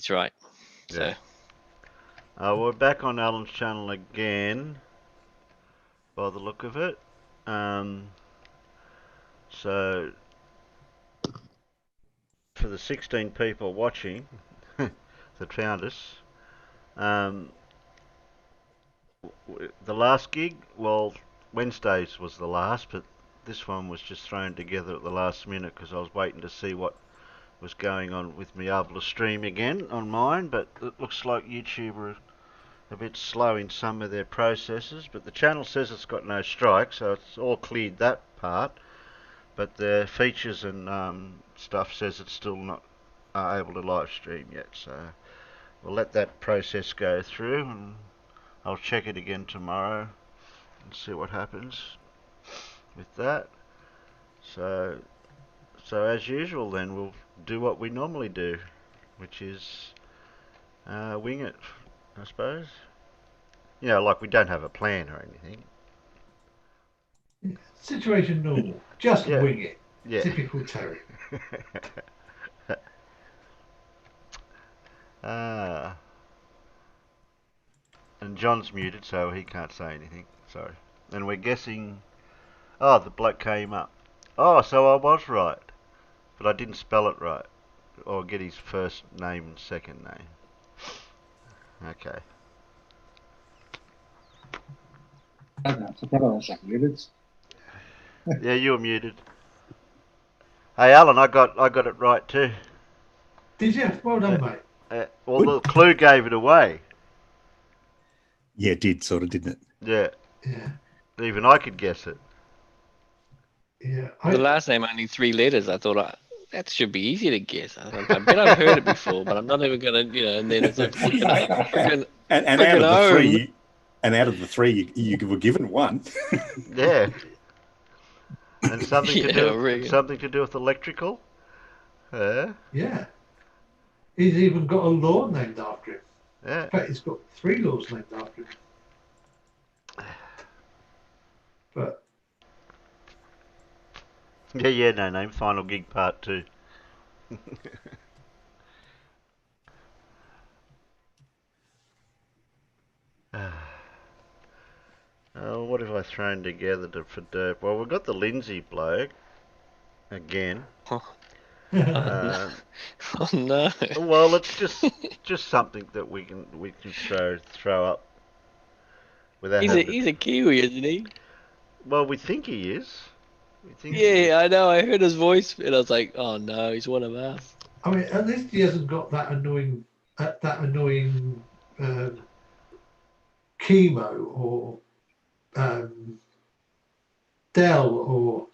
That's right. So we're back on Alan's channel again, by the look of it. So for the 16 people watching that found us, um, the last gig, well, Wednesdays was the last, but this one was just thrown together at the last minute because I was waiting to see what was going on with me able to stream again on mine, but it looks like YouTube are a bit slow in some of their processes, but the channel says it's got no strike, so it's all cleared that part, but the features and stuff says it's still not able to live stream yet, so we'll let that process go through and I'll check it again tomorrow and see what happens with that. So as usual then, we'll do what we normally do, which is wing it, I suppose. You know, like we don't have a plan or anything. Situation normal. Just Yeah. wing it. Yeah. Typical Terry. And John's muted, so he can't say anything. Sorry. And we're guessing. Oh, the bloke came up. Oh, so I was right, but I didn't spell it right, or get his first name and second name. Okay. I don't know. I thought I was unmuted. Yeah, you were muted. Hey, Alan, I got it right too. Did you? Well done, mate. Well, the clue gave it away. Yeah, it did, sort of, didn't it? Yeah. Yeah. Even I could guess it. Yeah. the last name only 3 letters. I thought that should be easy to guess. I bet I've heard it before, but I'm not even gonna, And then it's like freaking and out of the three, you were given one. Yeah. And something to do really. something to do with electrical. Yeah. He's even got a law named after him. Yeah. In fact, he's got 3 laws named after him. But Yeah, no name. Final gig part 2. What have I thrown together for derp? Well, we've got the Lindsay bloke again. Oh no! Well, it's just something that we can throw up without. He's a Kiwi, isn't he? Well, we think he is. Yeah, I know. I heard his voice, and I was like, "Oh no, he's one of us." I mean, at least he hasn't got that annoying chemo or Dell or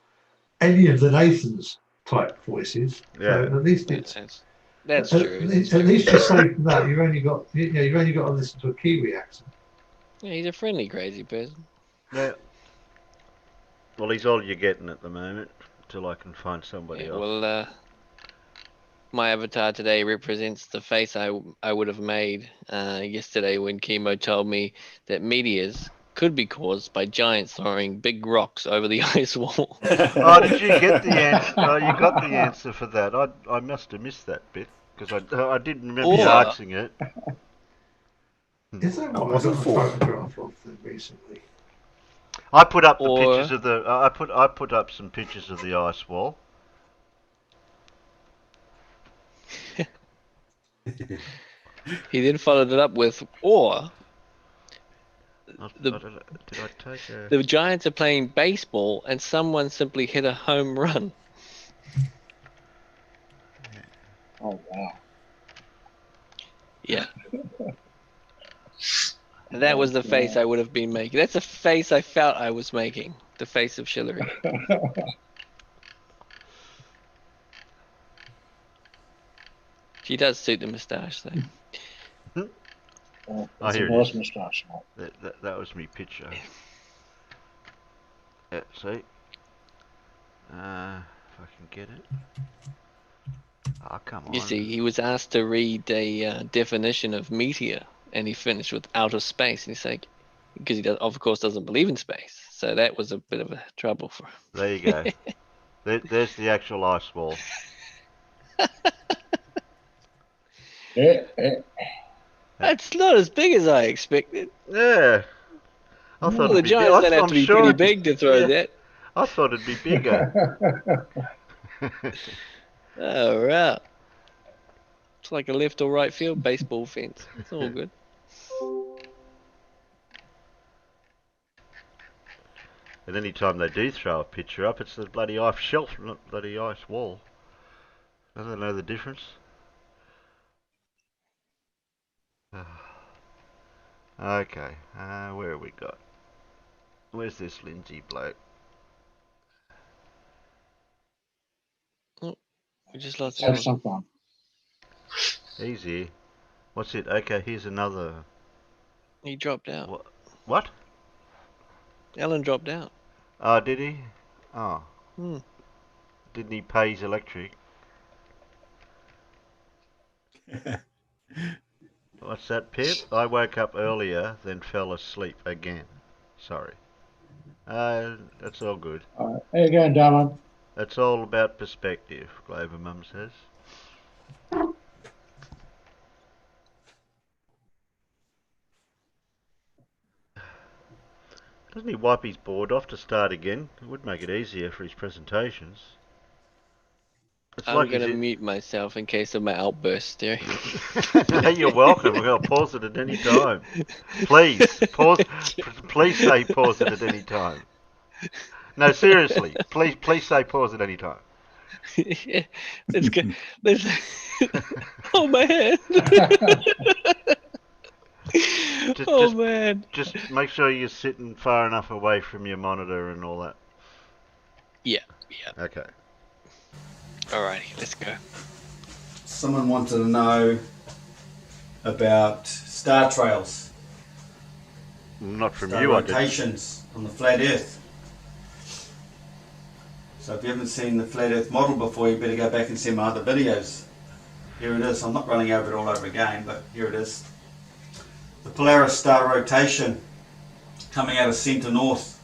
any of the Nathans type voices. Yeah. So at least that's true. At least you're safe from that. You've only got to listen to a Kiwi accent. Yeah, he's a friendly, crazy person. Yeah. Well, he's all you're getting at the moment until I can find somebody else. Well, my avatar today represents the face I would have made yesterday when Chemo told me that meteors could be caused by giants throwing big rocks over the ice wall. Oh, did you get the answer? Oh, you got the answer for that. I must have missed that bit because I didn't remember you asking it. Is that what I got a photograph of them recently? I put up the pictures of the. I put up some pictures of the ice wall. He then followed it up with, the Giants are playing baseball and someone simply hit a home run. Oh wow! Yeah. And that was the face I would have been making. That's the face I felt I was making. The face of Shillery. She does suit the moustache, though. That's a nice moustache. That was me picture. Yeah, see? If I can get it. Oh, come on. You see, he was asked to read a definition of meteor, and he finished with outer space. And he's like, because he of course doesn't believe in space. So that was a bit of a trouble for him. There you go. There's the actual ice wall. That's not as big as I expected. Yeah. I thought Well, the it'd be big. giants don't have I'm to be sure pretty it'd be- big to throw yeah, that. I thought it'd be bigger. Oh, right. It's like a left or right field baseball fence. It's all good. And any time they do throw a picture up, it's the bloody ice shelf, not bloody ice wall. I don't know the difference. Okay, where have we got? Where's this Lindsay bloke? Oh, we just lost Let's have Alan. some fun. He's here. What's it? Okay, here's another. He dropped out. What? Alan dropped out. Oh, did he? Oh. Hmm. Didn't he pay his electric? What's that, Pip? I woke up earlier, then fell asleep again. Sorry. That's all good. All right. How you going, darling? It's all about perspective, Glover Mum says. Doesn't he wipe his board off to start again? It would make it easier for his presentations. It's I'm like going to mute myself in case of my outburst there. No, you're welcome. We're going to pause it at any time. Please, pause. Please say pause it at any time. No, seriously. Please say pause at any time. Yeah, let's go. Let's... Oh, my hand. Man. Just make sure you're sitting far enough away from your monitor and all that. Yeah. Okay. Alrighty, let's go. Someone wanted to know about star trails. Not from Star you, I did. rotations on the flat Earth. So if you haven't seen the flat Earth model before, you better go back and see my other videos. Here it is. I'm not running over it all over again, but here it is. The Polaris star rotation coming out of centre north.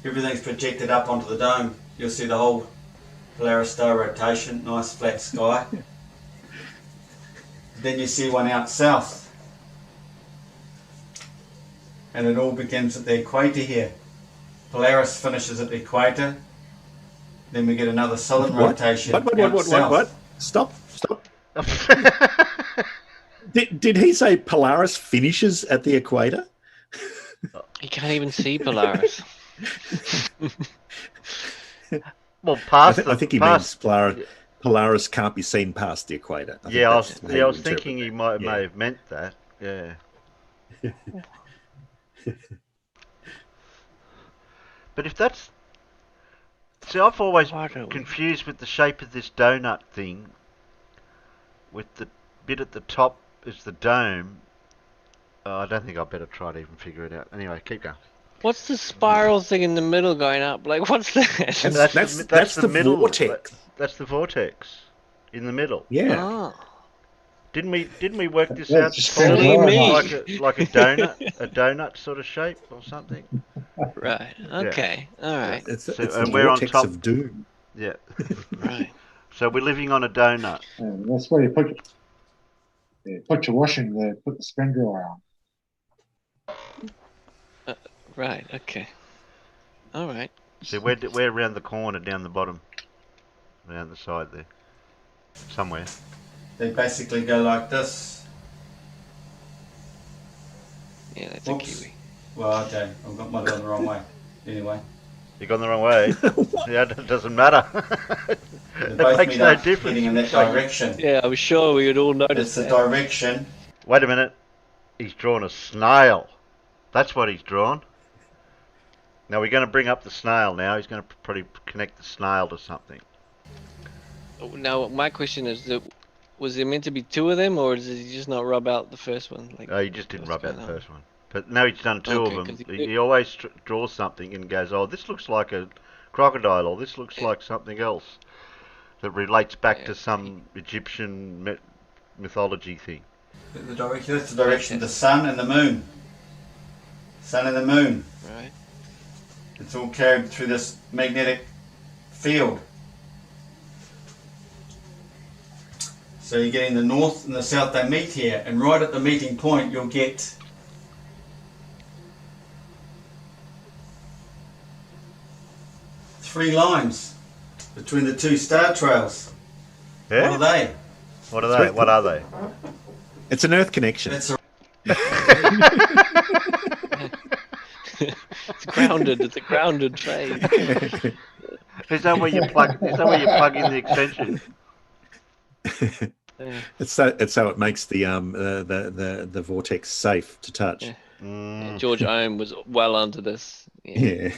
Everything's projected up onto the dome. You'll see the whole Polaris star rotation, nice flat sky. Then you see one out south. And it all begins at the equator here. Polaris finishes at the equator. Then we get another southern rotation. What? Stop. Did he say Polaris finishes at the equator? He can't even see Polaris. Well, I think he means Polaris can't be seen past the equator. I was thinking he may have meant that. Yeah. But if that's... See, I've always confused with the shape of this donut thing. With the bit at the top is the dome. I don't think I better try to even figure it out. Anyway, keep going. What's the spiral thing in the middle going up? Like, what's that? That's the middle vortex. That's the vortex in the middle. Yeah. Oh. Didn't we work this Yeah, out? just silly me. Like a donut sort of shape or something. Right. Okay. All right. It's So- the and we're on vortex top. of doom. Yeah. Right. So we're living on a donut. And that's where you put your washing there, put the spin dryer on. Right. Okay. All right. So we're around the corner, down the bottom, around the side there, somewhere. They basically go like this. Yeah, that's Oops. a kiwi. Well, okay, I've got mine the wrong way. Anyway, You gone the wrong way. Yeah, it doesn't matter. they It both makes meet no up difference. heading in that direction. Yeah, I'm sure we would all It's notice the that. direction. Wait a minute. He's drawn a snail. That's what he's drawn. Now we're going to bring up the snail now. He's going to probably connect the snail to something. Now, my question is, was there meant to be two of them, or did he just not rub out the first one? Like, Oh, he just didn't what's rub out going the on? first one. But now he's done two Okay, of 'cause them. he- He always draws something and goes, oh, this looks like a crocodile, or this looks like something else that relates back to some Egyptian mythology thing. The direction. That's the direction of the sun and the moon. Sun and the moon. Right. It's all carried through this magnetic field. So you're getting the north and the south, they meet here, and right at the meeting point you'll get three lines between the two star trails. Yeah? What are they? What are they? What are they? It's an Earth connection. It's a It's grounded. It's a grounded phase. Is that where you plug? Is that where you plug in the extension? It's so it makes the vortex safe to touch. Yeah. Mm. George Ohm was well onto this. Yeah.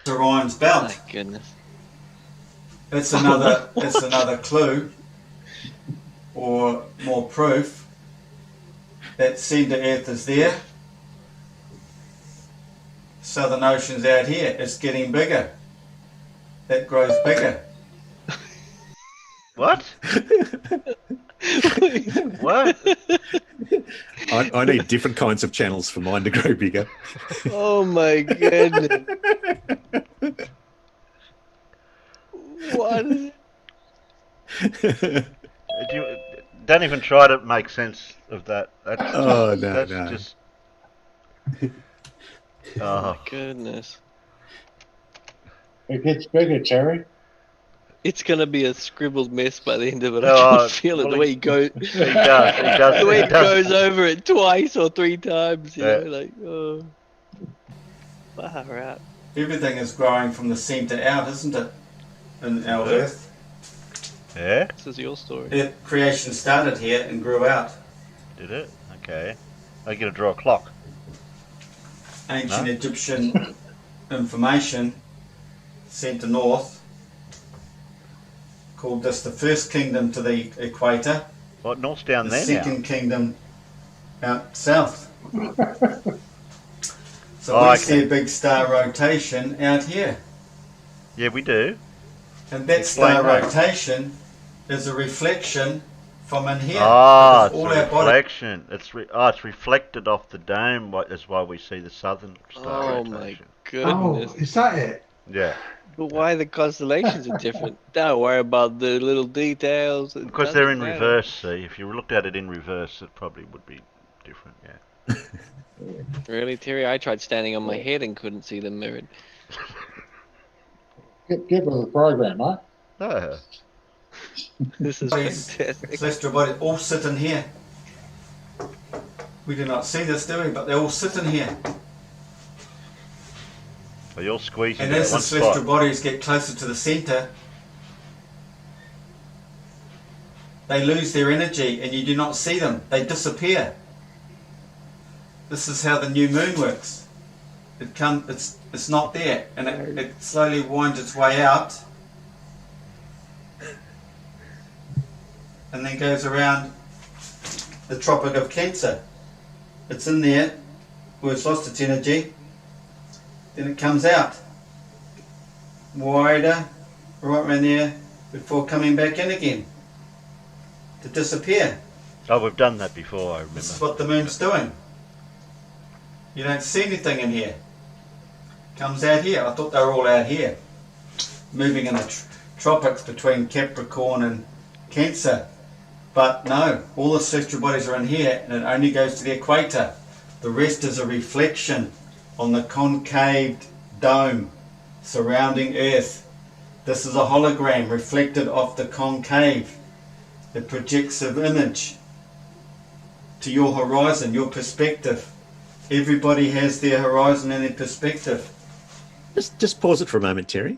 Orion's belt. My goodness. It's another clue, or more proof, that centre Earth is there. Southern Ocean's out here. It's getting bigger. That grows bigger. What? What? I need different kinds of channels for mine to grow bigger. Oh my goodness. What is it? Don't even try to make sense of that. That's Oh, no, that's no. just. Oh my Oh, goodness. It gets bigger, Terry. It's gonna be a scribbled mess by the end of it. I Oh, can feel it. well, The way he goes, he does. He does. the way He he does. goes over it twice or three times. You Yeah. know, like oh, far out. Everything is growing from the centre out, isn't it? In our Earth. Yeah. This is your story. Creation started here and grew out. Did it? Okay. I get to draw a clock. Ancient No? Egyptian information, centre north, called this the first kingdom to the equator, What? North's down the there second kingdom out south. So Oh, we okay. see a big star rotation out here. now. Yeah, we do. And that Explain star that. rotation is a reflection from in here. Ah, it's Because all a our body, reflection. It's reflected off the dome. That's why we see the southern star Oh my rotation. Oh, goodness. is that it? Yeah, But why the constellations are different? Don't worry about the little details. It because they're in doesn't matter. reverse. See, if you looked at it in reverse, it probably would be different. Yeah. Really, Terry? I tried standing on my head and couldn't see them mirrored. Get with the program, mate. Ah, This is Bodies. fantastic. celestial bodies all sit in here. We do not see this, do we? But they all sit in here. so you're squeezing And that as the one celestial spot. bodies get closer to the centre, they lose their energy and you do not see them. They disappear. This is how the new moon works. It's not there, and it slowly winds its way out and then goes around the Tropic of Cancer. It's in there where it's lost its energy, then it comes out wider, right around there, before coming back in again to disappear. Oh, we've done that before. I This is remember. what the moon's doing. You don't see anything in here. Comes out here. I thought they were all out here, moving in the tropics between Capricorn and Cancer. But no, all the celestial bodies are in here, and it only goes to the equator. The rest is a reflection on the concave dome surrounding Earth. This is a hologram reflected off the concave. It projects an image to your horizon, your perspective. Everybody has their horizon and their perspective. Just pause it for a moment, Terry.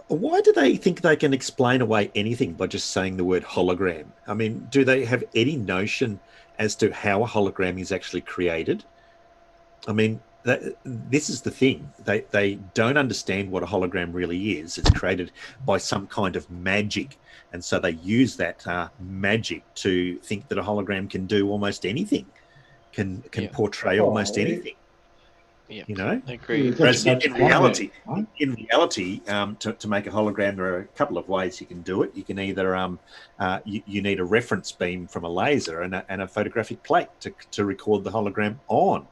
Why do they think they can explain away anything by just saying the word hologram? I mean, do they have any notion as to how a hologram is actually created? I mean, this is the thing. They don't understand what a hologram really is. It's created by some kind of magic. And so they use that magic to think that a hologram can do almost anything, can Yeah. portray almost anything. Yeah, You know? I agree. Whereas in That's reality, right. to make a hologram, there are a couple of ways you can do it. You can either you need a reference beam from a laser and a photographic plate to record the hologram on.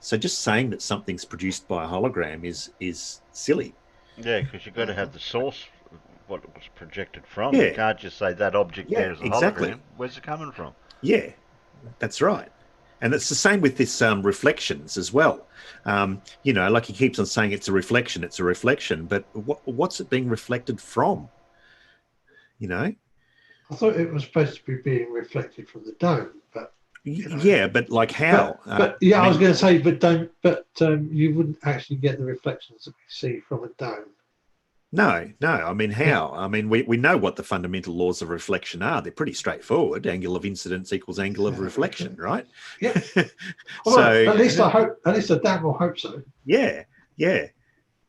So just saying that something's produced by a hologram is silly. Yeah, because you've got to have the source what it was projected from. Yeah. You can't just say that object Yeah, there is a exactly. hologram. Where's it coming from? Yeah, that's right. And it's the same with this reflections as well. You know, like he keeps on saying it's a reflection, but what's it being reflected from? You know? I thought it was supposed to be being reflected from the dome, but you know. Yeah, but like how? But yeah, I was going to say, but you wouldn't actually get the reflections that we see from a dome. No. I mean, how? I mean, we know what the fundamental laws of reflection are. They're pretty straightforward. Angle of incidence equals angle of reflection, right? Yeah. So Well, at least I damn well hope so. Yeah.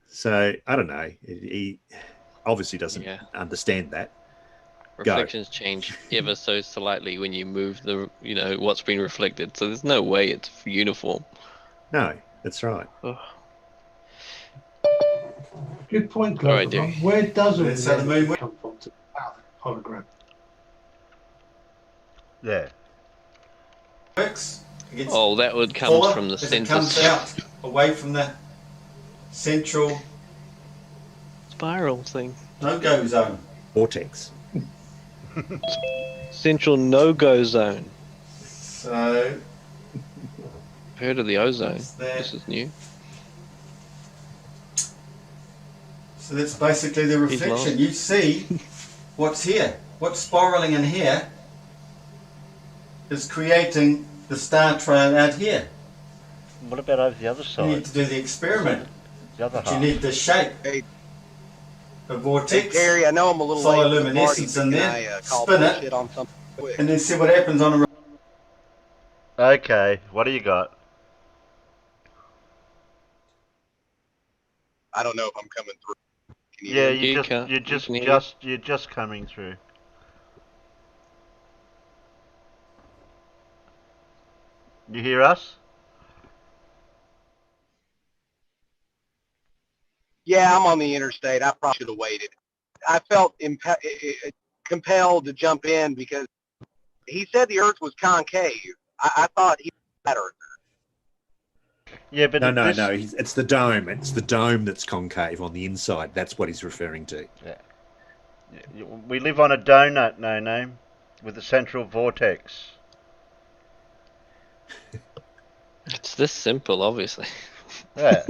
So I don't know. He obviously doesn't understand that. Reflections change ever so slightly when you move the, what's been reflected. So there's no way it's uniform. No, that's right. Oh. Good point, Clover. Right, where does the moon come from to power the hologram? Yeah. Works. That would come from the center. It comes out away from the central spiral thing. No-go zone. Vortex. Central no-go zone. So heard of the ozone. This is new. So that's basically the reflection. You see what's here. What's spiraling in here is creating the star trail out here. What about over the other side? You need to do the experiment. The other half. You need the shape. The vortex. Hey, Gary, I know I'm a little late. Luminescence in there. Spin it. On something quick. And then see what happens on a... Okay, what do you got? I don't know if I'm coming through. Yeah, you're just coming through. You hear us? Yeah, I'm on the interstate. I probably should have waited. I felt compelled to jump in because he said the Earth was concave. I thought he was flat Earth. Yeah, but no. It's the dome. It's the dome that's concave on the inside. That's what he's referring to. Yeah. We live on a donut, no name, with a central vortex. It's this simple, obviously. Yeah.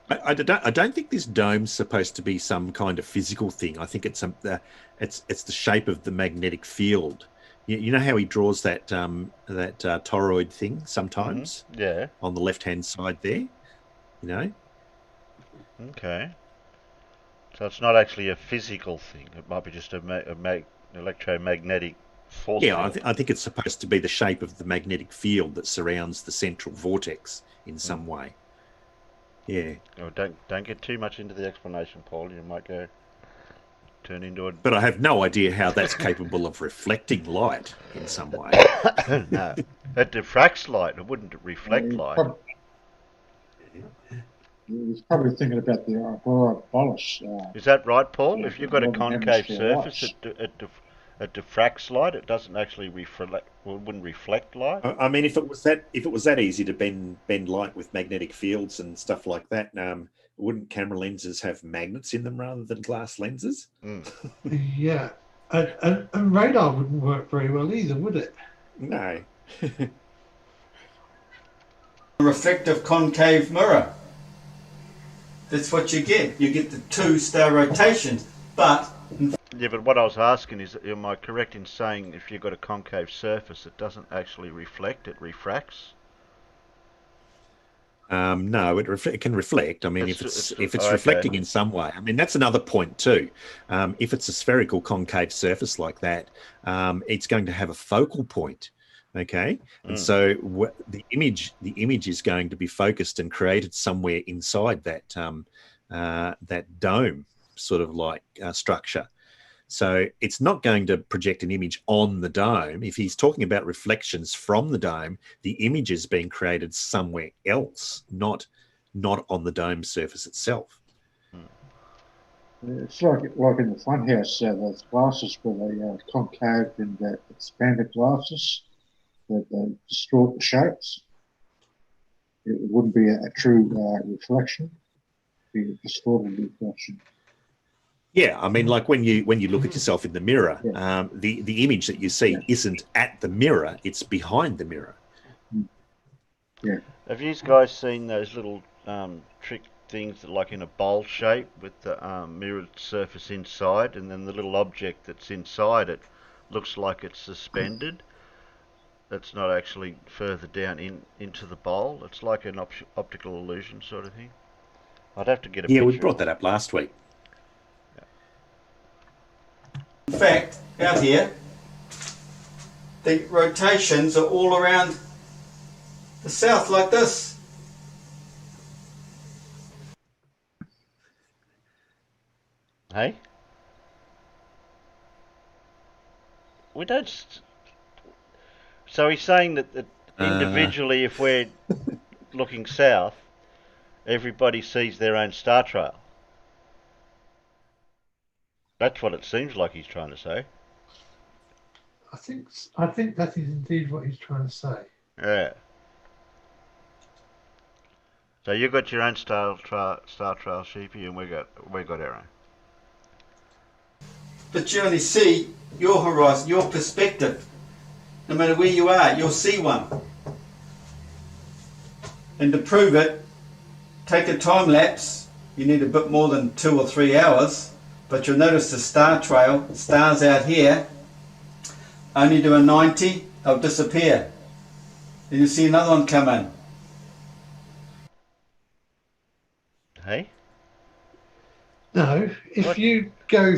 I don't think this dome's supposed to be some kind of physical thing. I think it's it's the shape of the magnetic field. You know how he draws that toroid thing sometimes? Mm-hmm. Yeah. On the left-hand side there, you know? Okay. So it's not actually a physical thing. It might be just a electromagnetic force. Yeah, I think it's supposed to be the shape of the magnetic field that surrounds the central vortex in some way. Yeah. Oh, don't get too much into the explanation, Paul. You might turn into a... But I have no idea how that's capable of reflecting light in some way. No, it diffracts light. It wouldn't reflect light. He's probably thinking about the aurora borealis. Is that right, Paul? If you've got a concave surface, it diffracts light. It doesn't actually reflect. Well, it wouldn't reflect light. I mean, if it was that easy to bend light with magnetic fields and stuff like that, wouldn't camera lenses have magnets in them rather than glass lenses? Mm. Yeah, and radar wouldn't work very well either, would it? No. Reflective concave mirror. That's what you get. You get the two star rotations, but... Yeah, but what I was asking is, am I correct in saying if you've got a concave surface, it doesn't actually reflect, it refracts? No, it can reflect. I mean, if it's reflecting in some way, I mean, that's another point too. If it's a spherical concave surface like that, it's going to have a focal point. Okay, and so the image is going to be focused and created somewhere inside that that dome sort of like structure. So it's not going to project an image on the dome. If he's talking about reflections from the dome, the image is being created somewhere else, not on the dome surface itself. It's like in the funhouse, those glasses where they are concave and expanded glasses that distort the shapes. It wouldn't be a true reflection. It'd be a distorted reflection. Yeah, I mean, like when you look at yourself in the mirror, Yeah. the image that you see isn't at the mirror; it's behind the mirror. Yeah. Have you guys seen those little trick things that like in a bowl shape with the mirrored surface inside, and then the little object that's inside it looks like it's suspended? It's not actually further down into the bowl. It's like an optical illusion sort of thing. I'd have to get a Yeah, picture. we brought that up last week. In fact, out here, the rotations are all around the south like this. Hey? We don't... So he's saying that individually, if we're looking south, everybody sees their own star trail. That's what it seems like he's trying to say. I think that is indeed what he's trying to say. Yeah. So you got your own star trail, Sheepy, and we got our own. But you only see your horizon, your perspective. No matter where you are, you'll see one. And to prove it, take a time lapse. You need a bit more than 2 or 3 hours, but you'll notice the star trail, stars out here, only do a 90, they'll disappear. Then you see another one come in. Hey? No, if What? you go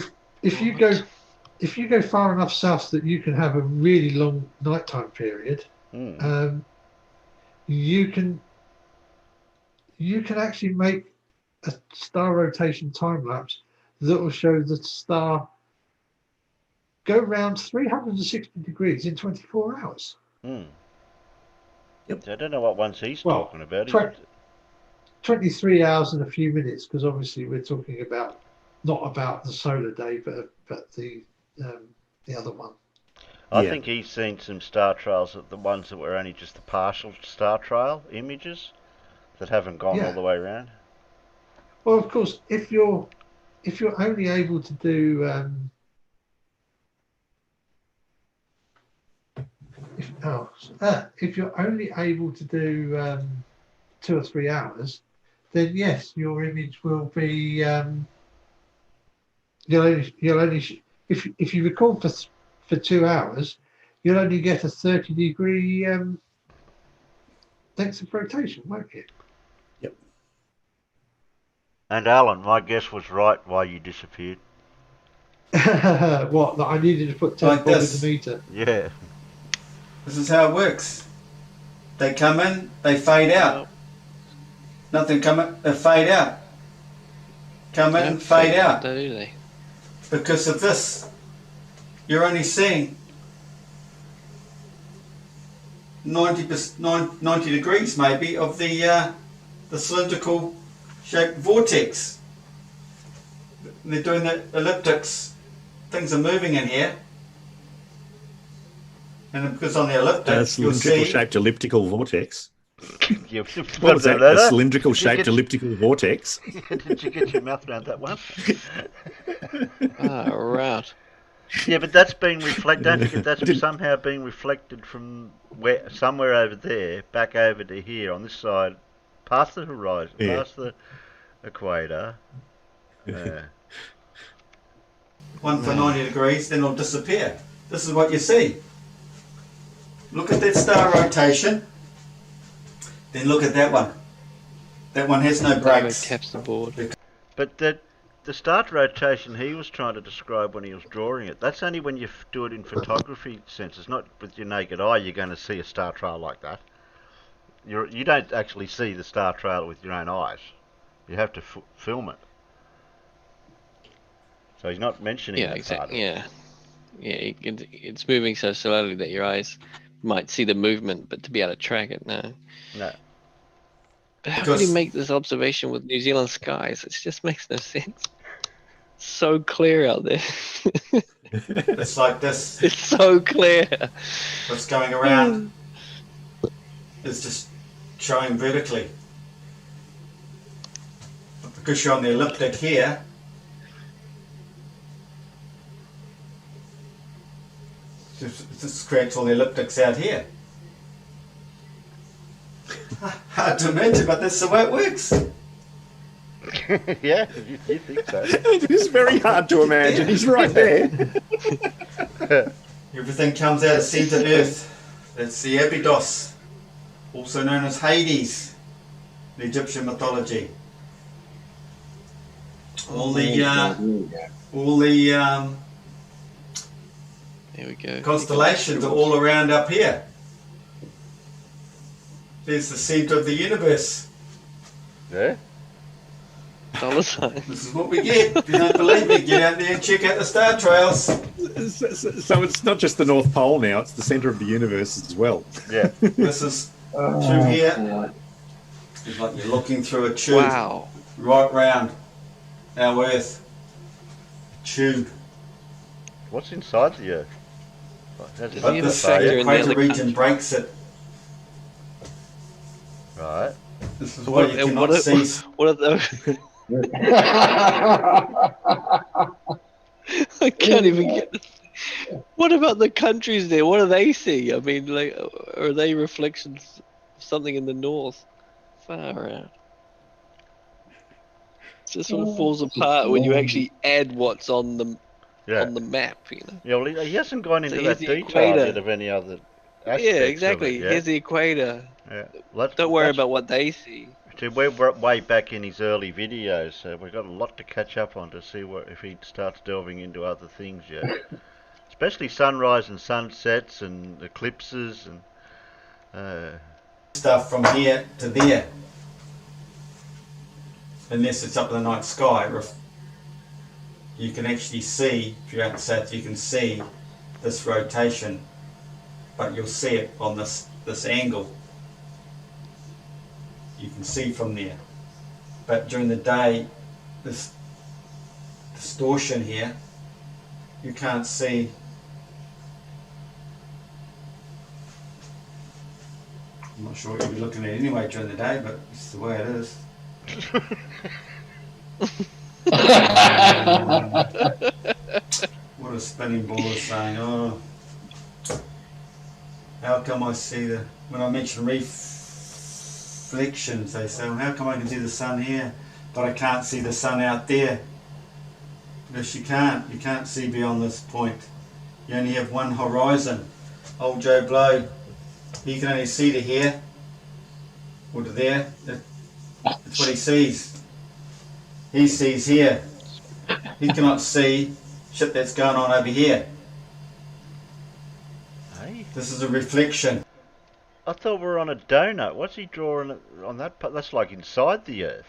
far enough south that you can have a really long nighttime period, you can actually make a star rotation time lapse that will show the star go around 360 degrees in 24 hours. Yep. Yep. I don't know what ones he's Well, talking about. 23 hours and a few minutes, because obviously we're talking about not about the solar day, but the other one. I think he's seen some star trails, the ones that were only just the partial star trail images that haven't gone all the way around. Well, of course, if you're only able to do if you're only able to do 2 or 3 hours, then yes, your image will be you'll only if you record for 2 hours, you'll only get a 30-degree length of rotation, won't you? Yep. And Alan, my guess was right why you disappeared. What, that I needed to put 10 Like bob in this. the meter? Yeah. This is how it works. They come in, they fade out. Nothing come in, they fade out. Come in, fade out. Do they? Because of this, you're only seeing 90 degrees maybe of the cylindrical shaped vortex. They're doing the elliptics. Things are moving in here. And because on the elliptic, you'll cylindrical see shaped elliptical vortex. What What was that? A cylindrical shaped elliptical vortex. Did you get your mouth around that one? Ah, right. Yeah, but that's being reflected. Don't forget that's somehow being reflected from somewhere over there back over to here on this side, past the horizon, past the equator. one for 90 degrees, then it'll disappear. This is what you see. Look at that star rotation. Then look at that one. That one has no breaks. Caps the board. But the star rotation he was trying to describe when he was drawing it, that's only when you do it in photography senses, not with your naked eye. You're going to see a star trail like that. You don't actually see the star trail with your own eyes. You have to film it. So he's not mentioning that part of it. Yeah. It's moving so slowly that your eyes might see the movement, but to be able to track it, no. No. But how could he make this observation with New Zealand skies? It just makes no sense. It's so clear out there. It's like this. It's so clear. What's going around is just showing vertically. But because you're on the elliptic here, creates all the elliptics out here. Hard to imagine, but that's the way it works. Yeah, you think so. It is very hard to imagine. He's right there. Everything comes out of centre Earth. That's the Abydos, also known as Hades, in Egyptian mythology. All the There we go. constellations are all around up here. There's the centre of the universe. Yeah. Dollar sign. This is what we get. If you don't believe me, get out there and check out the star trails. So it's not just the North Pole now, it's the centre of the universe as well. Yeah. This is through here. It's like you're looking through a tube Wow. right round our Earth. Tube. What's inside the Earth? That's Does above he the have a factor fire. in the Equator other region country? breaks it. Right. This is why you And cannot see. what are those? I can't even get this. What about the countries there? What do they see? I mean, like, are they reflections of something in the north? Far out. It just sort of falls apart when you actually add what's on the Yeah. map, you know. Yeah, well, he hasn't gone into So that here's the detail equator. yet of any other aspects Yeah, of exactly. it, yeah? Here's the equator. Yeah. Well, Don't worry that's- about what they see. See, we're way back in his early videos, so we've got a lot to catch up on to see if he starts delving into other things yet. Especially sunrise and sunsets and eclipses and... Stuff from here to there. Unless it's up in the night sky. You can actually see, if you're out south, you can see this rotation, but you'll see it on this angle. You can see from there. But during the day, this distortion here, you can't see. I'm not sure what you'll be looking at anyway during the day, but it's the way it is. What a spinning ball is saying, oh, how come I see when I mention reflections, they say, well, how come I can see the sun here, but I can't see the sun out there? Because you can't see beyond this point. You only have one horizon. Old Joe Blow, he can only see to here, or to there. That's what he sees. He sees here. He cannot see shit that's going on over here. Hey, This is a reflection. I thought we were on a donut. What's he drawing on that part? That's like inside the Earth.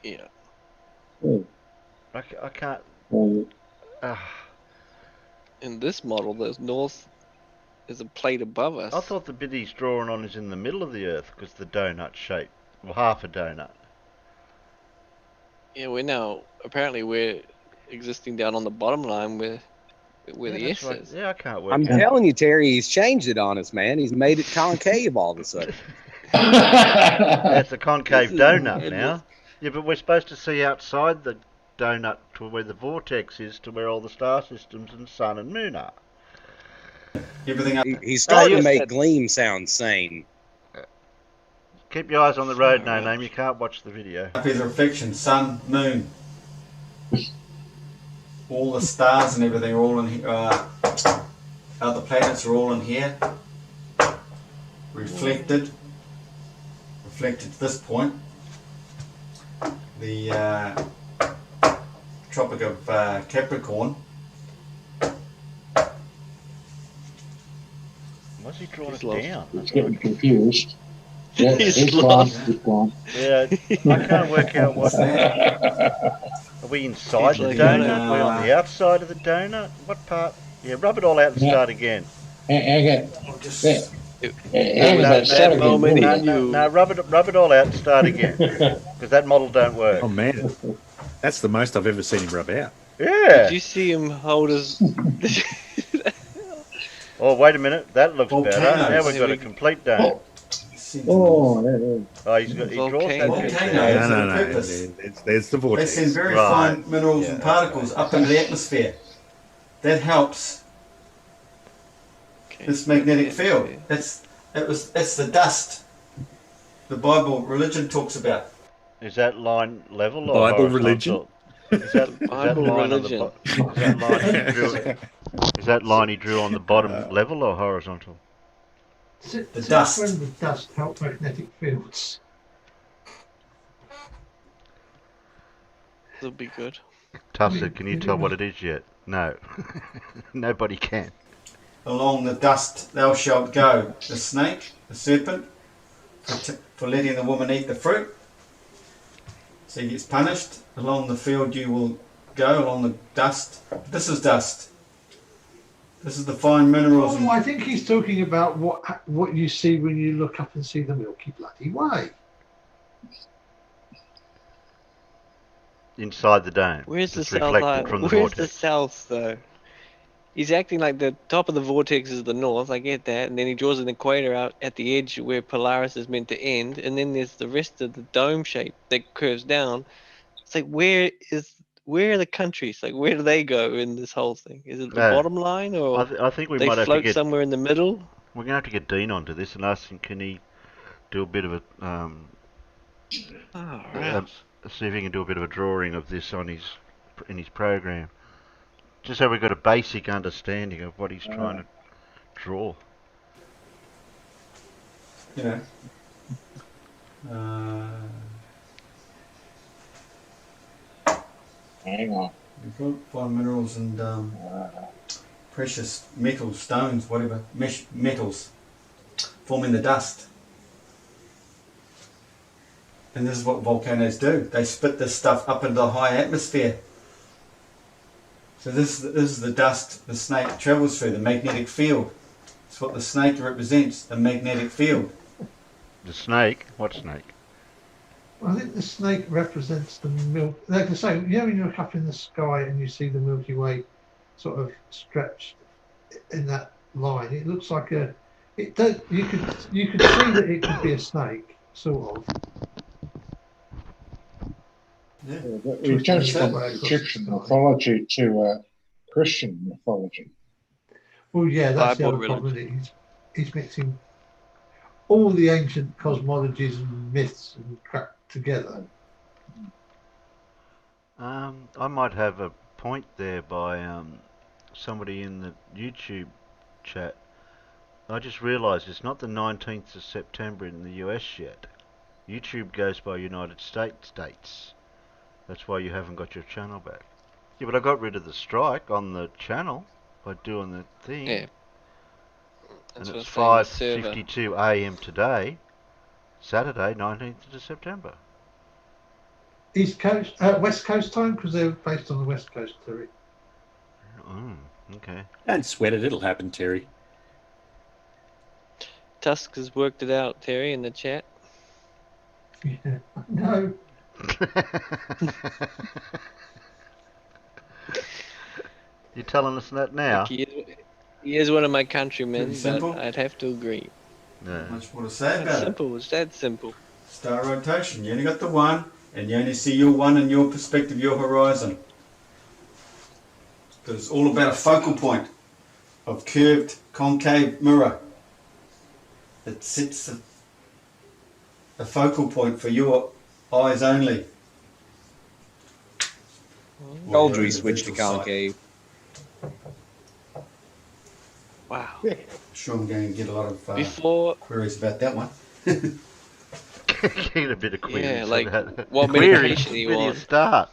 Yeah. I can't... In this model, there's north is a plate above us. I thought the bit he's drawing on is in the middle of the Earth because the donut shape. Well, half a donut. Yeah, apparently we're existing down on the bottom line where the S that's right. is. Yeah, I can't work I'm out. telling you, Terry, he's changed it on us, man. He's made it concave all of a sudden. That's a concave This is donut madness. now. Yeah, but we're supposed to see outside the donut to where the vortex is, to where all the star systems and sun and moon are. Everything up. He's starting to yes, make that- Gleam sound sane. Keep your eyes on the road, No Name. You can't watch the video. Up is a reflection. Sun, moon. All the stars and everything are all in here. Other planets are all in here. Reflected to this point. The Tropic of Capricorn. Why's he drawing He's it lost. down? It's getting confused. Yeah, He's he's gone. lost. He's gone. Yeah, I can't work out what. Are we inside the He's like, donut? Are we on the outside of the donut? What part? Yeah, rub it all out and Yeah. start again. Hang Or just on. Hang on. that Start moment again. No, rub it all out and start again. Because that model don't work. Oh man, that's the most I've ever seen him rub out. Yeah. Did you see him hold his? Oh, wait a minute. That looks better. Volcanoes. Now we've got a complete donut. Oh, yeah. Oh, he draws that. Volcanoes. bit Volcanoes. there. No, No, purpose. there's the They vortex. send very Right. fine minerals and Yeah, particles up into the atmosphere. That helps Okay. This magnetic field. It's the dust the Bible religion talks about. Is that line level or Bible horizontal? Is that Bible line religion. on the is that line he drew? Is that line he drew on the bottom level or horizontal? The dust. When the dust help magnetic fields. That'll be good. Tusker, can you tell what it is yet? No. Nobody can. Along the dust thou shalt go. The snake, the serpent, for letting the woman eat the fruit. So he gets punished. Along the field you will go, along the dust. This is dust. This is the fine minerals. Oh, I think he's talking about what you see when you look up and see the Milky Bloody Way. Inside the dome. Where's the It's south? reflected from the Where's the vortex. south though? He's acting like the top of the vortex is the north. I get that, and then he draws an equator out at the edge where Polaris is meant to end, and then there's the rest of the dome shape that curves down. It's like where are the countries? Like where do they go in this whole thing? Is it the bottom line, or I think we they might have to float get somewhere in the middle? We're gonna have to get Dean onto this and ask him, can he do a bit of a Right. see if he can do a bit of a drawing of this in his program, just so we've got a basic understanding of what he's trying to draw. You know. Hang on. Fine minerals and precious metals, stones, whatever, metals, forming the dust. And this is what volcanoes do. They spit this stuff up into the high atmosphere. So this is the dust the snake travels through, the magnetic field. It's what the snake represents, the magnetic field. The snake? What snake? I think the snake represents the Milky. Like I say, you know, when you look up in the sky and you see the Milky Way sort of stretched in that line, it looks like a. It does. You could see that it could be a snake, sort of. Yeah. We've changed from Egyptian mythology to Christian mythology. Well, yeah, that's the Bible other problem. He's mixing all the ancient cosmologies and myths and crap together. I might have a point there by somebody in the YouTube chat. I just realised it's not the 19th of September in the US yet. YouTube goes by United States dates. That's why you haven't got your channel back. Yeah, but I got rid of the strike on the channel by doing the thing. Yeah. And That's it's what I'm saying, the server. 5:52 a.m. today, Saturday, 19th of September. East Coast, West Coast time, because they're based on the West Coast, Terry. Okay. Don't sweat it, it'll happen, Terry. Tusk has worked it out, Terry, in the chat. Yeah, no. You're telling us that now? Like he is one of my countrymen, Pretty simple. but I'd have to agree. No. Not much more to say It's about it. simple. It's that simple. Star rotation. You only got the one, and you only see your one and your perspective, your horizon. Because it's all about a focal point of curved concave mirror. It sets a focal point for your eyes only. Told you he switched to concave. Wow. Sure, I'm going to get a lot of Before, queries about that one. Get a bit of queries. yeah, like about what queries. medication he Where do you wants. start?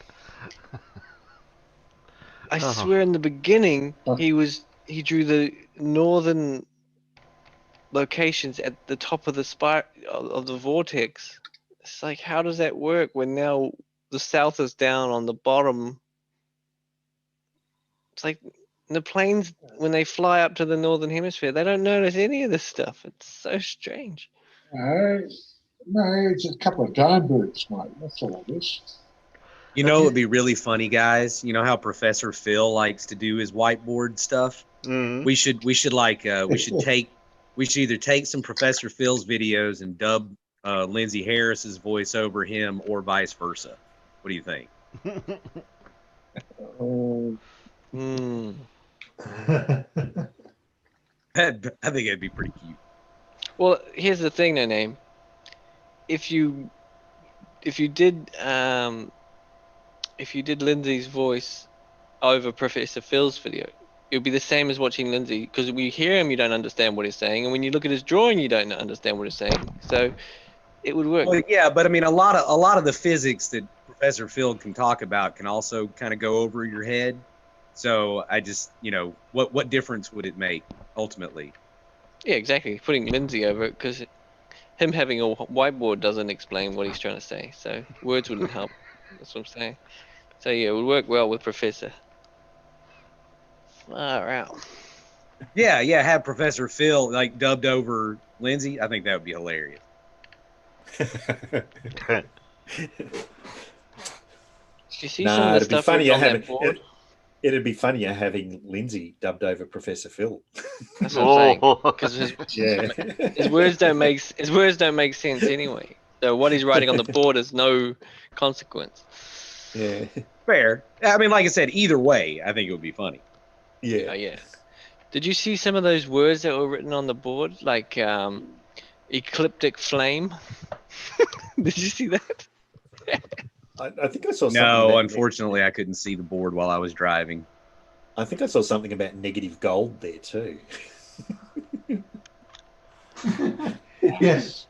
I swear, in the beginning, he drew the northern locations at the top of the of the vortex. It's like, how does that work when now the south is down on the bottom? It's like the planes, when they fly up to the northern hemisphere, they don't notice any of this stuff. It's so strange. No, it's a couple of dime birds, mate. That's all it is. You know, it'd be really funny, guys. You know how Professor Phil likes to do his whiteboard stuff. Mm-hmm. We should either take some Professor Phil's videos and dub Lindsay Harris's voice over him, or vice versa. What do you think? I think it'd be pretty cute. Well, here's the thing, No Name. If you did Lindsay's voice over Professor Phil's video, it would be the same as watching Lindsay, because when you hear him, you don't understand what he's saying, and when you look at his drawing, you don't understand what he's saying. So it would work. Well, yeah, but I mean, a lot of the physics that Professor Phil can talk about can also kind of go over your head. So I just, what difference would it make ultimately? Yeah, exactly. Putting Lindsay over it, because him having a whiteboard doesn't explain what he's trying to say. So words wouldn't help. That's what I'm saying. So yeah, it would work well with Professor. Far out. Yeah, have Professor Phil like dubbed over Lindsay. I think that would be hilarious. Did you see some Nah, of the it'd be stuff written funnier on that having board? it'd be funnier having Lindsay dubbed over Professor Phil. That's what I'm saying. Oh. Because Yeah. his words don't make sense anyway. So what he's writing on the board has no consequence. Yeah. Fair. I mean, like I said, either way, I think it would be funny. Yeah. Yeah. Did you see some of those words that were written on the board, like ecliptic flame? Did you see that? I think I saw something. No, about unfortunately, I couldn't see the board while I was driving. I think I saw something about negative gold there too. Yes.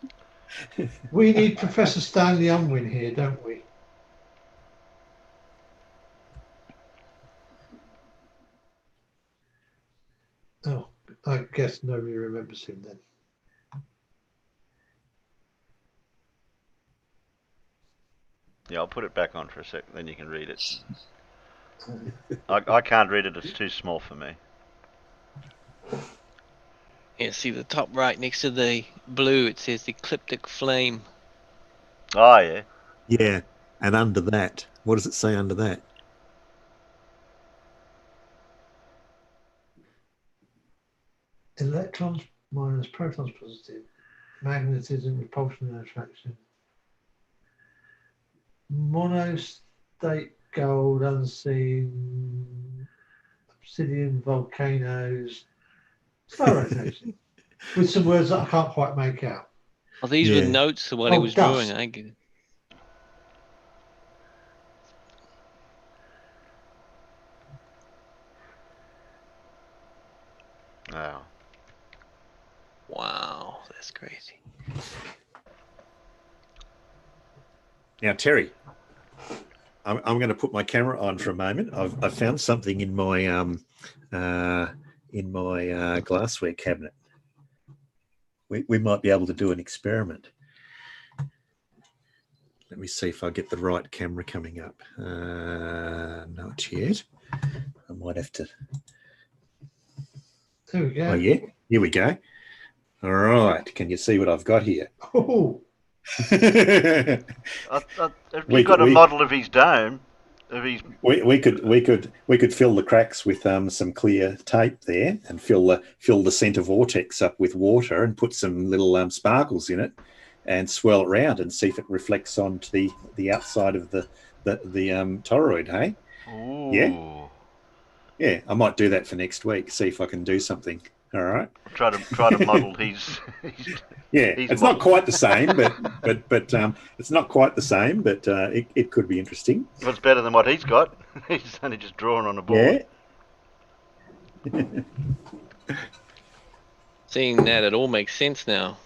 We need Professor Stanley Unwin here, don't we? Oh, I guess nobody remembers him then. Yeah, I'll put it back on for a sec, then you can read it. I can't read it, it's too small for me. Yeah, see the top right next to the blue, it says ecliptic flame. Oh, yeah. Yeah. And under that, what does it say under that? Electrons minus protons positive. Magnetism, repulsion, and attraction. Monostate gold, unseen, obsidian, volcanoes, star rotation. With some words that I can't quite make out. Oh, these were notes to what he was drawing. I get it. Oh. Wow, that's crazy. Now, Terry, I'm going to put my camera on for a moment. I've found something in my glassware cabinet. We might be able to do an experiment. Let me see if I get the right camera coming up. Not yet. I might have to. There we go. Oh yeah, here we go. All right, can you see what I've got here? Oh. Have you got a model of his dome? We could fill the cracks with some clear tape there, and fill the center vortex up with water, and put some little sparkles in it, and swirl it around and see if it reflects onto the outside of the toroid. Hey, Ooh. Yeah. I might do that for next week. See if I can do something. All right. Try to model his yeah, it's not quite the same, but it's not quite the same, but it could be interesting. Well, it's better than what he's got. He's only just drawn on a board. Yeah. Seeing that, it all makes sense now.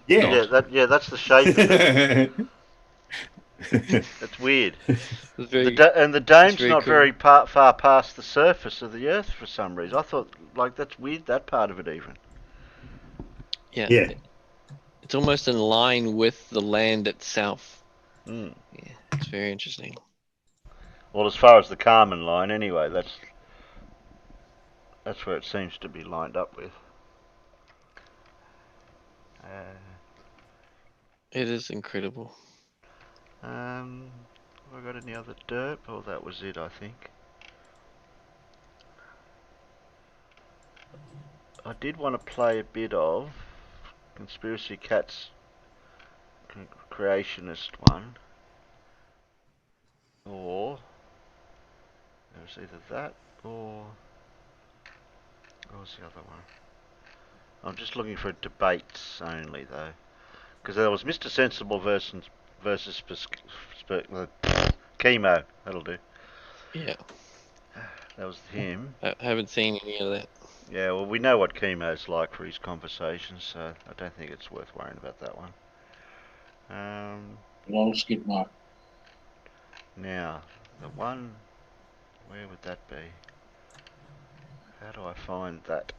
Yeah. That's the shape of it. It's weird. And the dome's not cool. Very far past the surface of the Earth for some reason. I thought, that's weird, that part of it even. Yeah. It's almost in line with the land itself. Mm. Yeah, it's very interesting. Well, as far as the Kármán line, anyway, that's where it seems to be lined up with. It is incredible. Have I got any other derp? Oh, that was it, I think. I did want to play a bit of Conspiracy Cat's creationist one, or it was either that or what was the other one? I'm just looking for debates only though, because there was Mr. Sensible versus Chemo. That'll do. Yeah, That was him. I haven't seen any of that. Yeah, well, we know what Chemo's like for his conversations, so I don't think it's worth worrying about that one. But I'll skip my. Now, the one, where would that be? How do I find that?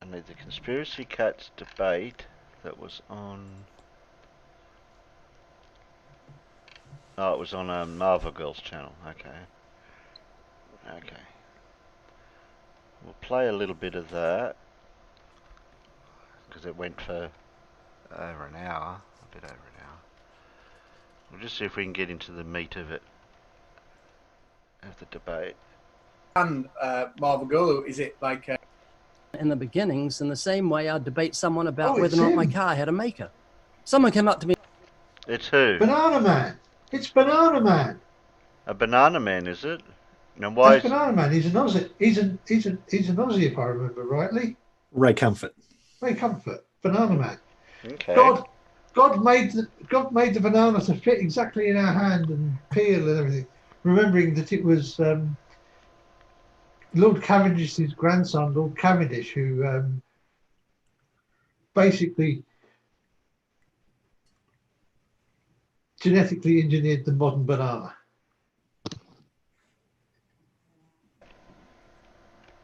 And the Conspiracy Cats debate that was on. Oh, it was on Marvel Girls channel. Okay. Okay. We'll play a little bit of that because it went for over an hour, a bit over an hour. We'll just see if we can get into the meat of it, of the debate. Marvel Girl, is it like in the beginnings, in the same way I'd debate someone about Oh, whether or not it's my him. car had a maker. Someone came up to me. It's who? Banana Man. It's Banana Man. A Banana Man, is it? Now why That's is Banana Man. He's an Aussie. He's an Aussie, if I remember rightly. Ray Comfort. Ray Comfort. Banana Man. okay? God made the banana to fit exactly in our hand and peel and everything. Remembering that it was Lord Cavendish's grandson, Lord Cavendish, who basically genetically engineered the modern banana.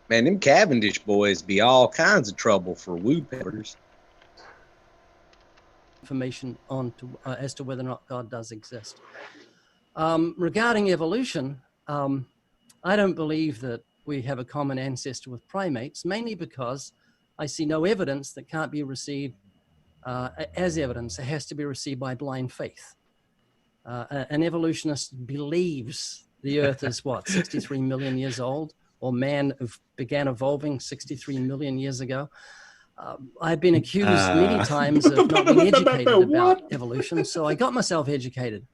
Man, them Cavendish boys be all kinds of trouble for woodpeckers. Information on to, as to whether or not God does exist. Regarding evolution, I don't believe that we have a common ancestor with primates, mainly because I see no evidence that can't be received as evidence. It has to be received by blind faith. An evolutionist believes the Earth is, 63 million years old, or man began evolving 63 million years ago. I've been accused many times of not being educated about evolution, so I got myself educated.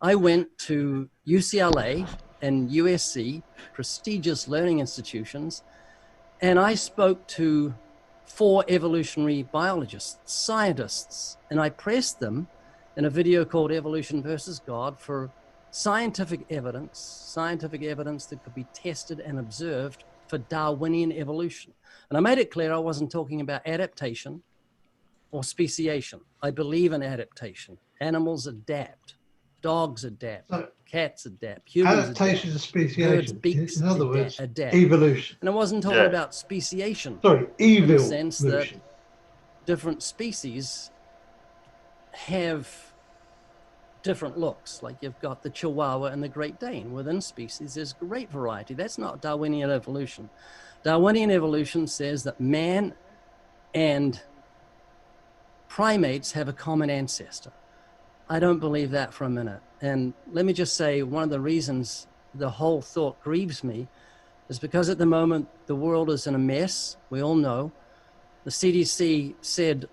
I went to UCLA and USC, prestigious learning institutions, and I spoke to 4 evolutionary biologists, scientists, and I pressed them in a video called Evolution versus God for scientific evidence that could be tested and observed for Darwinian evolution. And I made it clear I wasn't talking about adaptation or speciation. I believe in adaptation. Animals adapt. Dogs adapt. So, Cats adapt. Humans adaptation adapt. and speciation. Beaks In other words, adapt. evolution. And I wasn't talking about speciation. Sorry, in the sense that evolution. different species have different looks. Like you've got the Chihuahua and the Great Dane. Within species, there's great variety. That's not Darwinian evolution. Darwinian evolution says that man and primates have a common ancestor. I don't believe that for a minute. And let me just say, one of the reasons the whole thought grieves me is because at the moment, the world is in a mess. We all know. The CDC said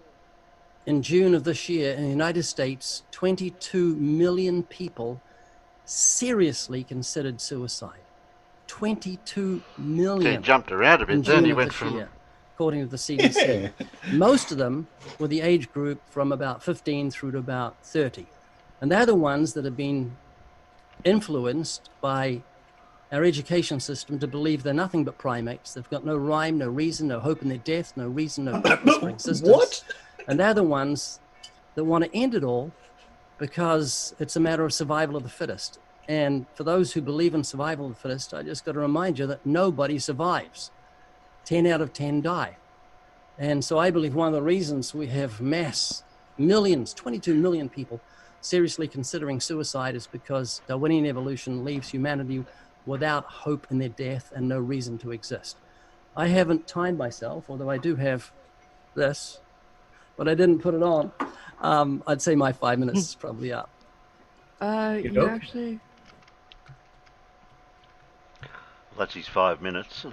in June of this year in the United States, 22 million people seriously considered suicide. 22 million. He jumped around a bit, then he went from... Year, according to the CDC. Most of them were the age group from about 15 through to about 30. And they're the ones that have been influenced by our education system to believe they're nothing but primates. They've got no rhyme, no reason, no hope in their death, no reason, no purpose for existence. What? And they're the ones that want to end it all because it's a matter of survival of the fittest. And for those who believe in survival of the fittest, I just got to remind you that nobody survives. 10 out of 10 die. And so I believe one of the reasons we have mass, millions, 22 million people seriously considering suicide is because Darwinian evolution leaves humanity without hope in their death and no reason to exist. I haven't timed myself, although I do have this, but I didn't put it on. I'd say my 5 minutes is probably up. You actually... That's his 5 minutes.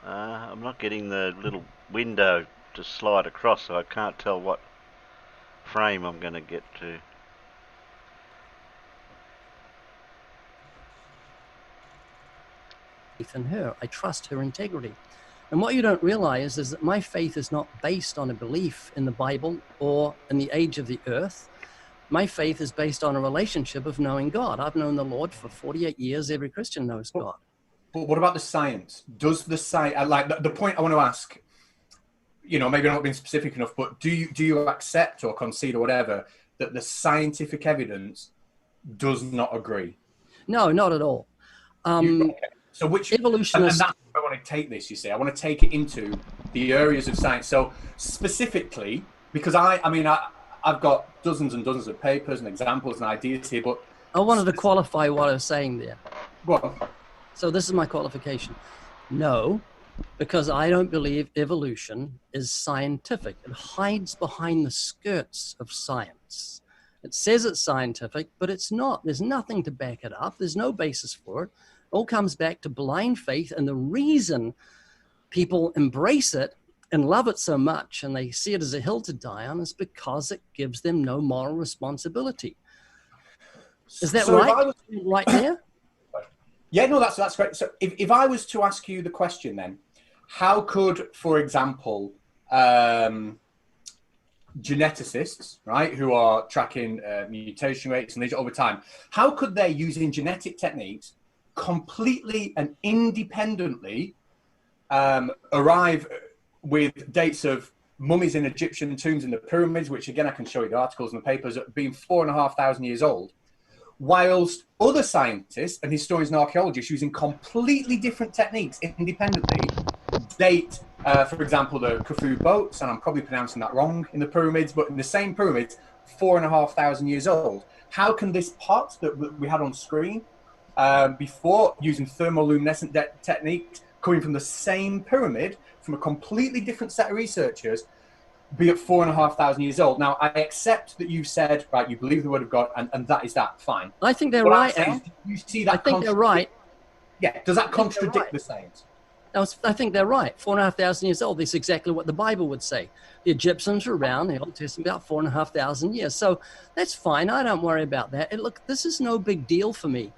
I'm not getting the little window to slide across, so I can't tell what frame I'm going to get to. faith in her. I trust her integrity. And what you don't realize is that my faith is not based on a belief in the Bible or in the age of the earth. My faith is based on a relationship of knowing God. I've known the Lord for 48 years. Every Christian knows God. But what about the science? Does the science, like the point I want to ask, you know, maybe I'm not being specific enough, but do you accept or concede or whatever that the scientific evidence does not agree? No, not at all. So which evolutionists? And that's where I want to take this. You see, I want to take it into the areas of science. So specifically, because I've got dozens and dozens of papers and examples and ideas here, but I wanted to qualify what I was saying there. Go on. So this is my qualification. No, because I don't believe evolution is scientific. It hides behind the skirts of science. It says it's scientific, but it's not. There's nothing to back it up. There's no basis for it. It all comes back to blind faith. And the reason people embrace it and love it so much and they see it as a hill to die on is because it gives them no moral responsibility. Is that So if right? I was- Right there? Yeah, no, that's great. So if I was to ask you the question then, how could, for example, geneticists, right, who are tracking mutation rates and these over time, how could they, using genetic techniques, completely and independently arrive with dates of mummies in Egyptian tombs in the pyramids, which again I can show you the articles and the papers, being 4,500 years old, whilst other scientists and historians and archaeologists using completely different techniques independently date, for example, the Khufu boats, and I'm probably pronouncing that wrong, in the pyramids, but in the same pyramids, 4,500 years old. How can this pot that we had on screen before, using thermoluminescent techniques coming from the same pyramid, from a completely different set of researchers, be at 4,500 years old? Now, I accept that you've said, right, you believe the word of God, and that is that, fine. I think they're What I'm right, saying Al. is, do you see that I think they're right. Yeah, does that contradict right. the science? I think they're right. 4,500 years old. That's exactly what the Bible would say. The Egyptians were around in the Old Testament about 4,500 years. So that's fine. I don't worry about that. And look, this is no big deal for me.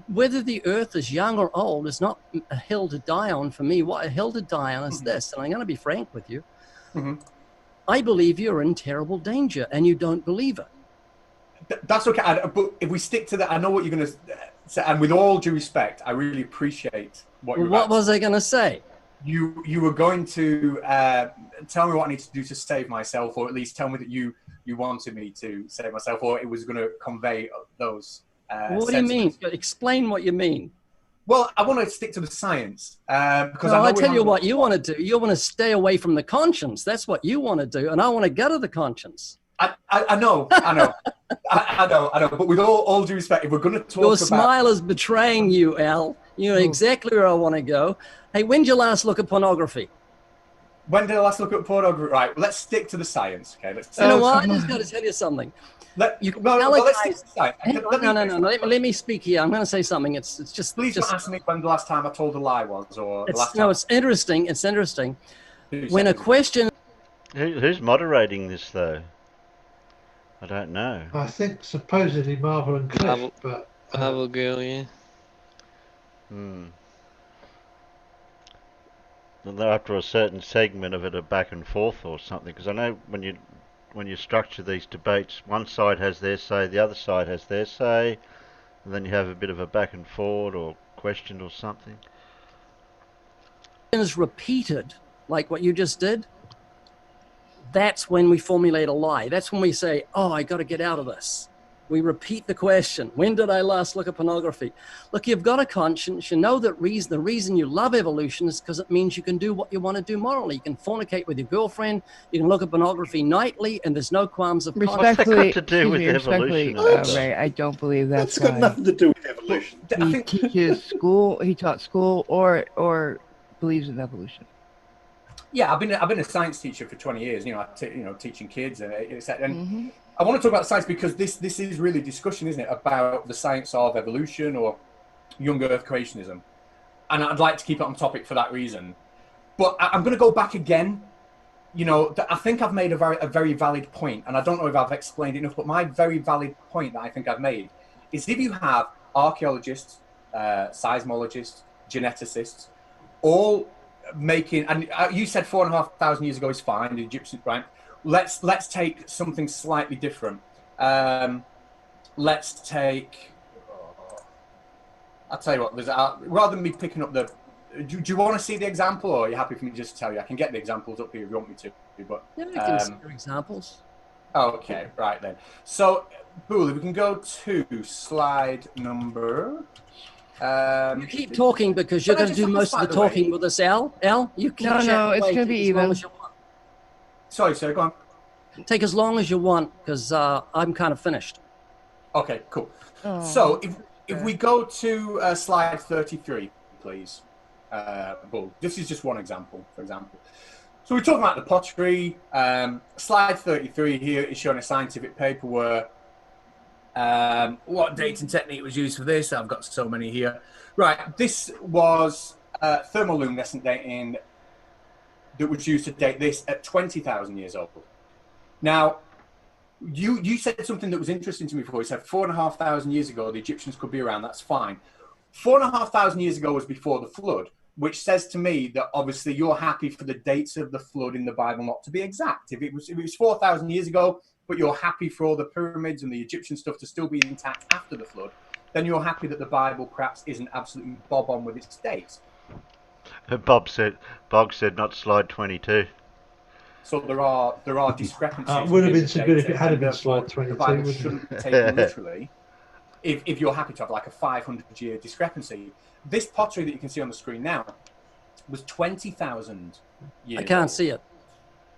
Whether the earth is young or old is not a hill to die on for me. What a hill to die on is this, and I'm going to be frank with you. Mm-hmm. I believe you're in terrible danger, and you don't believe it. That's okay. But if we stick to that, I know what you're going to say, and with all due respect, I really appreciate what you're What was I going to say? You were going to tell me what I need to do to save myself, or at least tell me that you wanted me to save myself, or it was going to convey those what do you mean? Explain what you mean. Well, I want to stick to the science because I tell you what you want to do. You want to stay away from the conscience. That's what you want to do, and I want to go to the conscience. I know. I know. But with all due respect, if we're going to talk Your smile is betraying you, Al. You know exactly where I want to go. Hey, when did you last look at pornography? When did I last look at pornography? Right, let's stick to the science. Okay, let's. You know what? I just got to tell you something. Let's stick to the science. Let me speak here. I'm going to say something. It's just. Please don't ask me when the last time I told a lie was, or the last time. No, it's interesting. It's interesting. When a question. Who's moderating this though? I don't know. I think supposedly Marvel and Cliff, but Marvel girl, yeah. And after a certain segment of it, a back and forth or something, because I know when you structure these debates, one side has their say, the other side has their say, and then you have a bit of a back and forward or question or something. Is repeated, like what you just did. That's when we formulate a lie. That's when we say, oh, I got to get out of this. We repeat the question. When did I last look at pornography? Look, you've got a conscience. You know that the reason you love evolution is because it means you can do what you want to do morally. You can fornicate with your girlfriend. You can look at pornography nightly, and there's no qualms of conscience. What's that got to do with evolution? Ray, I don't believe that's got nothing to do with evolution. He teaches school. He taught school, or believes in evolution. Yeah, I've been a science teacher for 20 years. Teaching kids, and I want to talk about science because this is really discussion, isn't it, about the science of evolution or young Earth creationism, and I'd like to keep it on topic for that reason. But I'm going to go back again. I think I've made a very valid point, and I don't know if I've explained it enough. But my very valid point that I think I've made is if you have archaeologists, seismologists, geneticists, all making, and you said 4,500 years ago is fine, the Egyptians, right? Let's take something slightly different. Let's take, I'll tell you what, rather than me picking up the, do you want to see the example, or are you happy for me to just tell you? I can get the examples up here if you want me to, but Yeah, you can see your examples. okay, right then. So, Booley, we can go to slide number. You keep talking because you're going to do most of the talking with us, Al. Al, you keep No, chatting it's away, going to be take as long even. as you want. Sorry, sir, go on. Take as long as you want because I'm kind of finished. Okay, cool. Oh, So if we go to slide 33, please, Bull. This is just one example, for example. So we're talking about the pottery. Slide 33 here is showing a scientific paper where what dating technique was used for this. I've got so many here. Right, this was thermoluminescent dating that was used to date this at 20,000 years old. Now, you said something that was interesting to me before. You said 4,500 years ago, the Egyptians could be around. That's fine. 4,500 years ago was before the flood, which says to me that obviously you're happy for the dates of the flood in the Bible not to be exact. If it was 4,000 years ago, but you're happy for all the pyramids and the Egyptian stuff to still be intact after the flood, then you're happy that the Bible perhaps isn't absolutely bob on with its dates. Bog said not slide 22. So there are discrepancies. It would have been the so good if data, it had and been therefore slide 22. The Bible wouldn't shouldn't it? be taken literally. If you're happy to have like a 500-year discrepancy, this pottery that you can see on the screen now was 20,000 years. I can't old. see it.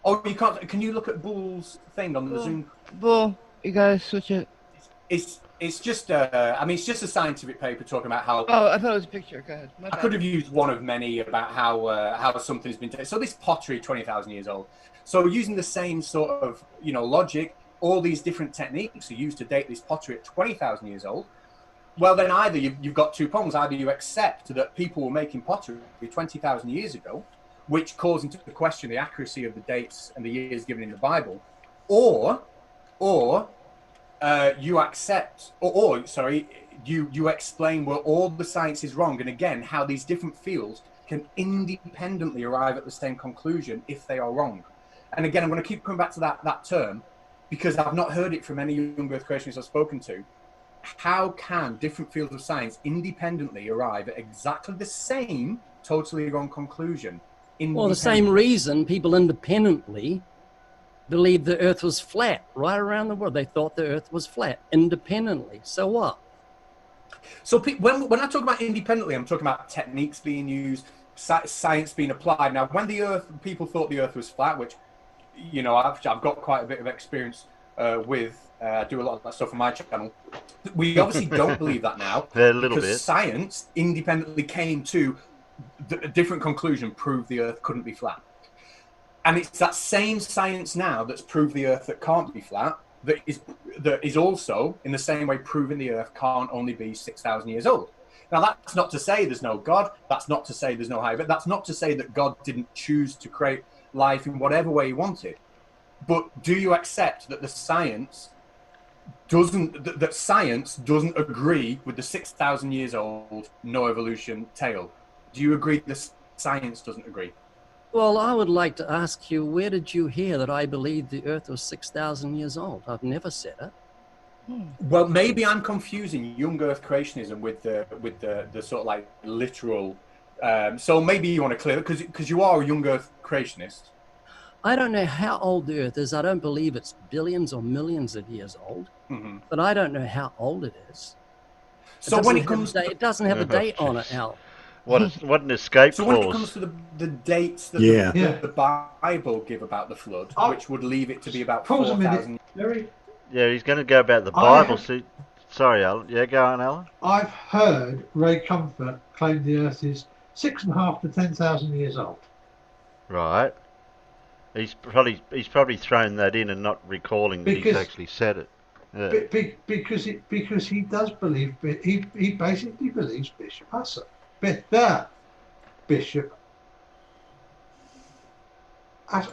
Oh, you can't. Can you look at Bull's thing on the Zoom? Bull, you gotta switch it. It's just I mean, it's just a scientific paper talking about how. Oh, I thought it was a picture. Go ahead. My I bad. could have used one of many about how something has been taken. So this pottery, 20,000 years old. So using the same sort of logic, all these different techniques are used to date this pottery at 20,000 years old. Well, then either you've got two problems. Either you accept that people were making pottery 20,000 years ago, which calls into question the accuracy of the dates and the years given in the Bible, or you accept, you explain where all the science is wrong, and again, how these different fields can independently arrive at the same conclusion if they are wrong. And again, I'm going to keep coming back to that term because I've not heard it from any young Earth creationists I've spoken to. How can different fields of science independently arrive at exactly the same totally wrong conclusion? Well, the same reason people independently believed the Earth was flat right around the world. They thought the Earth was flat independently. So what? So when I talk about independently, I'm talking about techniques being used, science being applied. Now, when people thought the Earth was flat, which I've got quite a bit of experience with. I do a lot of that stuff on my channel. We obviously don't believe that now because science independently came to a different conclusion, proved the Earth couldn't be flat. And it's that same science now that's proved the Earth that can't be flat that is also, in the same way, proving the Earth can't only be 6,000 years old. Now, that's not to say there's no God. That's not to say there's no higher. But that's not to say that God didn't choose to create life in whatever way he wanted. But do you accept that science doesn't agree with the 6,000 years old no evolution tale? Do you agree that science doesn't agree? Well, I would like to ask you, where did you hear that I believed the Earth was 6,000 years old? I've never said it. Well, maybe I'm confusing young Earth creationism with the sort of like literal. So maybe you want to clear it because you are a young Earth creationist. I don't know how old the Earth is. I don't believe it's billions or millions of years old, but I don't know how old it is. So when it comes, it doesn't have a date on it, Al. What an escape clause. So when it comes to the dates that the Bible give about the flood, which would leave it to be about 4,000. Yeah, he's going to go about the Bible. Sorry, Alan. Yeah, go on, Alan. I've heard Ray Comfort claim the Earth is 6,500 to 10,000 years old. Right. He's probably thrown that in and not recalling that he's actually said it. Yeah. Because he does believe he basically believes Bishop Usser. Bishop. Is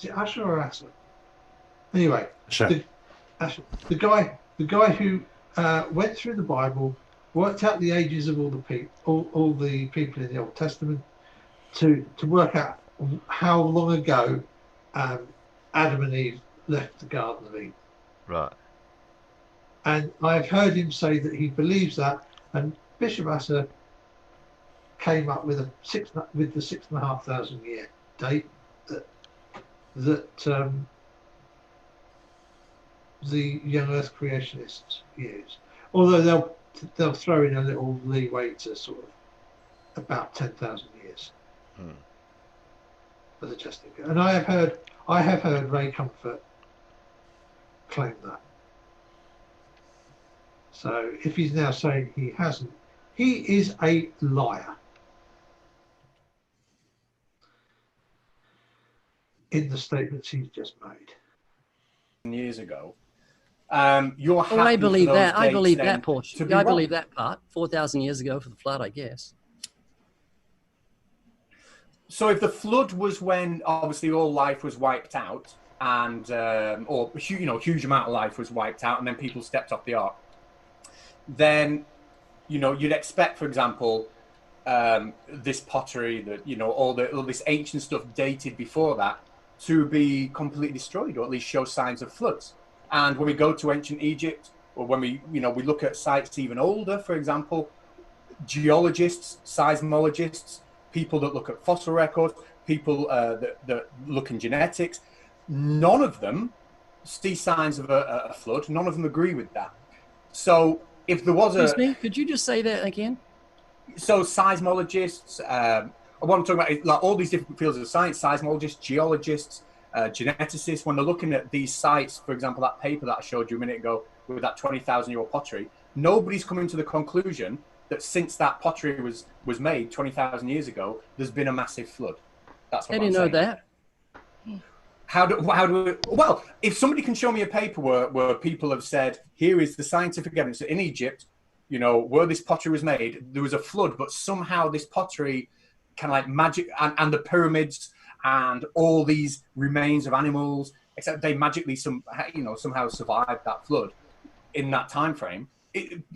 it Usher or Usser? Anyway, sure. the guy who went through the Bible worked out the ages of all the people, all the people in the Old Testament, to work out how long ago Adam and Eve left the Garden of Eden. Right. And I've heard him say that he believes that, and Bishop Asser came up with the 6,500 year date that the young Earth creationists use. Although they'll throw in a little leeway to sort of about 10,000 years as a justification. And I have heard Ray Comfort claim that. So if he's now saying he hasn't, he is a liar in the statements he's just made. Years ago. You're happy I believe for those that. I dates believe then that portion. to be Yeah, I wrong. believe that part. 4,000 years ago for the flood, I guess. So if the flood was when obviously all life was wiped out, and or huge amount of life was wiped out, and then people stepped off the ark, then you'd expect, for example, this pottery that all this ancient stuff dated before that to be completely destroyed, or at least show signs of floods. And when we go to ancient Egypt, or when we look at sites even older, for example, geologists, seismologists, people that look at fossil records, people that look in genetics, none of them see signs of a flood. None of them agree with that. So if there was Excuse me, could you just say that again? So seismologists, what I'm talking about is like all these different fields of science, seismologists, geologists, geneticists, when they're looking at these sites, for example, that paper that I showed you a minute ago with that 20,000-year-old pottery, nobody's coming to the conclusion that since that pottery was made 20,000 years ago, there's been a massive flood. That's what How do you I'm know saying. that? How do we, well, if somebody can show me a paper where people have said, here is the scientific evidence that in Egypt, where this pottery was made, there was a flood, but somehow this pottery kind of like magic, and the pyramids and all these remains of animals, except they magically somehow survived that flood in that time frame.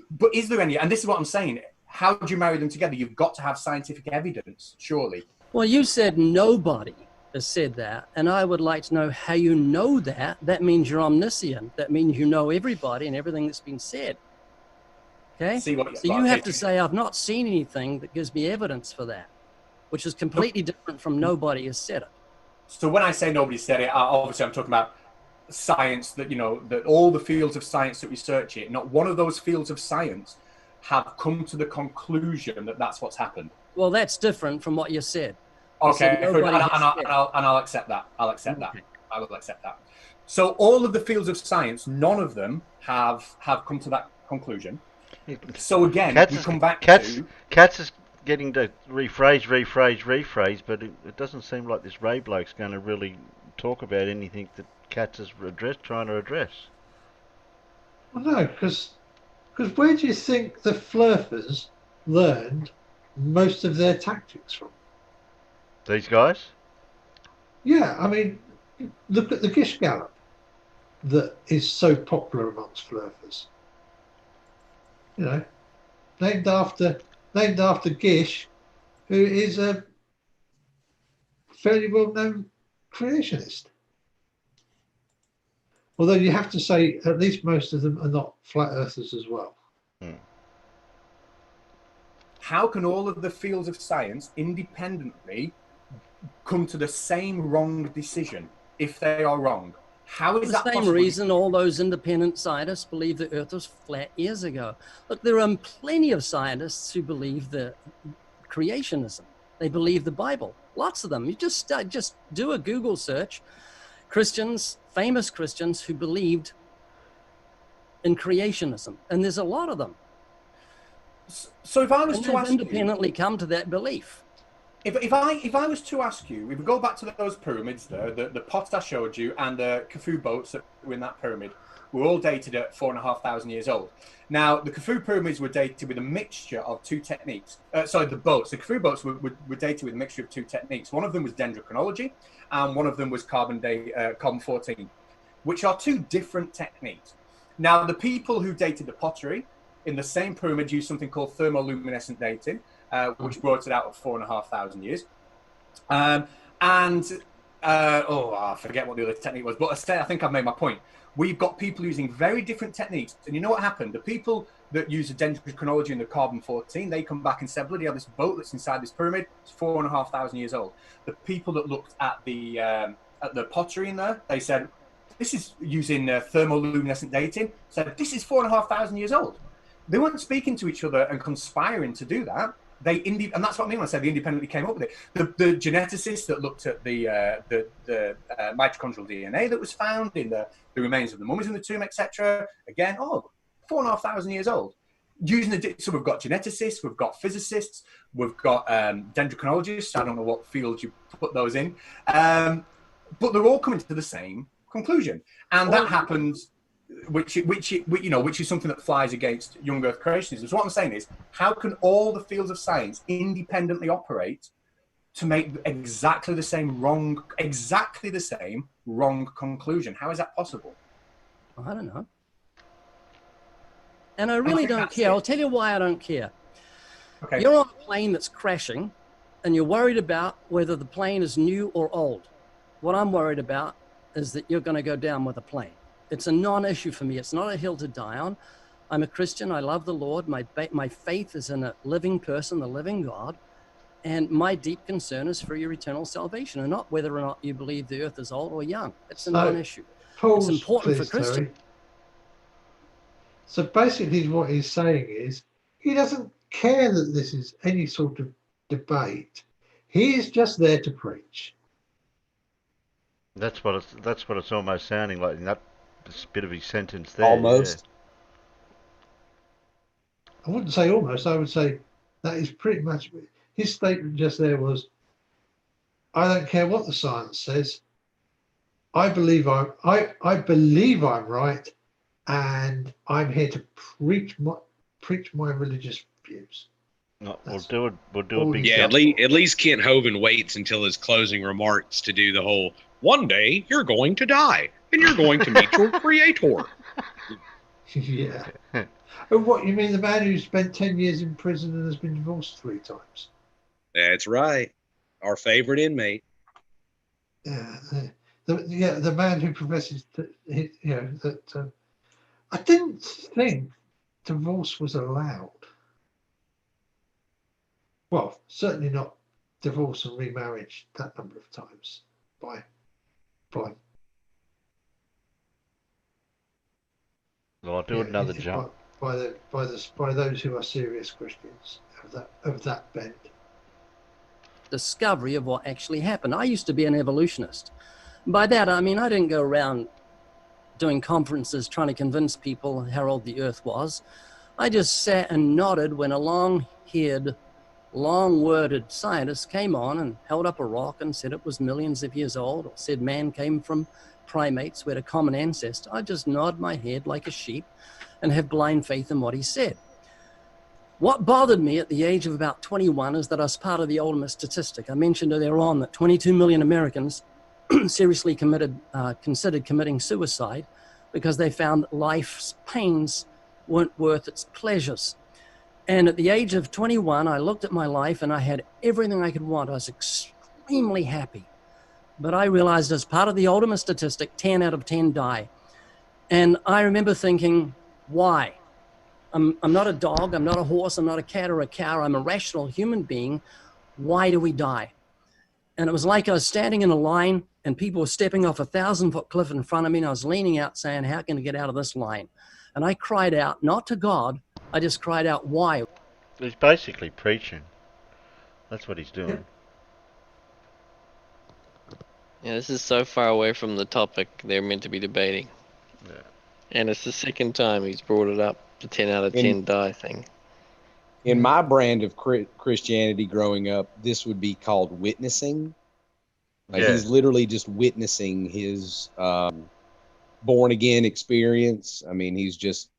But is there any, and this is what I'm saying, how do you marry them together? You've got to have scientific evidence, surely. Well, you said nobody has said that, and I would like to know how you know that. That means you're omniscient. That means you know everybody and everything that's been said. Okay? So you have to say, I've not seen anything that gives me evidence for that, which is completely different from nobody has said it. So when I say nobody said it, obviously I'm talking about science, that that all the fields of science that research it, not one of those fields of science have come to the conclusion that that's what's happened. Well, that's different from what you said. Okay, You said I'll accept that. I'll accept that. I will accept that. So all of the fields of science, none of them have come to that conclusion. So again, we come back to... Katz is getting to rephrase, but it doesn't seem like this Ray bloke's going to really talk about anything that Katz is trying to address. Well, no, because where do you think the Flurfers learned most of their tactics from? These guys? Yeah, I mean, look at the Gish Gallop that is so popular amongst Flurfers. Named after Gish, who is a fairly well-known creationist. Although you have to say at least most of them are not flat earthers as well. How can all of the fields of science independently come to the same wrong decision if they are wrong? How is that the same possible? reason all those independent scientists believe the Earth was flat years ago. Look, there are plenty of scientists who believe the creationism. They believe the Bible. Lots of them. You just do a Google search. Christians, famous Christians who believed in creationism, and there's a lot of them. So if I was to ask independently come to that belief. If I was to ask you, if we go back to those pyramids there, the pots I showed you and the Khufu boats that were in that pyramid were all dated at 4,500 years old. Now, the Khufu pyramids were dated with a mixture of two techniques. The Khufu boats were dated with a mixture of two techniques. One of them was dendrochronology, and one of them was carbon-14, which are two different techniques. Now, the people who dated the pottery in the same pyramid used something called thermoluminescent dating, which brought it out at 4,500 years. I forget what the other technique was, but I think I've made my point. We've got people using very different techniques, and you know what happened? The people that use the dendrochronology and the carbon-14, they come back and said, bloody hell, this boat that's inside this pyramid is 4,500 years old. The people that looked at the pottery in there, they said, this is using thermoluminescent dating, said, this is 4,500 years old. They weren't speaking to each other and conspiring to do that. And that's what I mean when I said they independently came up with it. The geneticists that looked at the mitochondrial DNA that was found in the remains of the mummies in the tomb, etc. Again, 4,500 years old. So we've got geneticists, we've got physicists, we've got dendrochronologists. I don't know what field you put those in, but they're all coming to the same conclusion, and that happens. Which is something that flies against young Earth creationism. So what I'm saying is, how can all the fields of science independently operate to make exactly the same wrong conclusion? How is that possible? I don't know. And I really don't care. I'll tell you why I don't care. Okay. You're on a plane that's crashing, and you're worried about whether the plane is new or old. What I'm worried about is that you're going to go down with a plane. It's a non-issue for me. It's not a hill to die on. I'm a Christian. I love the Lord. My faith is in a living person, the living God. And my deep concern is for your eternal salvation, and not whether or not you believe the earth is old or young. It's a non-issue. It's important for Christians. So basically what he's saying is he doesn't care that this is any sort of debate. He is just there to preach. That's what it's almost sounding like in that bit of his sentence there. Almost. Yeah. I wouldn't say almost. I would say that is pretty much his statement just there was, I don't care what the science says. I believe I'm right, and I'm here to preach my religious views. No, we'll do a big yeah. At least Kent Hovind waits until his closing remarks to do the whole. One day you're going to die, and you're going to meet your creator. Yeah. Oh, what, you mean the man who spent 10 years in prison and has been divorced 3 times? That's right. Our favorite inmate. Yeah. The man who professes that, I didn't think divorce was allowed. Well, certainly not divorce and remarriage that number of times by Well, I'll do another jump. By those who are serious Christians of that bent. Discovery of what actually happened. I used to be an evolutionist. By that, I mean, I didn't go around doing conferences trying to convince people how old the earth was. I just sat and nodded when a long-haired, long-worded scientist came on and held up a rock and said it was millions of years old, or said man came from primates, we had a common ancestor. I just nod my head like a sheep and have blind faith in what he said. What bothered me at the age of about 21 is that I was part of the ultimate statistic. I mentioned earlier on that 22 million Americans seriously considered committing suicide because they found that life's pains weren't worth its pleasures. And at the age of 21, I looked at my life and I had everything I could want. I was extremely happy. But I realized as part of the ultimate statistic, 10 out of 10 die. And I remember thinking, why? I'm not a dog, I'm not a horse, I'm not a cat or a cow, I'm a rational human being. Why do we die? And it was like I was standing in a line and people were stepping off a 1,000-foot cliff in front of me, and I was leaning out saying, how can I get out of this line? And I cried out, not to God, I just cried out, why? He's basically preaching. That's what he's doing. Yeah, this is so far away from the topic they're meant to be debating. Yeah. And it's the second time he's brought it up, the 10 out of 10 die thing. In my brand of Christianity growing up, this would be called witnessing. Like he's literally just witnessing his born again experience. I mean, he's just,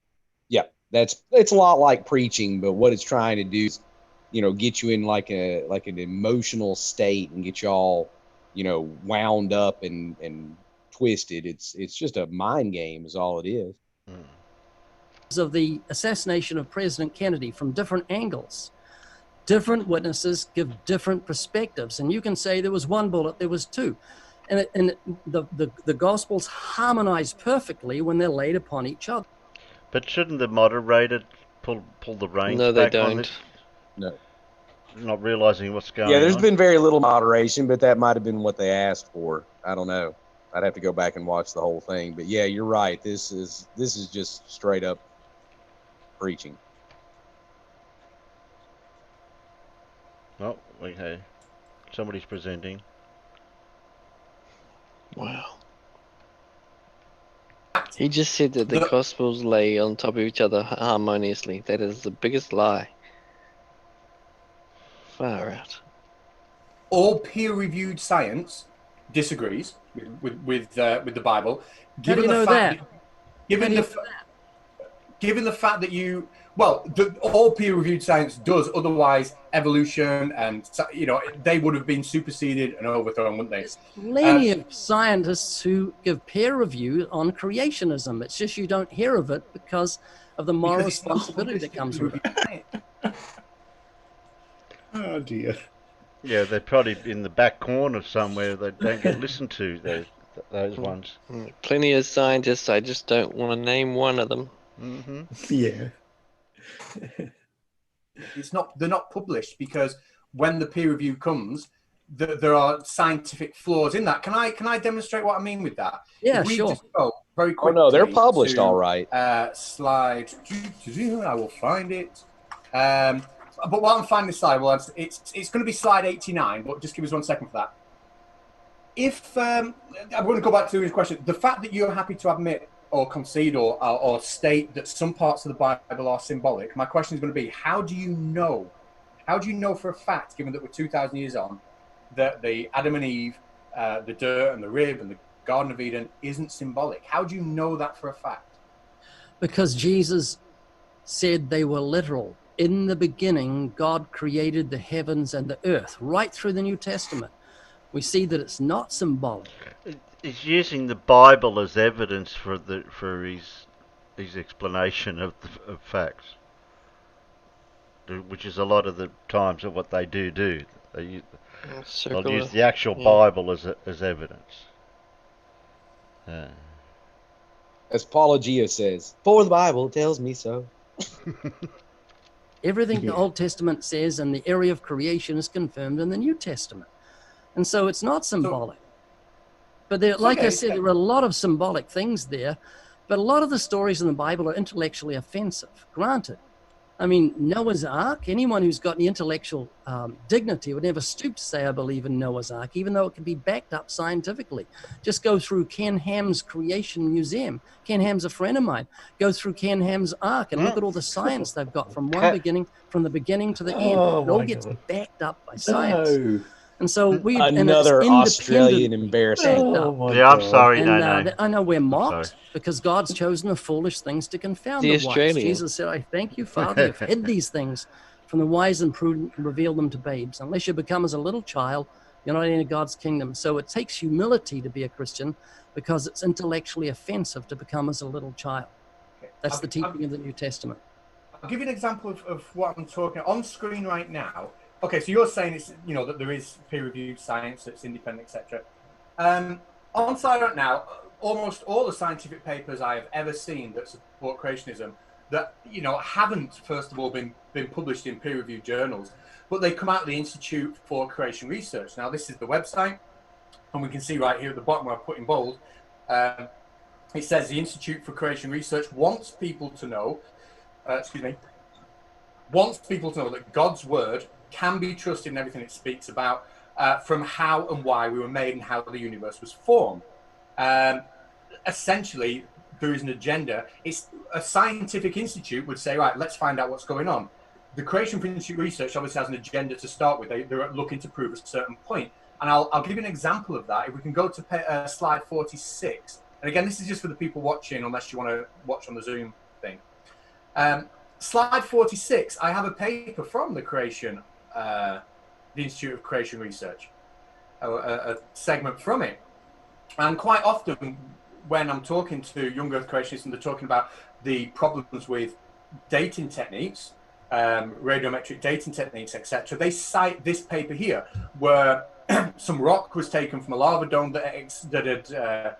it's a lot like preaching, but what it's trying to do is, get you in like an emotional state and get you all, wound up and twisted. It's just a mind game is all it is. of the assassination of President Kennedy from different angles. Different witnesses give different perspectives, and you can say there was one bullet, there was two. And the Gospels harmonize perfectly when they're laid upon each other. But shouldn't the moderator pull the reins No, they back on don't. this? No. Not realising what's going on. Yeah, there's been very little moderation, but that might have been what they asked for. I don't know. I'd have to go back and watch the whole thing. But yeah, you're right. This is just straight up preaching. Oh, okay. Somebody's presenting. Wow. He just said that the Gospels lay on top of each other harmoniously. That is the biggest lie. Far out. All peer-reviewed science disagrees with the Bible. How do you know that? Given the fact that you, well, all peer-reviewed science does. Otherwise, evolution and they would have been superseded and overthrown, wouldn't they? There's plenty of scientists who give peer review on creationism. It's just you don't hear of it because of the moral responsibility that comes with it. Oh dear. Yeah, they're probably in the back corner somewhere. They don't get listened to. Those ones. Plenty of scientists. I just don't want to name one of them. Mm-hmm. Yeah. They're not published because when the peer review comes, there are scientific flaws in that. Can I demonstrate what I mean with that? Yeah, if we sure. Just go very quickly. Oh no, they're published all right. Slide. I will find it. But while I'm finding this slide, well, it's going to be slide 89. But just give us 1 second for that. If I'm going to go back to his question, the fact that you're happy to admit or concede or state that some parts of the Bible are symbolic, my question is going to be: how do you know? How do you know for a fact, given that we're 2,000 years on, that the Adam and Eve, the dirt and the rib and the Garden of Eden isn't symbolic? How do you know that for a fact? Because Jesus said they were literal. In the beginning, God created the heavens and the earth. Right through the New Testament, we see that it's not symbolic. He's using the Bible as evidence for his explanation of facts, which is a lot of the times of what they do. They'll use the actual Bible as evidence. As Paulogia says, "For the Bible tells me so." Everything the Old Testament says in the area of creation is confirmed in the New Testament. And so it's not symbolic. But there, like I said, there are a lot of symbolic things there, but a lot of the stories in the Bible are intellectually offensive, granted. I mean, Noah's Ark, anyone who's got any intellectual dignity would never stoop to say, I believe in Noah's Ark, even though it can be backed up scientifically. Just go through Ken Ham's Creation Museum. Ken Ham's a friend of mine. Go through Ken Ham's Ark and look at all the science they've got from from the beginning to the end. It all gets backed up by science. No. And so another Australian embarrassment. I'm sorry. And I know we're mocked because God's chosen the foolish things to confound the wise. Jesus said, I thank you, Father, you've hid these things from the wise and prudent and revealed them to babes. Unless you become as a little child, you're not in God's kingdom. So it takes humility to be a Christian because it's intellectually offensive to become as a little child. That's the teaching of the New Testament. I'll give you an example of what I'm talking on screen right now. Okay, so you're saying it's that there is peer-reviewed science that's independent, etc. On side right now, almost all the scientific papers I have ever seen that support creationism that haven't first of all been published in peer-reviewed journals, but they come out of the Institute for Creation Research. Now this is the website, and we can see right here at the bottom where I put in bold, it says the Institute for Creation Research wants people to know that God's word can be trusted in everything it speaks about, from how and why we were made and how the universe was formed. Essentially, there is an agenda. It's a scientific institute would say, right, let's find out what's going on. The Creation Institute Research obviously has an agenda to start with. They're looking to prove a certain point. And I'll give you an example of that. If we can go to slide 46. And again, this is just for the people watching, unless you want to watch on the Zoom thing. Slide 46, I have a paper from the Institute of Creation Research, a segment from it. And quite often when I'm talking to young Earth creationists and they're talking about the problems with dating techniques, radiometric dating techniques, etc., they cite this paper here, where some rock was taken from a lava dome that had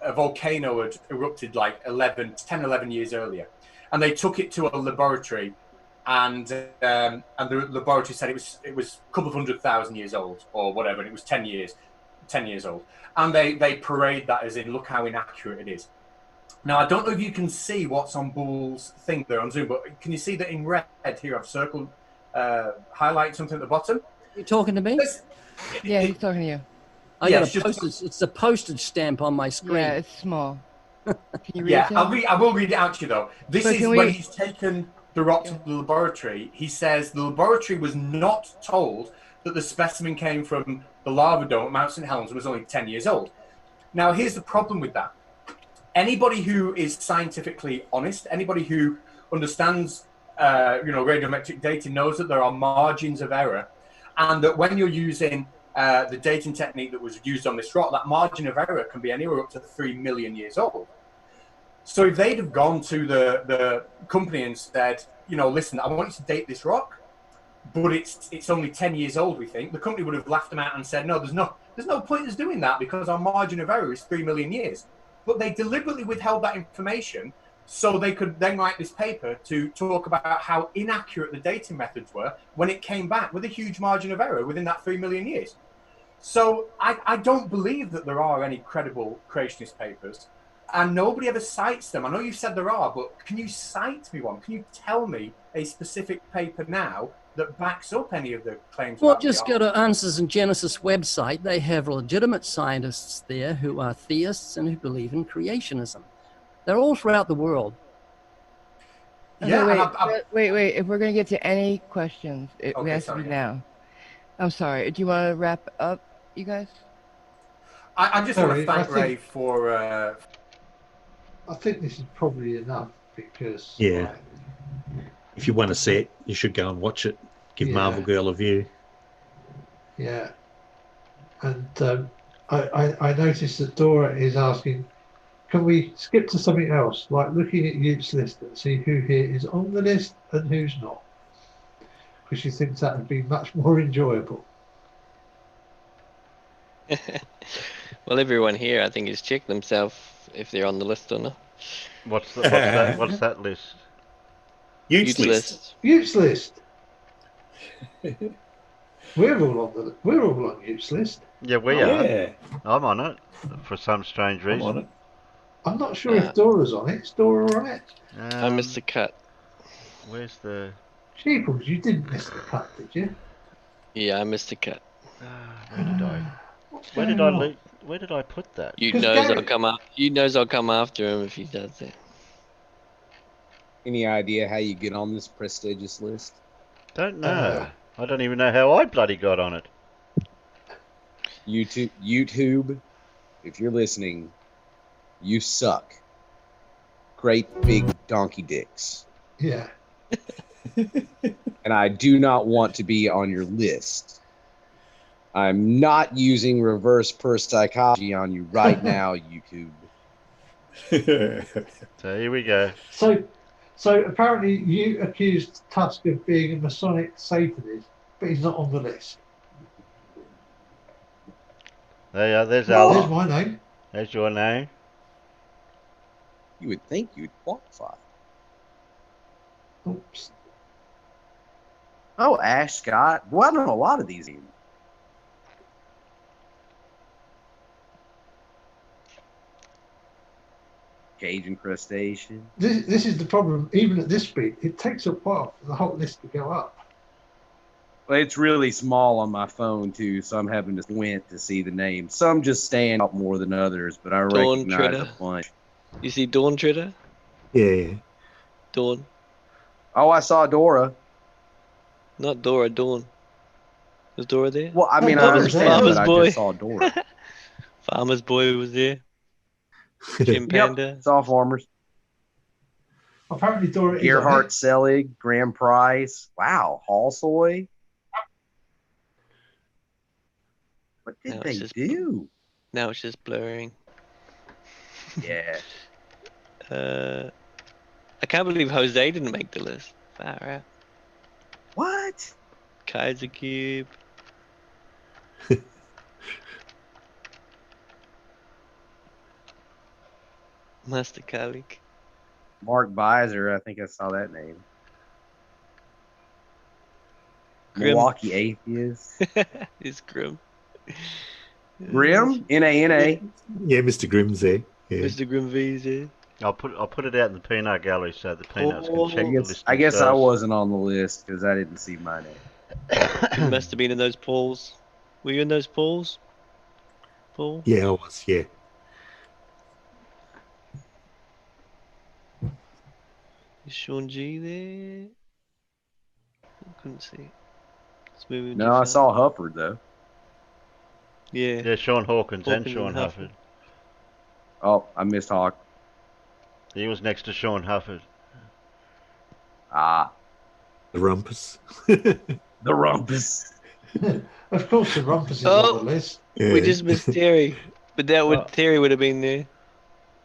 a volcano had erupted like 10, 11 years earlier, and they took it to a laboratory, and the laboratory said it was a couple of 100,000 years old or whatever, and it was 10 years old, and they parade that as in, look how inaccurate it is. Now, I don't know if you can see what's on Bull's thing there on Zoom, but can you see that in red here? I've circled, highlight something at the bottom. You talking to me? Yeah, he's talking to you. I got a postage. It's a postage stamp on my screen. Yeah, it's small. Can you read it? I will read it out to you though. This is when he's taken the rock to the laboratory. He says the laboratory was not told that the specimen came from the lava dome at Mount St. Helens and was only 10 years old. Now, here's the problem with that. Anybody who is scientifically honest, anybody who understands, radiometric dating knows that there are margins of error, and that when you're using the dating technique that was used on this rock, that margin of error can be anywhere up to 3 million years old. So if they'd have gone to the company and said, listen, I want you to date this rock, but it's only 10 years old, we think, the company would have laughed them out and said, no, there's no point in us doing that because our margin of error is 3 million years. But they deliberately withheld that information so they could then write this paper to talk about how inaccurate the dating methods were when it came back with a huge margin of error within that 3 million years. So I don't believe that there are any credible creationist papers, and nobody ever cites them. I know you said there are, but can you cite me one? Can you tell me a specific paper now that backs up any of the claims? Well, just go to Answers in Genesis website. They have legitimate scientists there who are theists and who believe in creationism. They're all throughout the world. Yeah. Wait. If we're going to get to any questions, it has to be now. I'm sorry. Do you want to wrap up, you guys? I just want to thank Ray for... I think this is probably enough because... Yeah. If you want to see it, you should go and watch it. Give Marvel Girl a view. Yeah. And I noticed that Dora is asking, can we skip to something else, like looking at Ute's list and see who here is on the list and who's not? Because she thinks that would be much more enjoyable. Well, everyone here, I think, has checked themselves if they're on the list or not. What's that list? Ute's list. Ute's list. We're all on Ute's list. Yeah, we are. Yeah. I'm on it for some strange reason. I'm on it. I'm not sure if Dora's on it. Is Dora on it? I missed the cut. Where's the... Sheeples, you didn't miss the cut, did you? Yeah, I missed the cut. Where did I put that? You knows I'll come up. You knows I'll come after him if he does that. Any idea how you get on this prestigious list? Don't know. I don't even know how I bloody got on it. YouTube, if you're listening, you suck. Great big donkey dicks. Yeah. And I do not want to be on your list. I'm not using reverse purse psychology on you right now, YouTube. So here we go. So apparently you accused Tusk of being a Masonic Satanist, but he's not on the list. There's my name. There's your name. You would think you'd qualify. Oops. Oh, Ash Scott. Well, I know a lot of these. Cajun crustacean. This is the problem. Even at this speed, it takes a while for the whole list to go up. Well, it's really small on my phone too, so I'm having to squint to see the names. Some just stand out more than others, but I recognize a bunch. You see Dawn Tritter? Yeah. Dawn. Oh, I saw Dora. Not Dora, Dawn. Was Dora there? Well, I mean, I understand, but I just saw Dora. Farmer's Boy was there. Jim Panda. Yep, saw Farmers. Apparently Dora is Gerhard Selig, Graham Price. Wow, Halsoy. What did they do? Now it's just blurring. Yeah. I can't believe Jose didn't make the list. Far out. What? Kaiser Cube. Master Kalik. Mark Beiser, I think I saw that name. Grim. Milwaukee Atheist. It's Grim. Grim? N-A-N-A. Yeah, Mr. Grimm's there. Yeah. Mr. Grim Visa. I'll put it out in the peanut gallery so the peanuts can check the list. I guess I themselves. wasn't on the list because I didn't see my name. You must have been in those polls. Were you in those polls? Paul? Yeah, I was. Yeah. Is Sean G there? I couldn't see. Let's move into No, I Sean. saw Hufford though. Yeah. Yeah, Sean Hawkins and Hawkins Sean and Hufford. Oh, I missed Hawk. He was next to Sean Hufford. Ah, The Rumpus. the Rumpus. Of course, the Rumpus is on the list. Yeah. We just missed Terry. But that would Terry would have been there.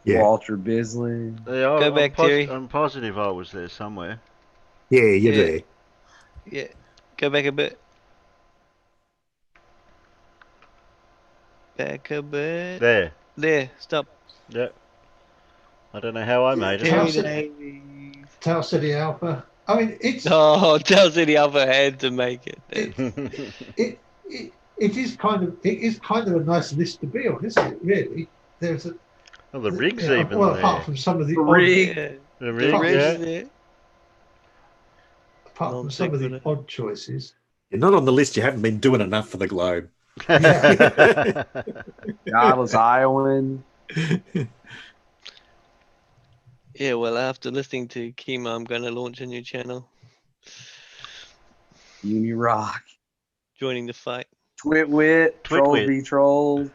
Yeah. Walter Bisley. Yeah, Go back, Terry. I'm positive I was there somewhere. Yeah, you're Yeah. there. Yeah. Go back a bit. Back a bit. There. There. Stop. Yeah. I don't know how I made it. Terry Towson- Davies. Tau City Alpha. I mean, it's Oh, Tell City Alpha had to make it. it is kind of a nice list to be on, isn't it? Really, there's a Well, the rig's yeah, even well, there. apart from some of the Rig. Yeah. The rig, Fuck. yeah. there. apart from some of the odd choices. You're not on the list. You haven't been doing enough for the Globe. Godless Iowan. Yeah, well, after listening to Kima, I'm going to launch a new channel. Uni Rock. Joining the fight. Twitwit. Troll Twitwit. v Troll.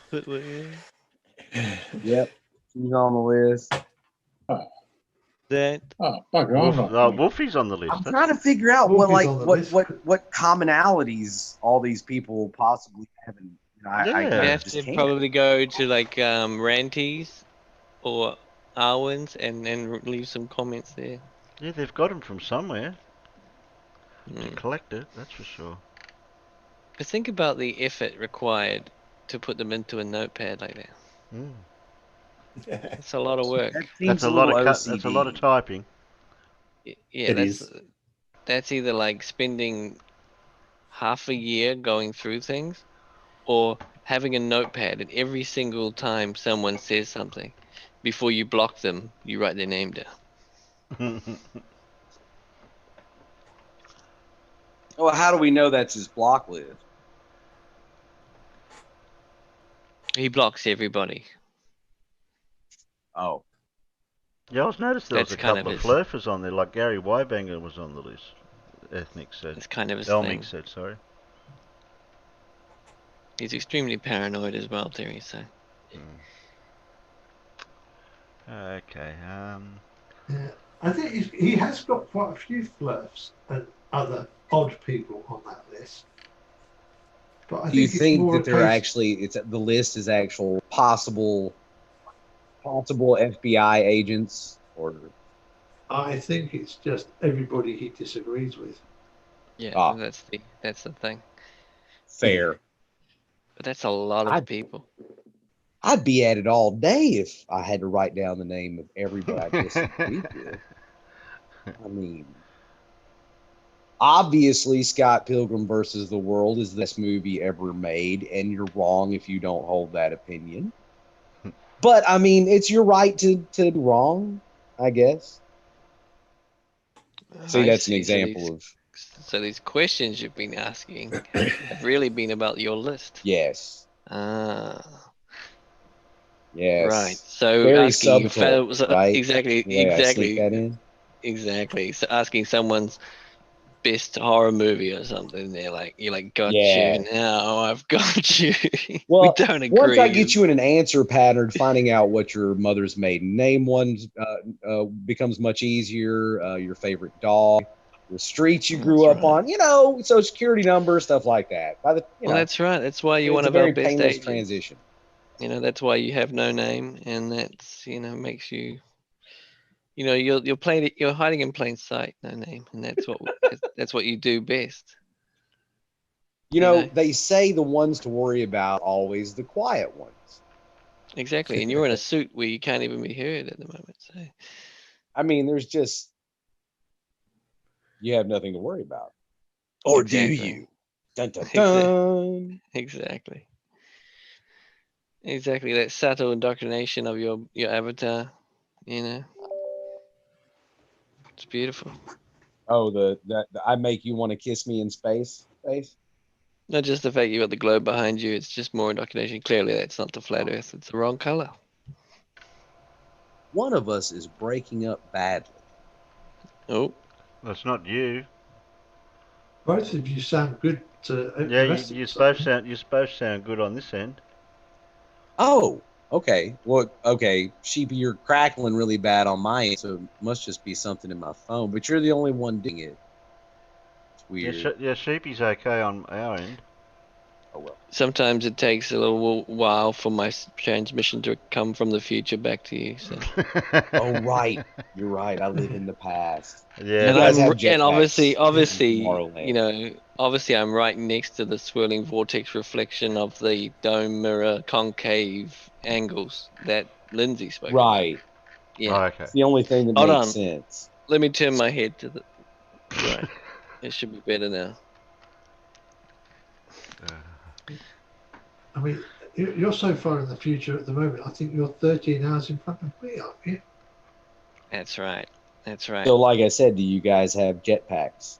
But, yeah. Yep. He's on the list. That. Oh, bugger, I'm not. Wolfie's on the list. I'm trying to figure out what Wolfie's on the list. what commonalities all these people possibly have. And I Yeah. You kinda have just to can't. probably go to like Ranties or Arwen's and then leave some comments there. Yeah, they've got him from somewhere to Mm. collect it, that's for sure. But think about the effort required to put them into a notepad like that. Mm. It's a lot of work. That seems That's a lot of little that's a lot of OCD. typing. Yeah, that's either like spending half a year going through things or having a notepad and every single time someone says something, before you block them, you write their name down. Well, how do we know that's his block list? He blocks everybody. Oh, Yeah, I was noticed there was That's a kind couple of of his- flurfers on there, like Gary Wybanger was on the list. Ethnic said. It's kind of his Elming thing. said, sorry. He's extremely paranoid as well, Terry, so. Okay, Yeah. I think he has got quite a few flirts and other odd people on that list. But I do you it's think more that a they're case- actually the list is actual possible FBI agents or? I think it's just everybody he disagrees with. Yeah, Ah. that's the thing. Fair. But that's a lot of people. I'd be at it all day if I had to write down the name of everybody I disagree with. I mean, obviously, Scott Pilgrim versus the World is the best movie ever made, and you're wrong if you don't hold that opinion. But I mean, it's your right to be wrong, I guess. See, I that's an see. example of So these questions you've been asking have really been about your list. yes, Ah, yes, right. So Very asking subtle, right? exactly, The way I sneak that in. exactly. So asking someone's best horror movie or something, you're like, got Yeah. you now. I've got you. Well, we don't agree. once I get you in an answer pattern, finding out what your mother's maiden name was becomes much easier. Your favorite dog, the streets you grew That's up right. on, social security number, stuff like that. Well, that's right. That's why you it's want a of our very best painless agents. transition. That's why you have no name, and that's makes you. You're hiding in plain sight, no name, and that's what you do best. They say the ones to worry about always the quiet ones. Exactly, and you're in a suit where you can't even be heard at the moment. So, I mean, you have nothing to worry about, or do you? Dun, dun, dun. Exactly. That subtle indoctrination of your avatar, it's beautiful. Oh, the I make you want to kiss me in space. Not just the fact you got the globe behind you, it's just more indoctrination. Clearly, that's not the flat Earth. It's the wrong color. One of us is breaking up badly. Oh, that's not you. Both of you sound good to. Yeah, you both sound good on this end. Oh, okay. Well, okay, Sheepy, you're crackling really bad on my end, so it must just be something in my phone. But you're the only one doing it. It's weird. Yeah, Sheepy's okay on our end. Oh well. Sometimes it takes a little while for my transmission to come from the future back to you. So. Oh right, you're right. I live in the past. Yeah, and obviously, obviously, I'm right next to the swirling vortex reflection of the dome mirror concave angles that Lindsay spoke about. Right. Yeah. Oh, okay. It's the only thing that makes sense. Let me turn my head to the right. It should be better now. I mean, you're so far in the future at the moment. I think you're 13 hours in front of me, aren't you? That's right. So, like I said, do you guys have jetpacks?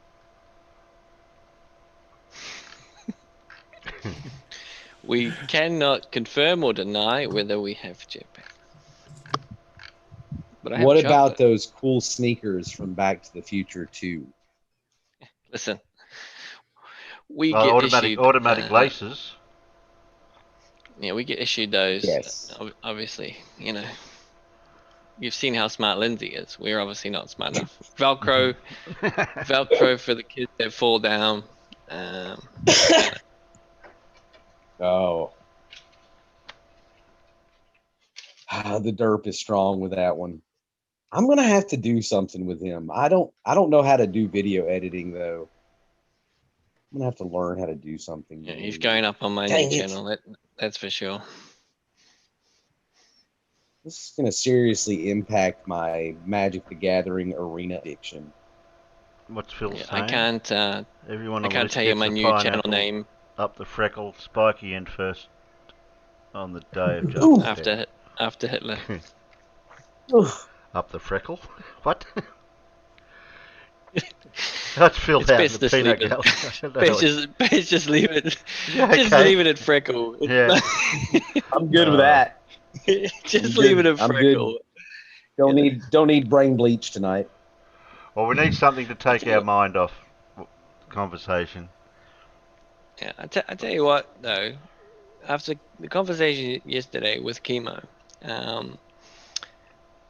We cannot confirm or deny whether we have jetpacks. But what about those cool sneakers from Back to the Future 2? Listen, we get automatic laces. Yeah, we get issued those. Yes. Obviously, you've seen how smart Lindsay is. We're obviously not smart enough. Velcro for the kids that fall down. Oh. The derp is strong with that one. I'm gonna have to do something with him. I don't know how to do video editing though. I'm gonna have to learn how to do something. Yeah, he's going up on my new channel. That's for sure. This is gonna seriously impact my Magic the Gathering arena addiction. What's Phil saying? I can't. Everyone I can't tell you my new channel name. Up the freckle, spiky end first on the day of justice. After Hitler. Up the freckle? What? That's Phil out the peanut gallery. Best just leave it. Yeah, just leave it at freckle. Yeah. I'm good with that. Just leave it at freckle. Don't need brain bleach tonight. Well, we need something to take our mind off conversation. Yeah, I tell you what though, after the conversation yesterday with Chemo,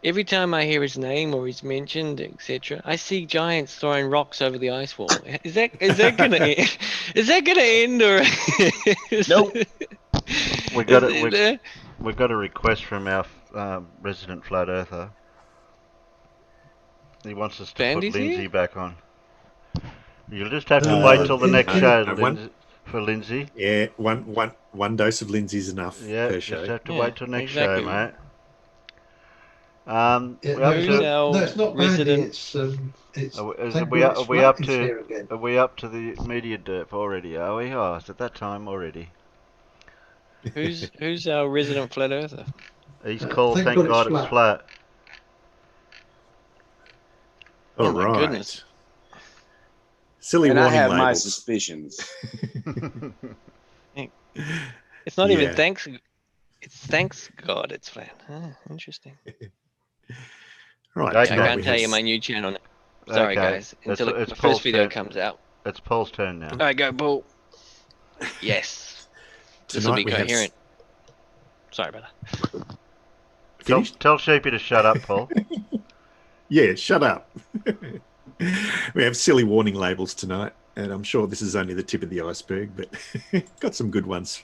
every time I hear his name or he's mentioned, etc., I see giants throwing rocks over the ice wall. Is that gonna end? Is that gonna end or? Nope. We got a request from our resident flat earther. He wants us to put Lindsay back on. You'll just have to wait till the next show for Lindsay. Yeah, one dose of Lindsay's enough per show. Just have to wait till next show, mate. No, it's not Mandy. Are we up to the media derp already? Are we? Oh, it's at that time already. Who's our resident flat earther? He's called Thank God It's Flat. All right. Goodness. Silly and warning I have labels. my suspicions. It's not even thanks. It's thanks God it's flat. Interesting. Right. Okay. I can't tell you my new channel name. Sorry, guys. Until the first video comes out. It's Paul's turn now. All right, go, Paul. Yes. This will be coherent. Sorry about that. Tell Sheepy to shut up, Paul. Yeah, shut up. We have silly warning labels tonight, and I'm sure this is only the tip of the iceberg, but got some good ones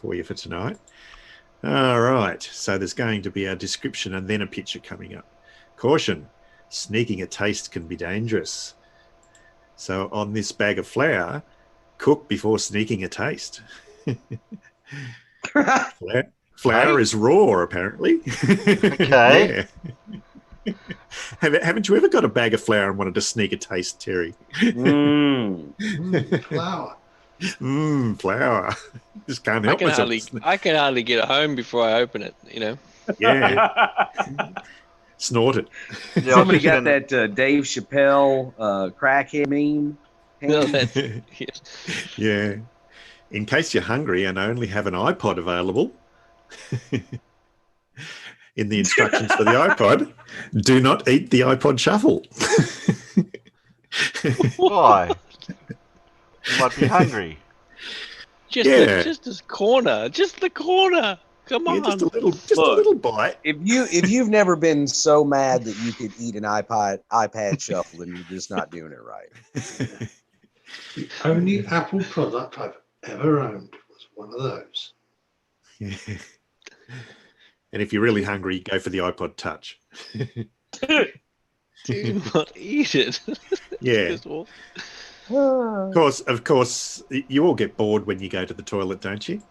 for you for tonight. All right. So there's going to be a description and then a picture coming up. Caution, sneaking a taste can be dangerous. So on this bag of flour, cook before sneaking a taste. Flour is raw, apparently. Okay. Yeah. Haven't you ever got a bag of flour and wanted to sneak a taste, Terry? Flour. Flour. Just can't help myself. I can hardly get it home before I open it, you know. Yeah. Snort it. Yeah, Somebody got that Dave Chappelle crackhead meme. No, that's, Yeah. In case you're hungry and only have an iPod available, in the instructions for the iPod, do not eat the iPod Shuffle. Why? You might be hungry. Just this corner. Just the corner. Come on. Just a little bite. If you've never been so mad that you could eat an iPad Shuffle, then you're just not doing it right. The only Apple product I've ever owned was one of those. Yeah. And if you're really hungry, go for the iPod Touch. Do not eat it. Yeah. Of course, you all get bored when you go to the toilet, don't you?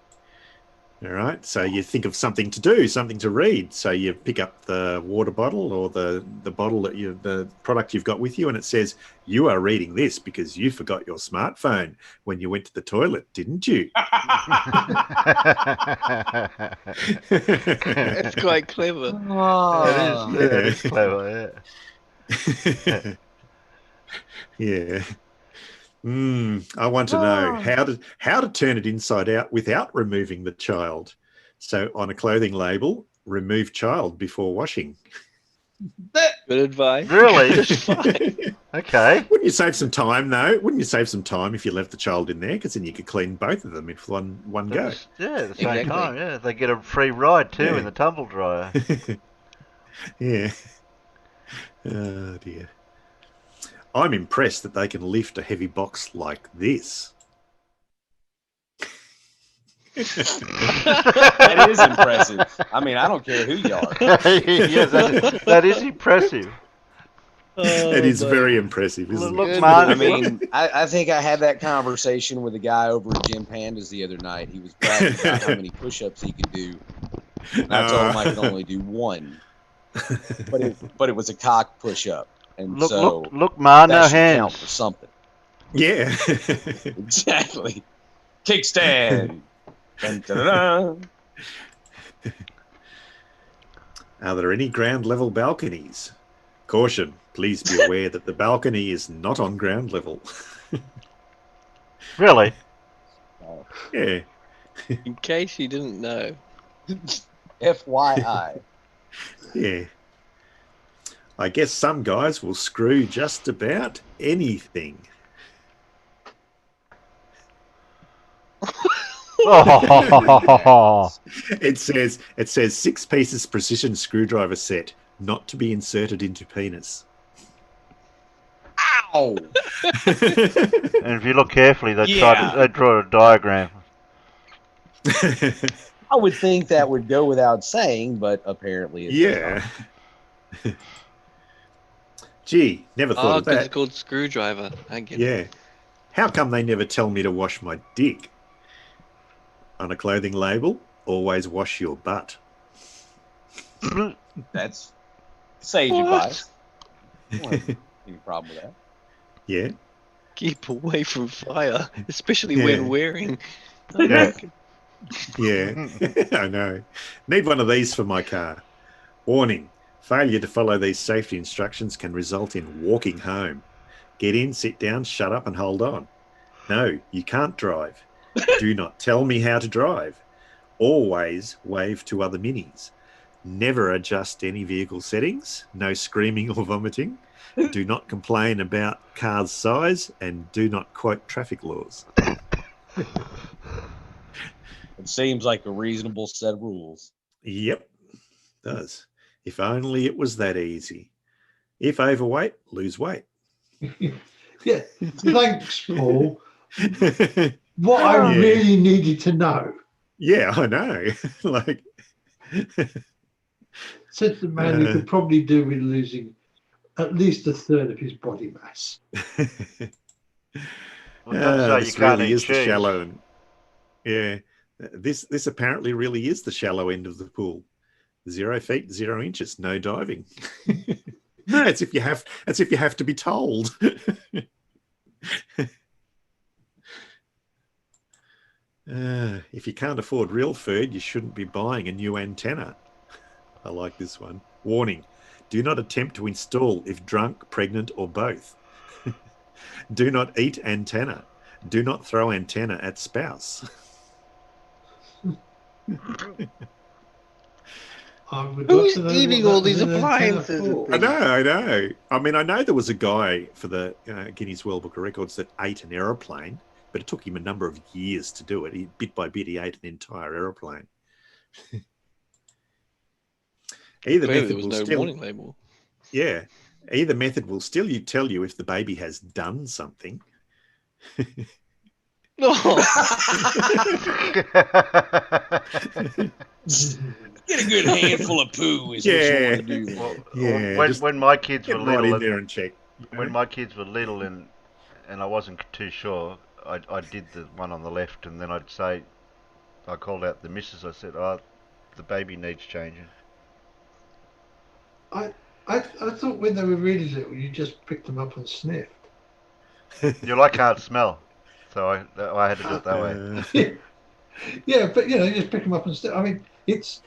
All right. So you think of something to do, something to read. So you pick up the water bottle or the bottle that the product you've got with you, and it says you are reading this because you forgot your smartphone when you went to the toilet, didn't you? That's quite clever. Oh, that is clever. Yeah. Yeah. I want to know how to turn it inside out without removing the child. So on a clothing label, remove child before washing. Good advice. Really? Okay. Wouldn't you save some time, though? Wouldn't you save some time if you left the child in there? Because then you could clean both of them in one go. Yeah, at the same time. Yeah, they get a free ride too in the tumble dryer. Yeah. Oh dear. I'm impressed that they can lift a heavy box like this. That is impressive. I mean, I don't care who you are. Yes, that is impressive. It is very impressive, isn't it? I mean, I think I had that conversation with a guy over at Jim Panda's the other night. He was bragging about how many push-ups he could do. And I told him I could only do one. But it was a cock push-up. And look, Ma, no that should hands. count for something. Yeah. Exactly. Kickstand. Dun, dun, dun, dun. Are there any ground level balconies? Caution, please be aware that the balcony is not on ground level. Really? Yeah. In case you didn't know. FYI. Yeah. I guess some guys will screw just about anything. Oh. It says 6 pieces precision screwdriver set, not to be inserted into penis. Ow! And if you look carefully, they draw a diagram. I would think that would go without saying, but apparently it does not. Gee, never thought of that. It's called screwdriver. I get it. Yeah. How come they never tell me to wash my dick? On a clothing label, always wash your butt. That's sage advice. Any problem with that? Yeah. Keep away from fire, especially when wearing. Yeah. Yeah. I know. Need one of these for my car. Warning. Failure to follow these safety instructions can result in walking home. Get in, sit down, shut up and hold on. No, you can't drive. Do not tell me how to drive. Always wave to other minis. Never adjust any vehicle settings. No screaming or vomiting. Do not complain about car's size and do not quote traffic laws. It seems like a reasonable set of rules. Yep, does. If only it was that easy. If overweight, lose weight. Yeah, thanks, Paul. What I really needed to know. Yeah, I know. Like, Said the man who could probably do with losing at least a third of his body mass. Well, don't say you This can't really eat is the cheese. shallow end. Yeah, this apparently really is the shallow end of the pool. 0 feet, 0 inches, no diving. No, it's if you have to be told. If you can't afford real food, you shouldn't be buying a new antenna. I like this one. Warning: do not attempt to install if drunk, pregnant, or both. Do not eat antenna. Do not throw antenna at spouse. Who's eating all these appliances? I know. I mean, I know there was a guy for the Guinness World Book of Records that ate an aeroplane, but it took him a number of years to do it. Bit by bit, he ate an entire aeroplane. Either Clearly method there was will no still, warning label. yeah, either method will still tell you if the baby has done something. Get a good handful of poo is what you want to do. Well, when my kids were little, in there and check. When my kids were little and I wasn't too sure, I did the one on the left, and then I'd say, I called out the missus. I said, "Oh, the baby needs changing." I thought when they were really little, you just picked them up and sniffed. I can't smell, so I had to do it that way. Yeah, but you just pick them up and sniff. I mean, it's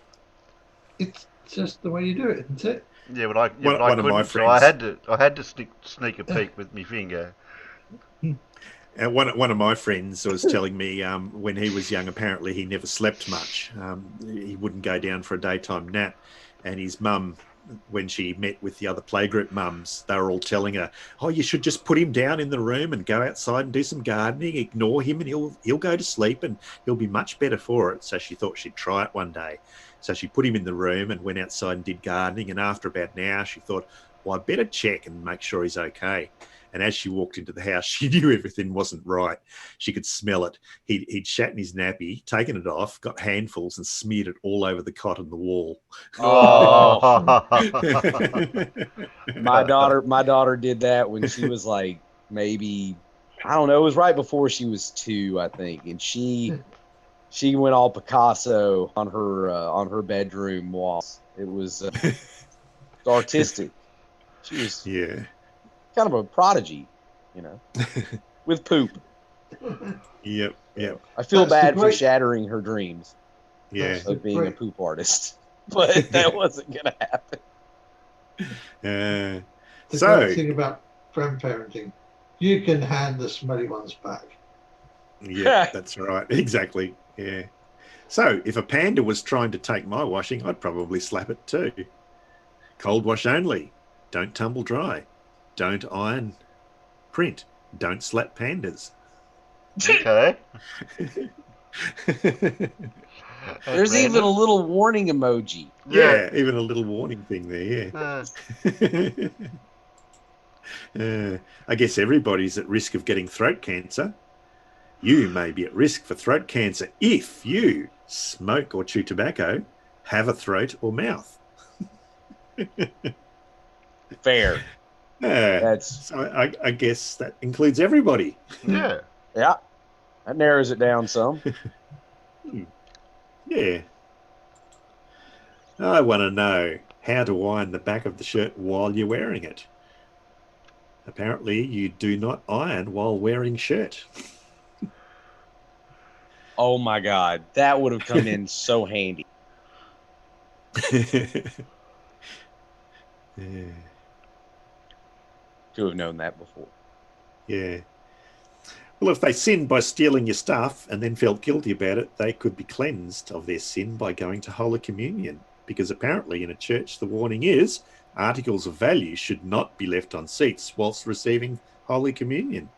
just the way you do it, isn't it? Yeah, but I One of my couldn't, so I had to sneak a peek with my finger. And one of my friends was telling me when he was young, apparently he never slept much. He wouldn't go down for a daytime nap, and his mum, when she met with the other playgroup mums, they were all telling her, "Oh, you should just put him down in the room and go outside and do some gardening. Ignore him, and he'll go to sleep, and he'll be much better for it." So she thought she'd try it one day. So she put him in the room and went outside and did gardening. And after about an hour, she thought, "Well, I better check and make sure he's okay." And as she walked into the house, she knew everything wasn't right. She could smell it. He'd shat in his nappy, taken it off, got handfuls and smeared it all over the cot and the wall. Oh. My daughter did that when she was like maybe, I don't know, it was right before she was 2, I think. And she went all Picasso on her bedroom walls. It was artistic. She was kind of a prodigy, with poop. Yep. I feel bad for shattering her dreams. Of being a poop artist, but that wasn't gonna happen. The great thing about grandparenting, you can hand the smelly ones back. Yeah, that's right. Exactly. Yeah. So if a panda was trying to take my washing, I'd probably slap it too. Cold wash only. Don't tumble dry. Don't iron. Print. Don't slap pandas. Okay. There's even a little warning emoji. Yeah, even a little warning thing there, yeah. I guess everybody's at risk of getting throat cancer. You may be at risk for throat cancer if you smoke or chew tobacco, have a throat or mouth. Fair. So I guess that includes everybody. Yeah. Yeah. That narrows it down some. Yeah. I want to know how to iron the back of the shirt while you're wearing it. Apparently, you do not iron while wearing shirt. Oh my God, that would have come in so handy. Yeah. To have known that before. Yeah. Well, if they sinned by stealing your stuff and then felt guilty about it, they could be cleansed of their sin by going to Holy Communion. Because apparently in a church, the warning is articles of value should not be left on seats whilst receiving Holy Communion.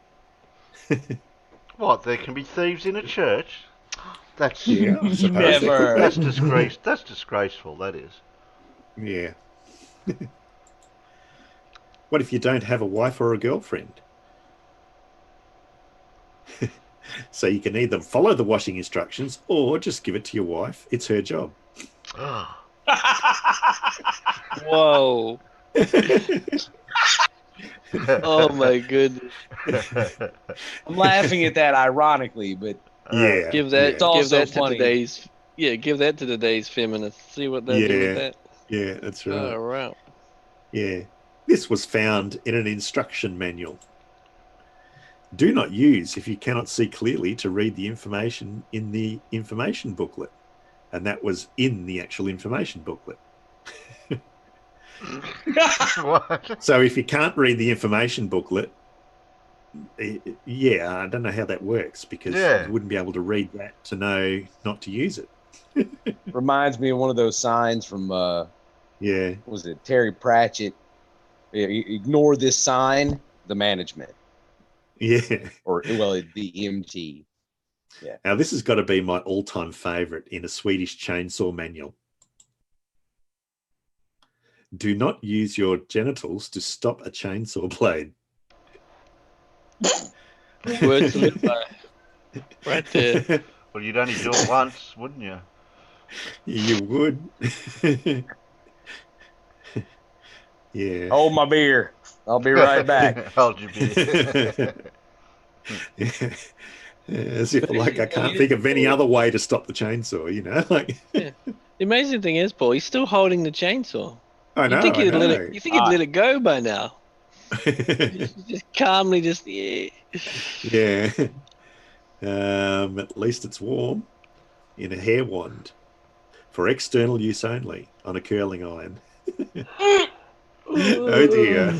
What? There can be thieves in a church? That's never. That's disgraceful. That is. Yeah. What if you don't have a wife or a girlfriend? So you can either follow the washing instructions or just give it to your wife. It's her job. Whoa. Oh my goodness. I'm laughing at that ironically, but Yeah. Give that It's also to funny. give that to today's feminists. See what they do with that. Yeah, that's right. Oh, right. Yeah. This was found in an instruction manual. Do not use if you cannot see clearly to read the information in the information booklet. And that was in the actual information booklet. What? So if you can't read the information booklet, yeah, I don't know how that works, because you wouldn't be able to read that to know not to use it. Reminds me of one of those signs from yeah, what was it, Terry Pratchett? Ignore this sign, the management. Yeah. Or well, the MT. Yeah. Now this has got to be my all-time favorite in a Swedish chainsaw manual. Do not use your genitals to stop a chainsaw blade. Words to live by. Right there. Well, you'd only do it once, wouldn't you? You would. Yeah. Hold my beer. I'll be right back. Hold your beer. Yeah. As if, like, I can't think of any other way to stop the chainsaw, you know? Like, yeah. The amazing thing is, Paul, he's still holding the chainsaw. I know. You think he'd let it go by now? just calmly, yeah. At least it's warm. In a hair wand, for external use only, on a curling iron. Oh dear.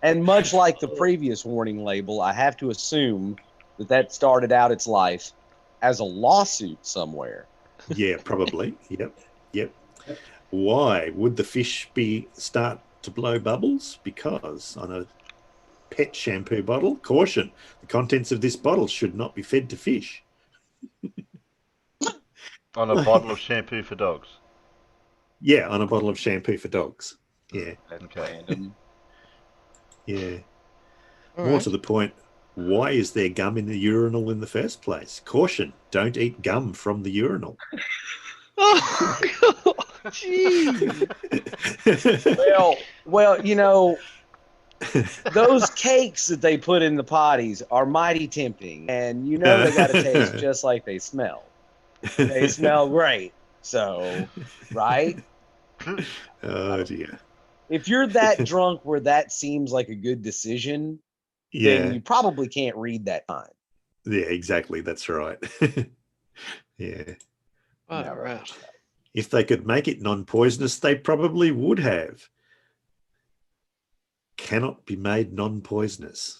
And much like the previous warning label, I have to assume that started out its life as a lawsuit somewhere. Yeah, probably. Yep. Why would the fish start to blow bubbles? Because on a pet shampoo bottle, caution, the contents of this bottle should not be fed to fish. On a bottle of shampoo for dogs? Yeah, on a bottle of shampoo for dogs. Yeah. Okay. Yeah. More to the point, why is there gum in the urinal in the first place? Caution, don't eat gum from the urinal. Oh, God. Jeez. Well, you know, those cakes that they put in the potties are mighty tempting, and you know they got to taste just like they smell. They smell great, so, right? Oh, dear. If you're that drunk where that seems like a good decision, then you probably can't read that time. Yeah, exactly. That's right. Yeah. Oh, right. If they could make it non-poisonous, they probably would have. Cannot be made non-poisonous.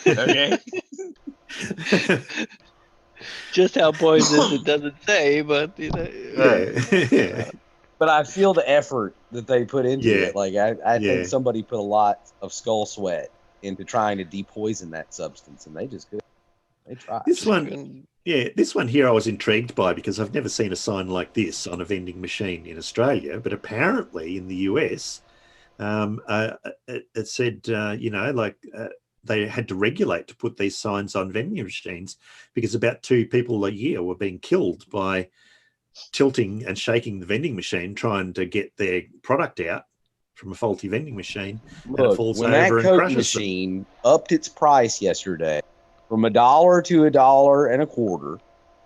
Okay. Just how poisonous it doesn't say, but you know. Yeah. But I feel the effort that they put into it. Like I think somebody put a lot of skull sweat into trying to depoison that substance, and they just couldn't. They tried. This one here I was intrigued by, because I've never seen a sign like this on a vending machine in Australia, but apparently in the US, it said, they had to regulate to put these signs on vending machines, because about 2 people a year were being killed by tilting and shaking the vending machine, trying to get their product out from a faulty vending machine. Look, and it falls when over that and Coke crushes machine upped its price yesterday from $1 to $1.25,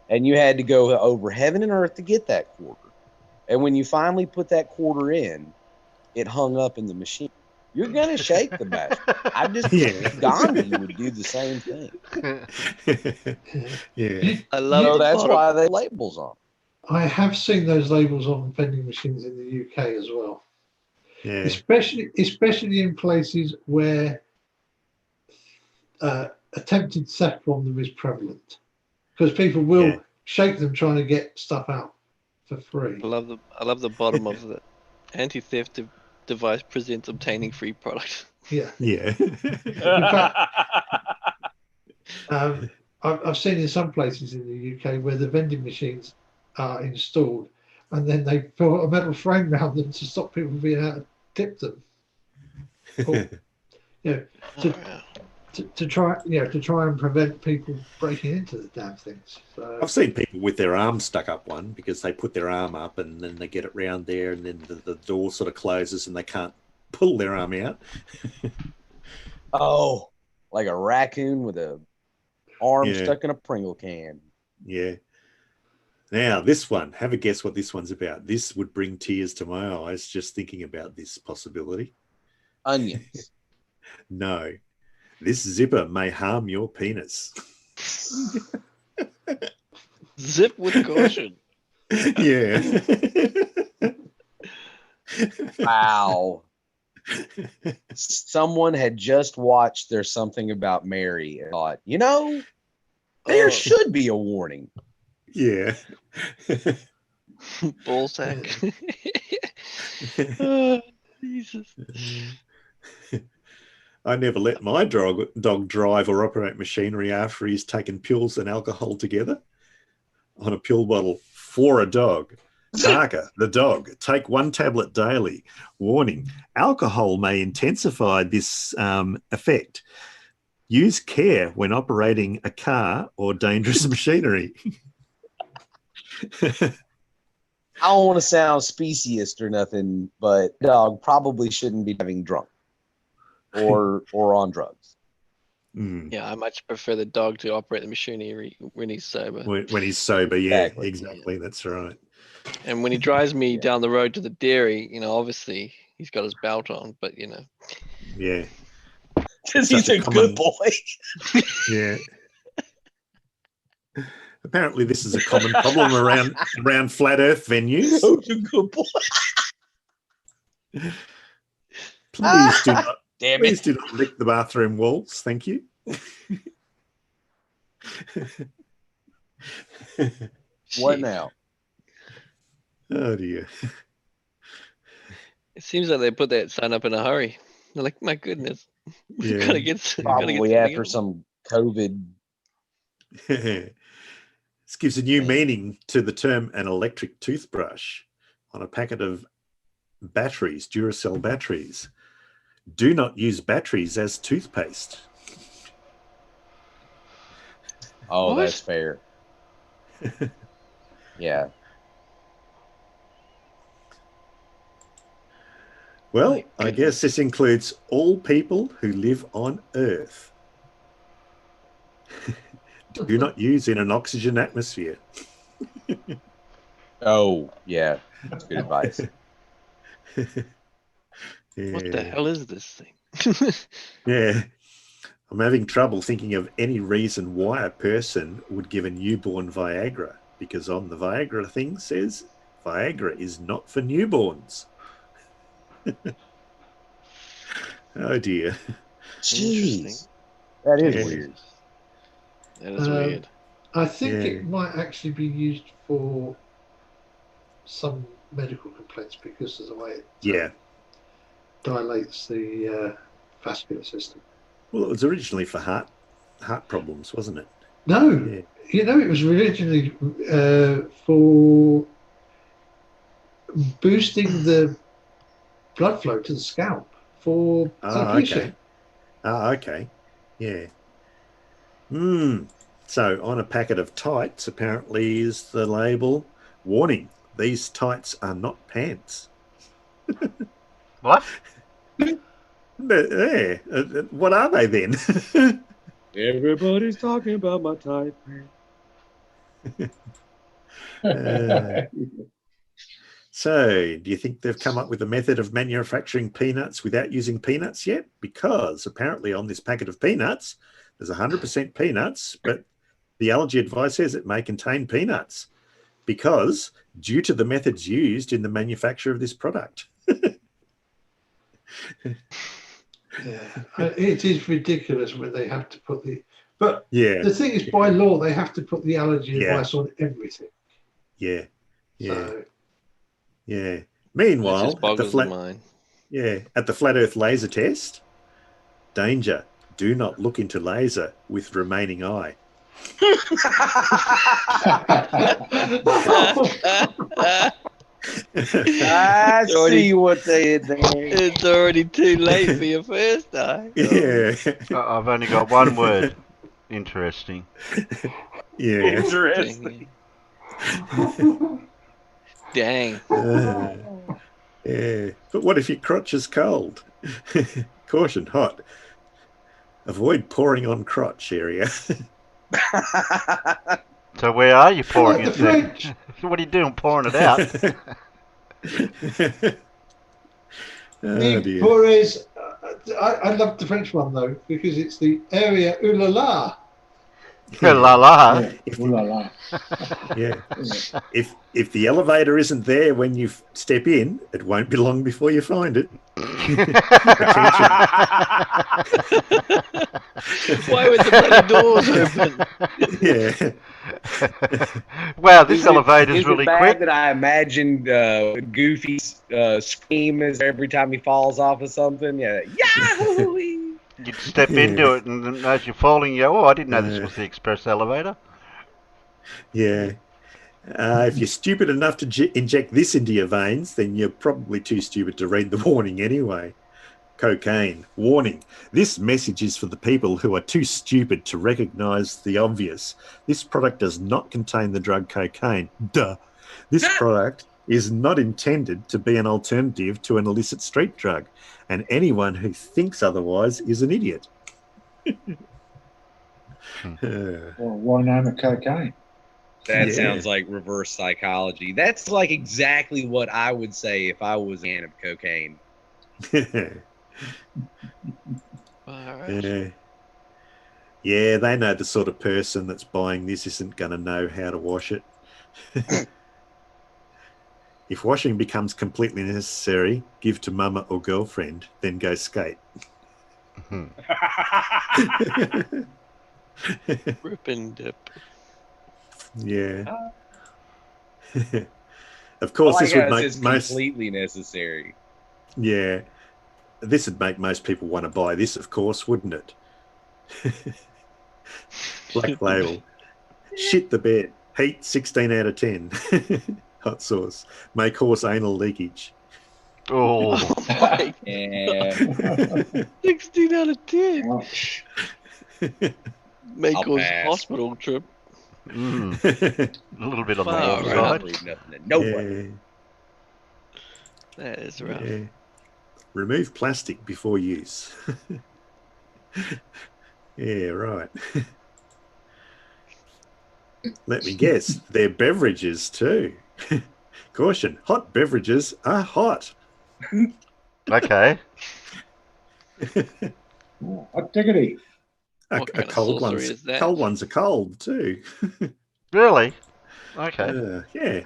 and you had to go over heaven and earth to get that quarter. And when you finally put that quarter in, it hung up in the machine. You're gonna shake the bastard. I just Gandhi would do the same thing. Yeah. I love So that's why they labels on. I have seen those labels on vending machines in the UK as well. Yeah. Especially in places where attempted theft from them is prevalent, because people will shake them trying to get stuff out for free. I love the bottom of the anti-theft device presents obtaining free product. Yeah. In fact, I've seen in some places in the UK where the vending machines are installed, and then they put a metal frame around them to stop people being able to tip them. to try and prevent people breaking into the damn things. So I've seen people with their arm stuck up one because they put their arm up and then they get it round there and then the door sort of closes and they can't pull their arm out. Oh, like a raccoon with a arm stuck in a Pringle can. Yeah. Now, this one, have a guess what this one's about. This would bring tears to my eyes just thinking about this possibility. Onions. No. This zipper may harm your penis. Zip with caution. Yeah. Wow. Someone had just watched There's Something About Mary and thought, there should be a warning. Yeah. Ballsack. Oh, Jesus. I never let my dog drive or operate machinery after he's taken pills and alcohol together on a pill bottle for a dog. Parker, the dog, take 1 tablet daily. Warning, alcohol may intensify this effect. Use care when operating a car or dangerous machinery. I don't want to sound speciest or nothing, but dog probably shouldn't be driving drunk or on drugs. Yeah, I much prefer the dog to operate the machinery when he's sober. When he's sober, yeah, exactly. That's right. And when he drives me down the road to the dairy, obviously he's got his belt on, but Yeah. Because he's a good boy. Yeah. Apparently, this is a common problem around flat Earth venues. Oh, a good boy. Please do not. Damn Please it. do not lick the bathroom walls. Thank you. What now? Oh dear. It seems like they put that sign up in a hurry. They're like, my goodness. Yeah. Gotta get Probably after some COVID. This gives a new meaning to the term an electric toothbrush on a packet of batteries, Duracell batteries. Do not use batteries as toothpaste. Oh, What? that's fair. Yeah. Well, I guess this includes all people who live on Earth. Do not use in an oxygen atmosphere. Oh, yeah. That's good advice. Yeah. What the hell is this thing? Yeah. I'm having trouble thinking of any reason why a person would give a newborn Viagra, because on the Viagra thing says Viagra is not for newborns. Oh dear. Jeez. That is Yeah. weird. That is weird. I think Yeah. it might actually be used for some medical complaints because of the way it Yeah. dilates the vascular system. Well, it was originally for heart problems, wasn't it? No, Yeah. it was originally for boosting the blood flow to the scalp for alopecia. Okay. Yeah. So on a packet of tights, apparently is the label, warning, these tights are not pants. What? But, yeah, what are they then? Everybody's talking about my tight pants. So, do you think they've come up with a method of manufacturing peanuts without using peanuts yet? Because apparently on this packet of peanuts, there's 100% peanuts, but the allergy advice says it may contain peanuts because due to the methods used in the manufacture of this product. Yeah, it is ridiculous when they have to put the. But Yeah. the thing is, by law, they have to put the allergy Yeah. advice on everything. Yeah. Yeah. So, Yeah. That Meanwhile, just boggles the mind. at the Flat Earth laser test, danger. Do not look into laser with remaining eye. I already- see what they did there. It's already too late for your first eye. Yeah. I've only got one word. Interesting. Yeah. Interesting. Dang. Yeah. But what if your crotch is cold? Caution, hot. Avoid pouring on crotch area. So where are you pouring the it then? French. What are you doing pouring it out? Oh, dear. Pourres, I love the French one though because it's the area ooh la la. La la. Yeah. Ooh la la. Yeah. If the elevator isn't there when you step in, it won't be long before you find it. Attention. Why were the bloody doors open? Yeah. Wow, this Is elevator's it really bad quick. that I imagined Goofy's scream as every time he falls off of something? Yeah, Yahoo! You'd step into it, and then as you're falling, you go, "Oh, I didn't know this was the express elevator." Yeah. If you're stupid enough to inject this into your veins, then you're probably too stupid to read the warning anyway. Cocaine. Warning. This message is for the people who are too stupid to recognize the obvious. This product does not contain the drug cocaine. Duh. This product is not intended to be an alternative to an illicit street drug, and anyone who thinks otherwise is an idiot. Or why name it cocaine? That Yeah. sounds like reverse psychology. That's like exactly what I would say if I was a fan of cocaine. Yeah. Yeah, they know the sort of person that's buying this isn't going to know how to wash it. If washing becomes completely necessary, give to mama or girlfriend, then go skate. Rip and dip. Yeah. Of course, this would make most. Completely necessary. Yeah. This would make most people want to buy this, of course, wouldn't it? Black label. Shit the bed. Heat 16 out of 10. Hot sauce. May cause anal leakage. Oh. Yeah. 16 out of 10. Ouch. May I'll cause pass. hospital trip. A little bit on the Wow, long right. side. Leave nothing to nobody. That is rough. Yeah. Remove plastic before use. Yeah, right. Let me guess, they're beverages too. Caution, hot beverages are hot. Okay. Oh, hot diggity. What kind of cold sorcery ones, is that? cold ones are cold too. Really? Okay. Yeah.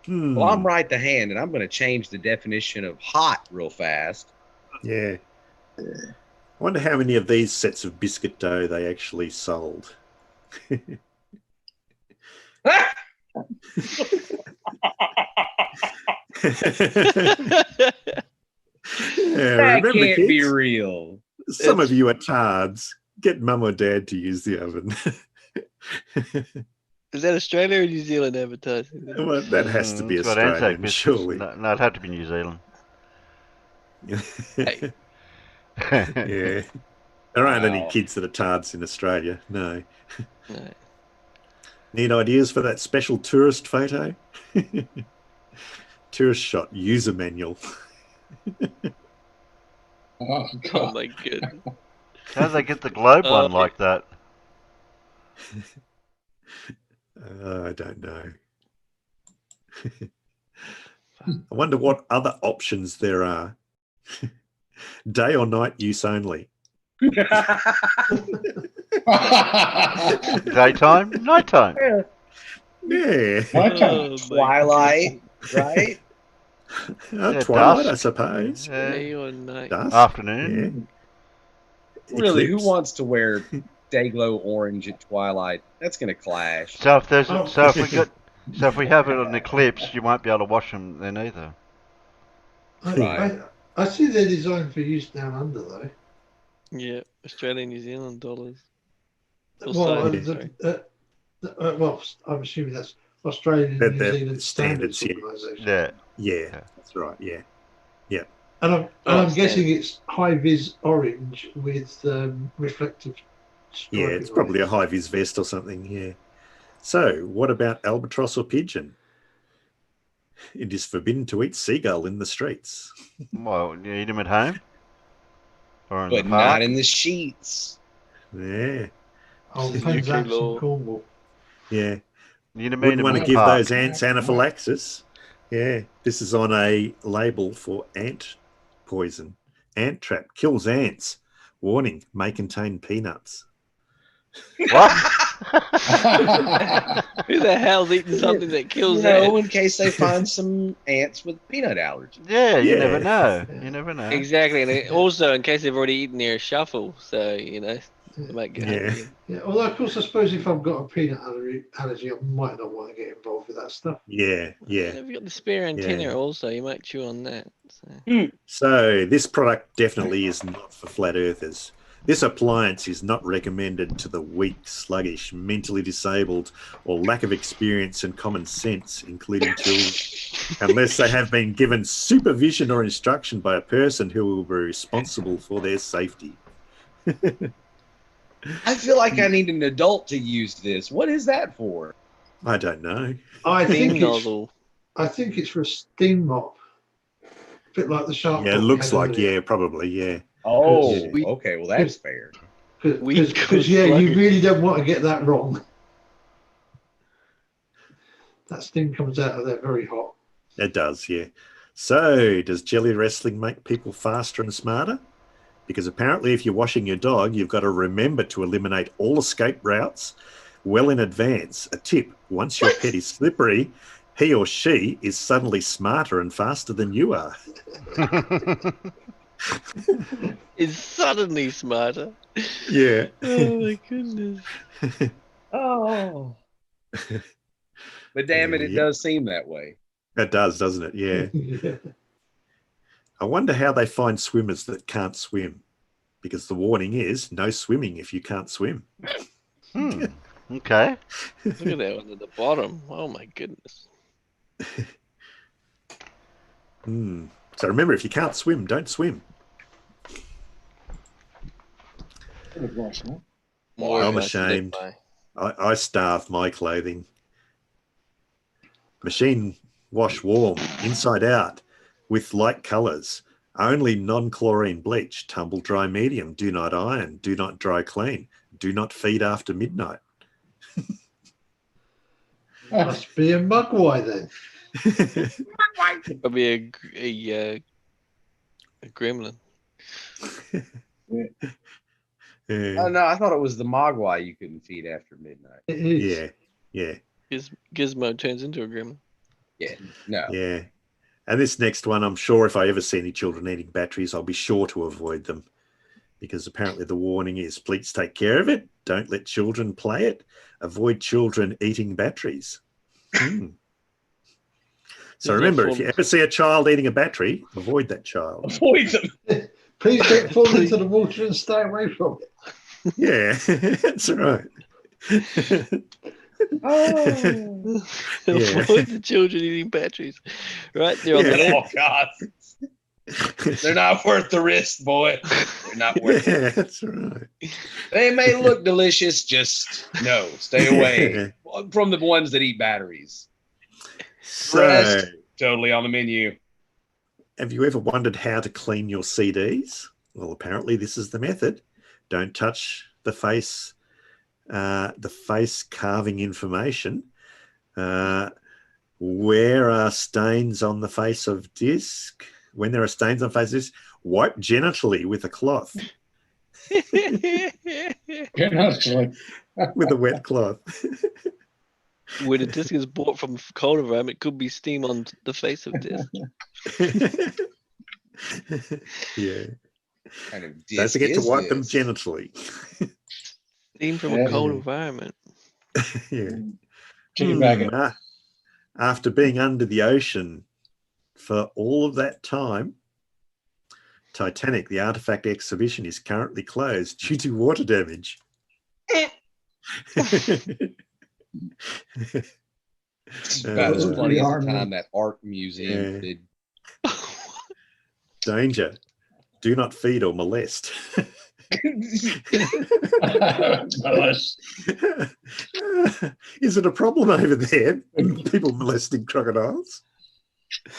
Well, I'm right the hand, and I'm going to change the definition of hot real fast. Yeah. I wonder how many of these sets of biscuit dough they actually sold. That remember, can't be kids, real. some of you are tards. Get mum or dad to use the oven. Is that Australia or New Zealand advertising? Well, that has to be It's got Australian, Anzac biscuits. surely. No, it'd have to be New Zealand. Hey. Yeah. There aren't any Wow. kids that are tards in Australia. No. No. Need ideas for that special tourist photo? Tourist shot user manual. Oh, Oh God. my goodness. How do they get the globe one yeah. like that? I don't know. I wonder what other options there are. Day or night use only. Daytime, nighttime. Yeah. Okay. Twilight, right? Yeah, Twilight, dusk. I suppose. Day or night. Dusk. Afternoon. Yeah. Really, who Eclipse. wants to wear Dayglow orange at twilight? That's going to clash. So if there's Oh. so if we have it an eclipse, you won't be able to wash them then either. Right. I see they're designed for use down under though. Yeah, Australian, New Zealand dollars. Or Well, sorry. well, I'm assuming that's Australian They're and New Zealand standards, Standards yeah. Organisation. Yeah. Yeah, that's right. Yeah, yeah. And I'm guessing it's high vis orange with reflective striping. Yeah, it's probably a high vis vest or something. Yeah. So, what about albatross or pigeon? It is forbidden to eat seagull in the streets. Well, you eat them at home? Or in But the park? not in the sheets. Yeah. Oh, Penzance in Cornwall. Yeah. You don't Wouldn't mean want to in the give park. those ants anaphylaxis. Yeah. This is on a label for ant poison. Ant trap kills ants. Warning, may contain peanuts. What? Who the hell's eating something that kills You know, ants? in case they find some ants with peanut allergies. Yeah, you Yeah. never know. You never know. Exactly, and also in case they've already eaten their shuffle, so you know, they might get hungry. Yeah, although of course I suppose if I've got a peanut allergy, I might not want to get involved with that stuff. Yeah, yeah. If you've got the spare antenna Yeah. also, you might chew on that. So this product definitely is not for flat earthers. This appliance is not recommended to the weak, sluggish, mentally disabled, or lack of experience and common sense, including children, unless they have been given supervision or instruction by a person who will be responsible for their safety. I feel like I need an adult to use this. What is that for? I don't know. I think Steam nozzle. I think it's for a steam mop. A bit like the shark. Yeah, it looks like, yeah, probably, yeah. Oh, Yeah. okay. Well, that's fair. Because yeah, you really don't want to get that wrong. That steam comes out of there very hot. It does, yeah. So, does jelly wrestling make people faster and smarter? Because apparently if you're washing your dog, you've got to remember to eliminate all escape routes well in advance. A tip, once your pet is slippery, he or she is suddenly smarter and faster than you are. Is suddenly smarter. Yeah. Oh my goodness. Oh. But damn it, it does seem that way. It does, doesn't it? Yeah. I wonder how they find swimmers that can't swim, because the warning is no swimming if you can't swim. Okay. Look at that one at the bottom. Oh my goodness. So remember, if you can't swim, don't swim. More I'm advice to live ashamed. by. I starve my clothing. Machine wash warm, inside out, with light colours. Only non-chlorine bleach, tumble dry medium. Do not iron. Do not dry clean. Do not feed after midnight. Must be a mugwai then. Probably a gremlin. Oh no, I thought it was the mogwai you couldn't feed after midnight. It is. Yeah. Gizmo turns into a gremlin. Yeah, no. Yeah. And this next one, I'm sure if I ever see any children eating batteries, I'll be sure to avoid them. Because apparently the warning is, please take care of it. Don't let children play it. Avoid children eating batteries. So remember, if you ever see a child eating a battery, avoid that child. Avoid them. Please don't fall into the water and stay away from it. Yeah, that's right. Avoid the children eating batteries. Right there on the Oh left. God. They're not worth the risk, boy. They're not worth it. That's right. They may look delicious, just no, stay away from the ones that eat batteries. So, Rest, totally on the menu. have you ever wondered how to clean your CDs? Well, apparently this is the method. Don't touch the face carving information. Where are stains on the face of disc? When there are stains on face of disc, wipe genitally with a cloth. With a wet cloth. When a disc is bought from a cold environment, it could be steam on the face of disc. Yeah. Kind of Don't forget to wipe them genitally. Steam from a cold environment. Yeah. After being under the ocean for all of that time, Titanic, the artifact exhibition, is currently closed due to water damage. That's about as funny as the time that art museum Yeah. did. Danger. Do not feed or molest. Is it a problem over there? People molesting crocodiles?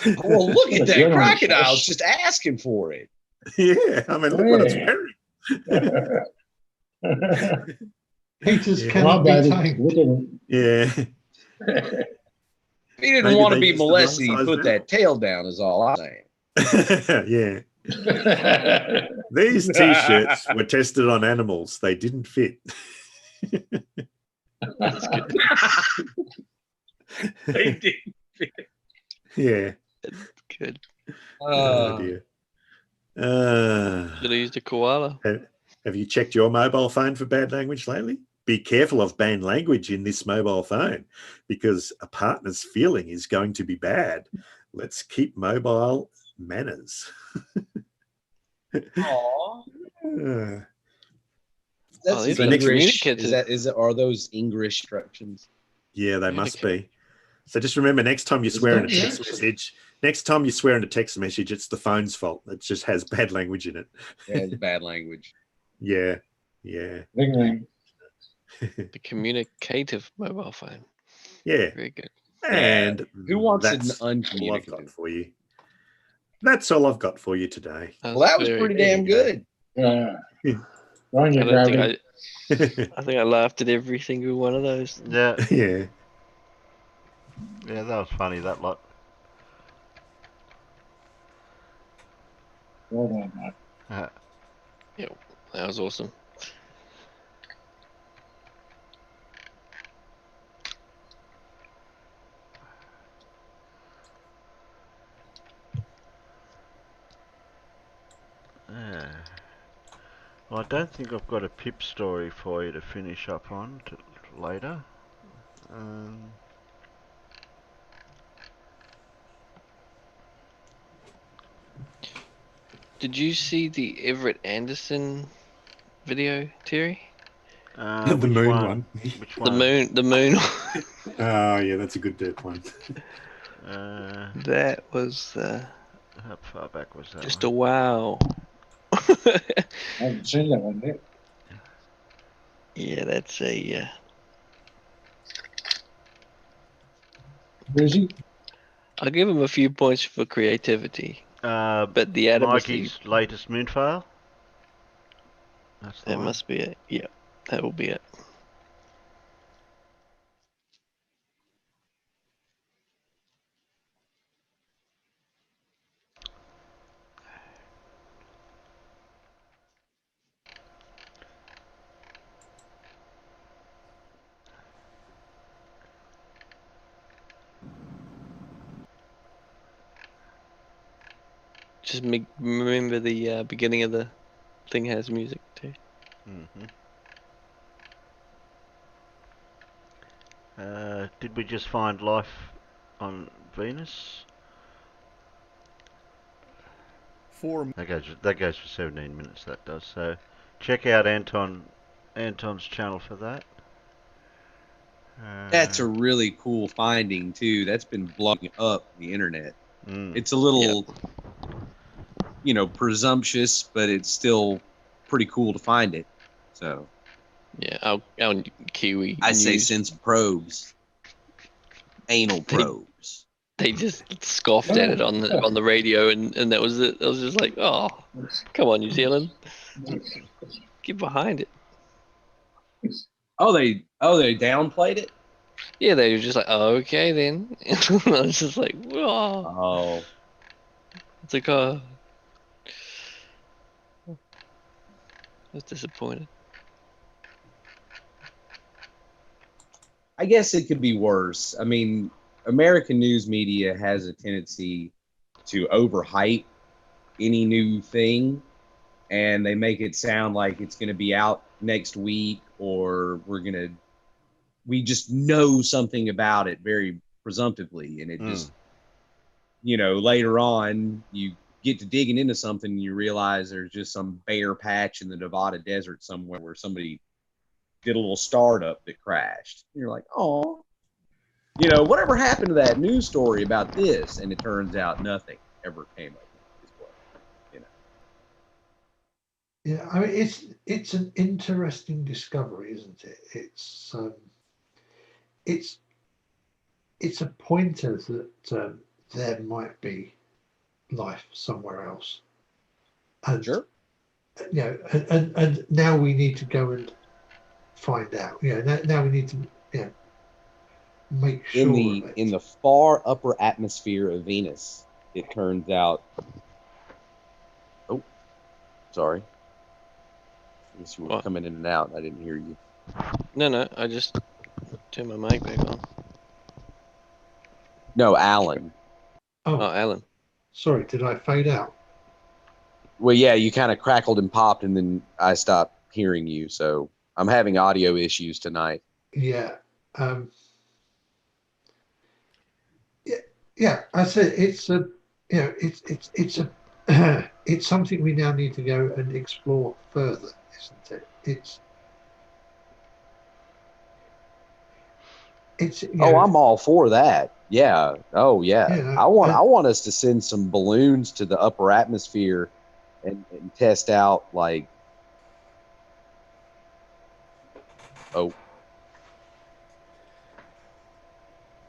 Oh, well, look at that crocodile's just asking for it. Yeah, I mean, look what it's wearing. Peter's Yeah. cannot be tamed. Yeah. If he didn't Maybe want to they be used the wrong molested, he'd size put that tail down, is all I'm saying. Yeah. These t-shirts were tested on animals. They didn't fit. That's good. They didn't fit. Yeah. That's good. Oh dear. Should have used a koala. Have you checked your mobile phone for bad language lately? Be careful of banned language in this mobile phone because a partner's feeling is going to be bad. Let's keep mobile manners. Aww. That's these so are next communicators. Are those English instructions? Yeah, they must be. So just remember, next time you swear in a text message, it's the phone's fault. It just has bad language in it. Yeah, it's bad language. Yeah, yeah. The communicative mobile phone. Yeah. Very good. And who wants an that's all I've uncommunicative got for you. That's all I've got for you today. Well, that was pretty damn good. I think I laughed at every single one of those. Yeah. Yeah. Yeah, that was funny, that lot. Well done, mate. Yep, that was awesome. Well, I don't think I've got a Pip story for you to finish up on later. Did you see the Everett Anderson video, Terry? The Which moon one? Which one? The moon. Oh, yeah, that's a good derp one. That was How far back was that? just a wow. I haven't seen that one yet. Yeah, that's a. Busy? I'll give him a few points for creativity. But the adamantly, Mikey's latest moonfile? That's the that one. must be it. Yeah, that will be it. Just remember the beginning of the thing has music too. Did we just find life on Venus? That goes for 17 minutes. That does. So, check out Anton's channel for that. That's a really cool finding too. That's been blowing up the internet. It's a little, presumptuous, but it's still pretty cool to find it. So, yeah, our Kiwi. I say send some probes, anal probes. They just scoffed at it on the radio, and that was it. I was just like, oh, come on, New Zealand, get behind it. Oh, they downplayed it. Yeah, they were just like, oh, okay then. I was just like, whoa. Oh, it's like, I was disappointed. I guess it could be worse. I mean, American news media has a tendency to overhype any new thing, and they make it sound like it's going to be out next week, or we just know something about it very presumptively, and it just, later on you get to digging into something and you realize there's just some bare patch in the Nevada desert somewhere where somebody did a little startup that crashed. And you're like, oh. You know, whatever happened to that news story about this? And it turns out nothing ever came of it. Is what, you know. Yeah, I mean, it's an interesting discovery, isn't it? It's a pointer that there might be life somewhere else, and Sure. you know, and now we need to go and find out. You know, now we need to make sure of it. In the far upper atmosphere of Venus, it turns out. Oh, sorry. You were coming in and out. I didn't hear you. No, I just turned my mic back on. No, Alan. Oh, Alan. Sorry, did I fade out? Well, yeah, you kind of crackled and popped, and then I stopped hearing you. So I'm having audio issues tonight. Yeah. Yeah. I said it's a, you know, it's a, it's something we now need to go and explore further, isn't it? I'm all for that. Yeah. Oh, yeah. Yeah, I want us to send some balloons to the upper atmosphere and test out like. Oh.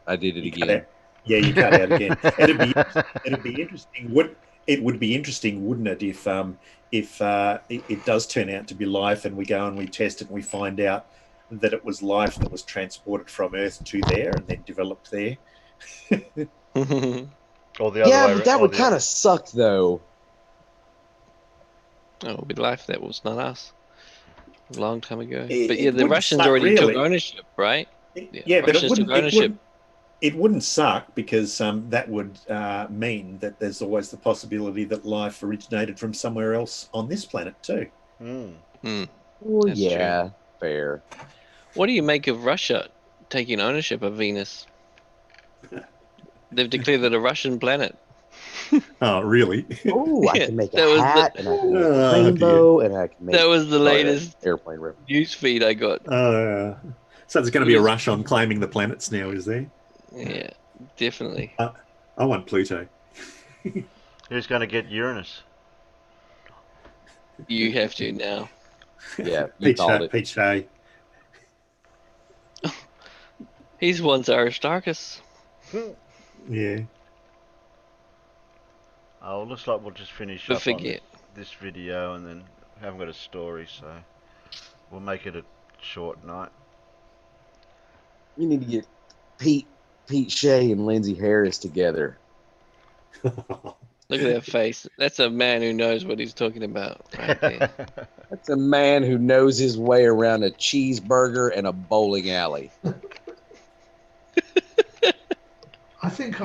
I did it again. Yeah, you cut out again. It'd be interesting. It would be interesting, wouldn't it, if it does turn out to be life, and we go and we test it and we find out that it was life that was transported from Earth to there and then developed there. Or the other yeah, way, but that would kind of suck, though. Oh, it would be life that was not us. A long time ago. It but yeah, the wouldn't Russians suck, already took really. ownership, right? Yeah, but Russians took ownership. it wouldn't suck, because that would mean that there's always the possibility that life originated from somewhere else on this planet too. Well, That's yeah, true. fair. What do you make of Russia taking ownership of Venus? They've declared it a Russian planet. Oh, really? Oh, I can make that a was hat, and I can make a rainbow, and I can make. That was the latest airplane reference. news feed I got. So there's going to be a rush on claiming the planets now, is there? Yeah, definitely. I want Pluto. Who's going to get Uranus? You have to now. Yeah, you called it. Pete Shea. He's once Aristarchus. Yeah. Oh, looks like we'll just finish up on this video, and then we haven't got a story, so we'll make it a short night. You need to get Pete Shea and Lindsay Harris together. Look at that face. That's a man who knows what he's talking about right there. That's a man who knows his way around a cheeseburger and a bowling alley. I think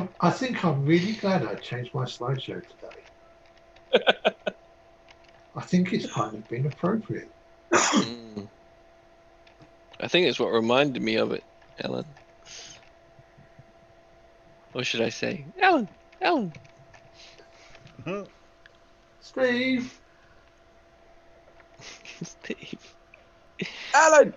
I'm really glad I changed my slideshow today. I think it's kind of been appropriate. I think it's what reminded me of it, Ellen. What should I say? Ellen! Steve! Steve. Alan!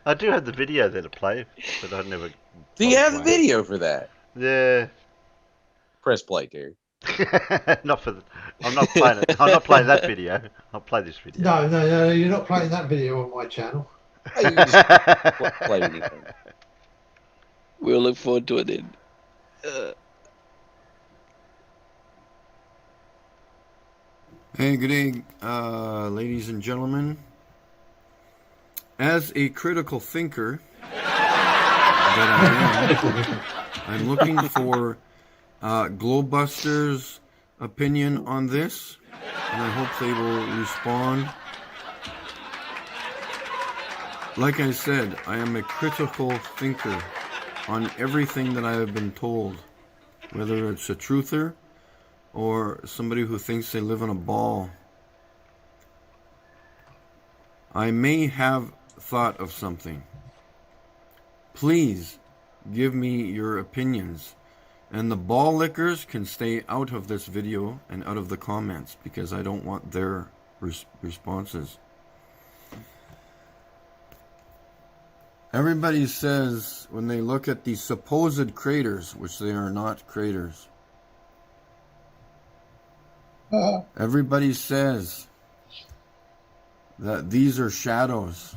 I do have the video there to play, but I never. Do you have a video for that? Yeah. Press play, Terry. Not for. I'm not playing it. I'm not playing that video. I'll play this video. No, you're not playing that video on my channel. You can just play anything. We'll look forward to it then. Hey, good day, ladies and gentlemen. As a critical thinker that I am, I'm looking for Globebusters' opinion on this, and I hope they will respond. Like I said, I am a critical thinker on everything that I have been told, whether it's a truther or somebody who thinks they live in a ball. I may have thought of something. Please give me your opinions. And the ball lickers can stay out of this video and out of the comments, because I don't want their responses. Everybody says when they look at the supposed craters, which they are not craters. Everybody says that these are shadows.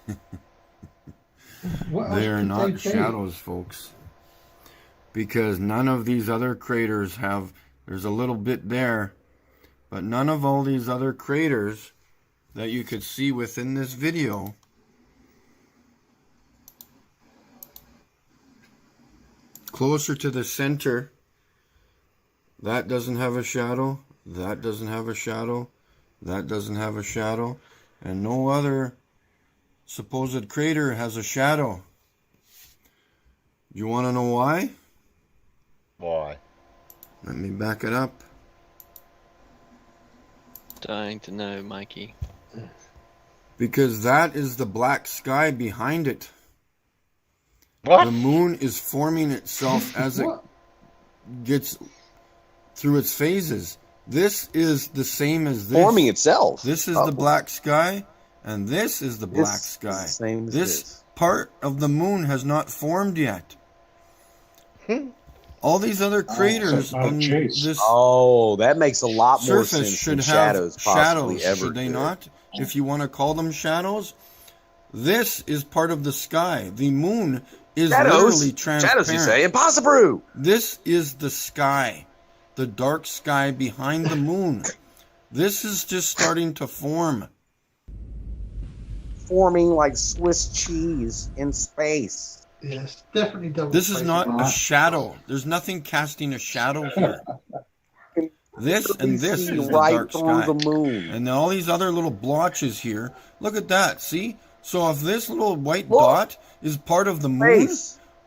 They are not shadows, folks. Because none of these other craters have, there's a little bit there, but none of all these other craters that you could see within this video closer to the center, that doesn't have a shadow, that doesn't have a shadow, that doesn't have a shadow, and no other supposed crater has a shadow. You want to know why? Why? Let me back it up. Dying to know, Mikey. Because that is the black sky behind it. What? The moon is forming itself as it gets through its phases. This is the same as this. Forming itself. This is the black sky, and this is the black sky. Same as This part of the moon has not formed yet. All these other craters on this that makes a lot more surface sense should than have shadows possibly ever should they do. not? If you want to call them shadows, this is part of the sky. The moon is literally transparent. Shadows, you say? Impossible! This is the sky, the dark sky behind the moon. This is just starting to form. Forming like Swiss cheese in space. Yes, definitely double. This is not a shadow. There's nothing casting a shadow here. This and this is the dark sky. The moon. And then all these other little blotches here. Look at that. See? So if this little white dot is part of the moon,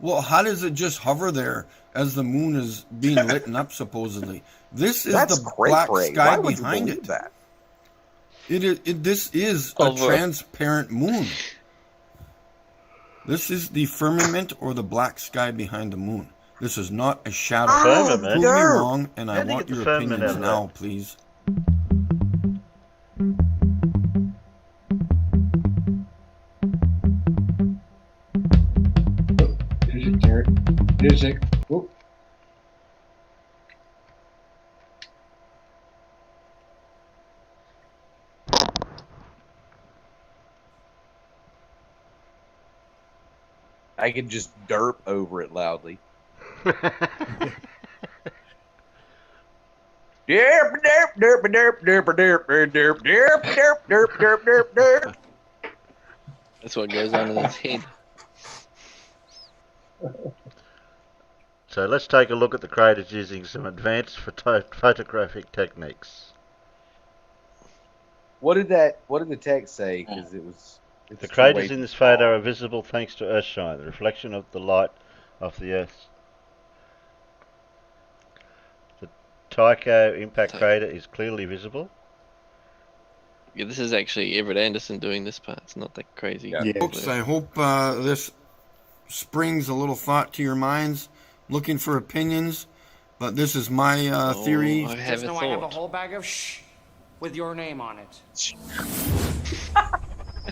well, how does it just hover there as the moon is being lit up, supposedly? This is the black sky behind it. This is a transparent moon. This is the firmament or the black sky behind the moon. This is not a shadow. Firmament? Prove me wrong, and I How do you want get the your firmament opinions out of now, that? please. Music, Derek. Music. Whoop. I could just derp over it loudly. Derp, derp, derp, derp, derp, derp, derp, derp, derp, derp, derp, derp, derp. That's what goes on in his head. So let's take a look at the craters using some advanced photographic techniques. What did the text say? Because it was. The craters in this photo are visible thanks to Earthshine, the reflection of the light of the Earth. The Tycho impact crater is clearly visible. Yeah, this is actually Everett Anderson doing this part. It's not that crazy. Yeah. Folks, I hope this springs a little thought to your minds. Looking for opinions, but this is my theory. I have a I have a thought. whole bag of shh with your name on it.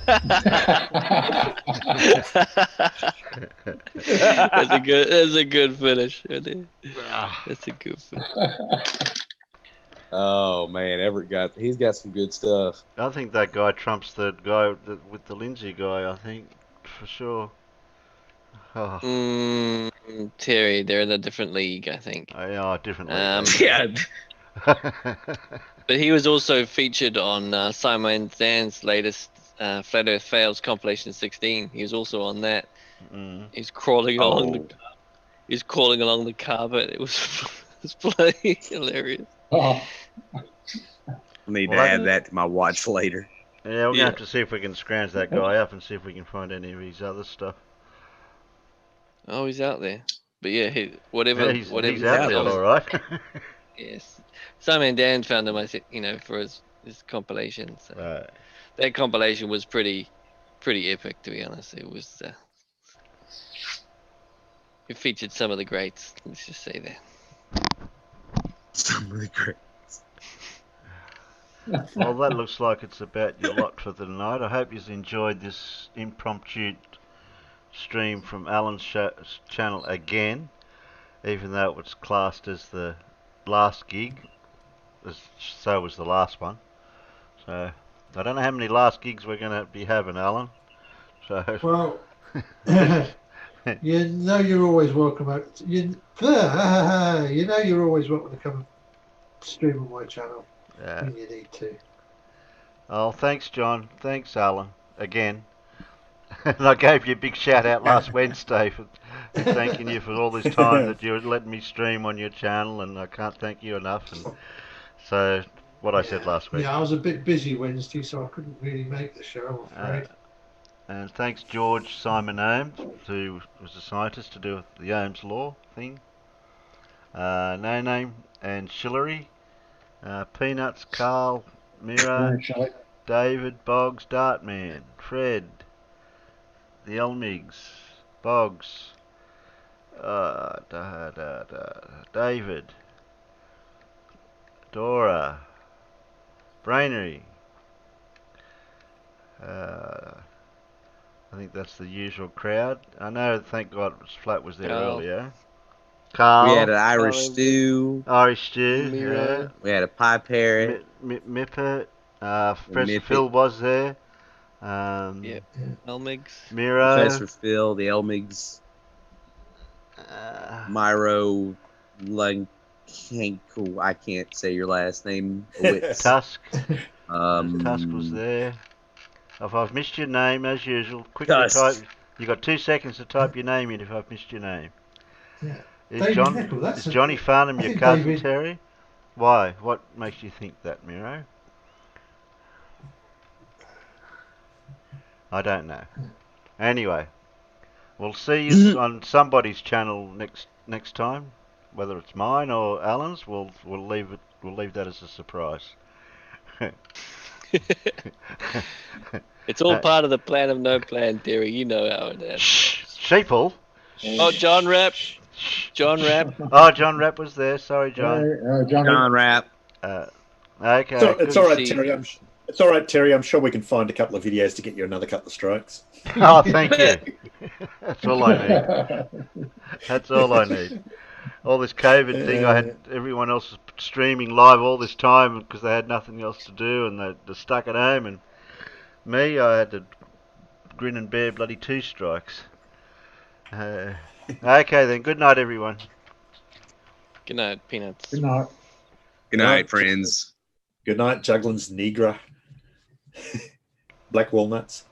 That's a good finish. That's a good finish. Oh man, he's got some good stuff. I think that guy trumps the guy with the Lindsay guy, I think, for sure. Oh. Terry, they're in a different league, I think. Yeah, different league. Yeah. But he was also featured on Simon Dan's latest Flat Earth Fails compilation 16. He was also on that. He's crawling along he's crawling along the carpet. It was bloody hilarious. Oh. I need to add that to my watch later. Yeah, we're gonna have to see if we can scrounge that guy up and see if we can find any of his other stuff. Oh, he's out there. But yeah, whatever. He's out there, all right. Yes, Simon Dan found him. I said, for his compilation. So that compilation was pretty epic, to be honest. It was. It featured some of the greats. Let's just say that. Some of the greats. Well, that looks like it's about your lot for the night. I hope you've enjoyed this impromptu stream from Alan's channel again, even though it was classed as the last gig. So was the last one. So I don't know how many last gigs we're going to be having, Alan. So well, you know you're always welcome. You know you're always welcome to come and stream on my channel when you need to. Oh, thanks, John. Thanks, Alan. Again. And I gave you a big shout out last Wednesday for thanking you for all this time that you let me stream on your channel, and I can't thank you enough. And so, what I said last week. Yeah, I was a bit busy Wednesday, so I couldn't really make the show, I'm afraid. And thanks, George Simon Ohms, who was a scientist to do with the Ohm's law thing. No Name and Shillery. Peanuts, Carl, Mira, David, Boggs, Dartman, Fred, the Elmigs, Boggs, David, Dora, Brainery. I think that's the usual crowd. I know, thank God, Flat was there earlier. Carl. We had an Irish stew. Irish stew, Miro. yeah. We had a pie parrot. Mippet. Professor Phil was there. Elmigs. Miro. Professor Phil, the Elmigs. Myro. I can't say your last name. Tusk. Tusk was there. If I've missed your name, as usual, quickly type. You got 2 seconds to type your name in if I've missed your name. Yeah. Is Johnny Farnham your cousin, David. Terry? Why? What makes you think that, Miro? I don't know. Anyway, we'll see you on somebody's channel next time, whether it's mine or Alan's. We'll leave that as a surprise. It's all part of the plan of no plan, Terry. You know how it is. Sheeple. Oh, John Rapp. John Rapp. Oh, John Rapp was there. Sorry, John. John Rapp. Okay. It's all right, Terry. It's all right, Terry. I'm sure we can find a couple of videos to get you another couple of strokes. Oh, thank you. That's all I need. That's all I need. All this COVID thing, I had everyone else streaming live all this time because they had nothing else to do and they're stuck at home. And me, I had to grin and bear bloody 2 strikes. Okay then. Good night, everyone. Good night, Peanuts. Good night. Good night, friends. Good night, Juglin's Negra. Black walnuts.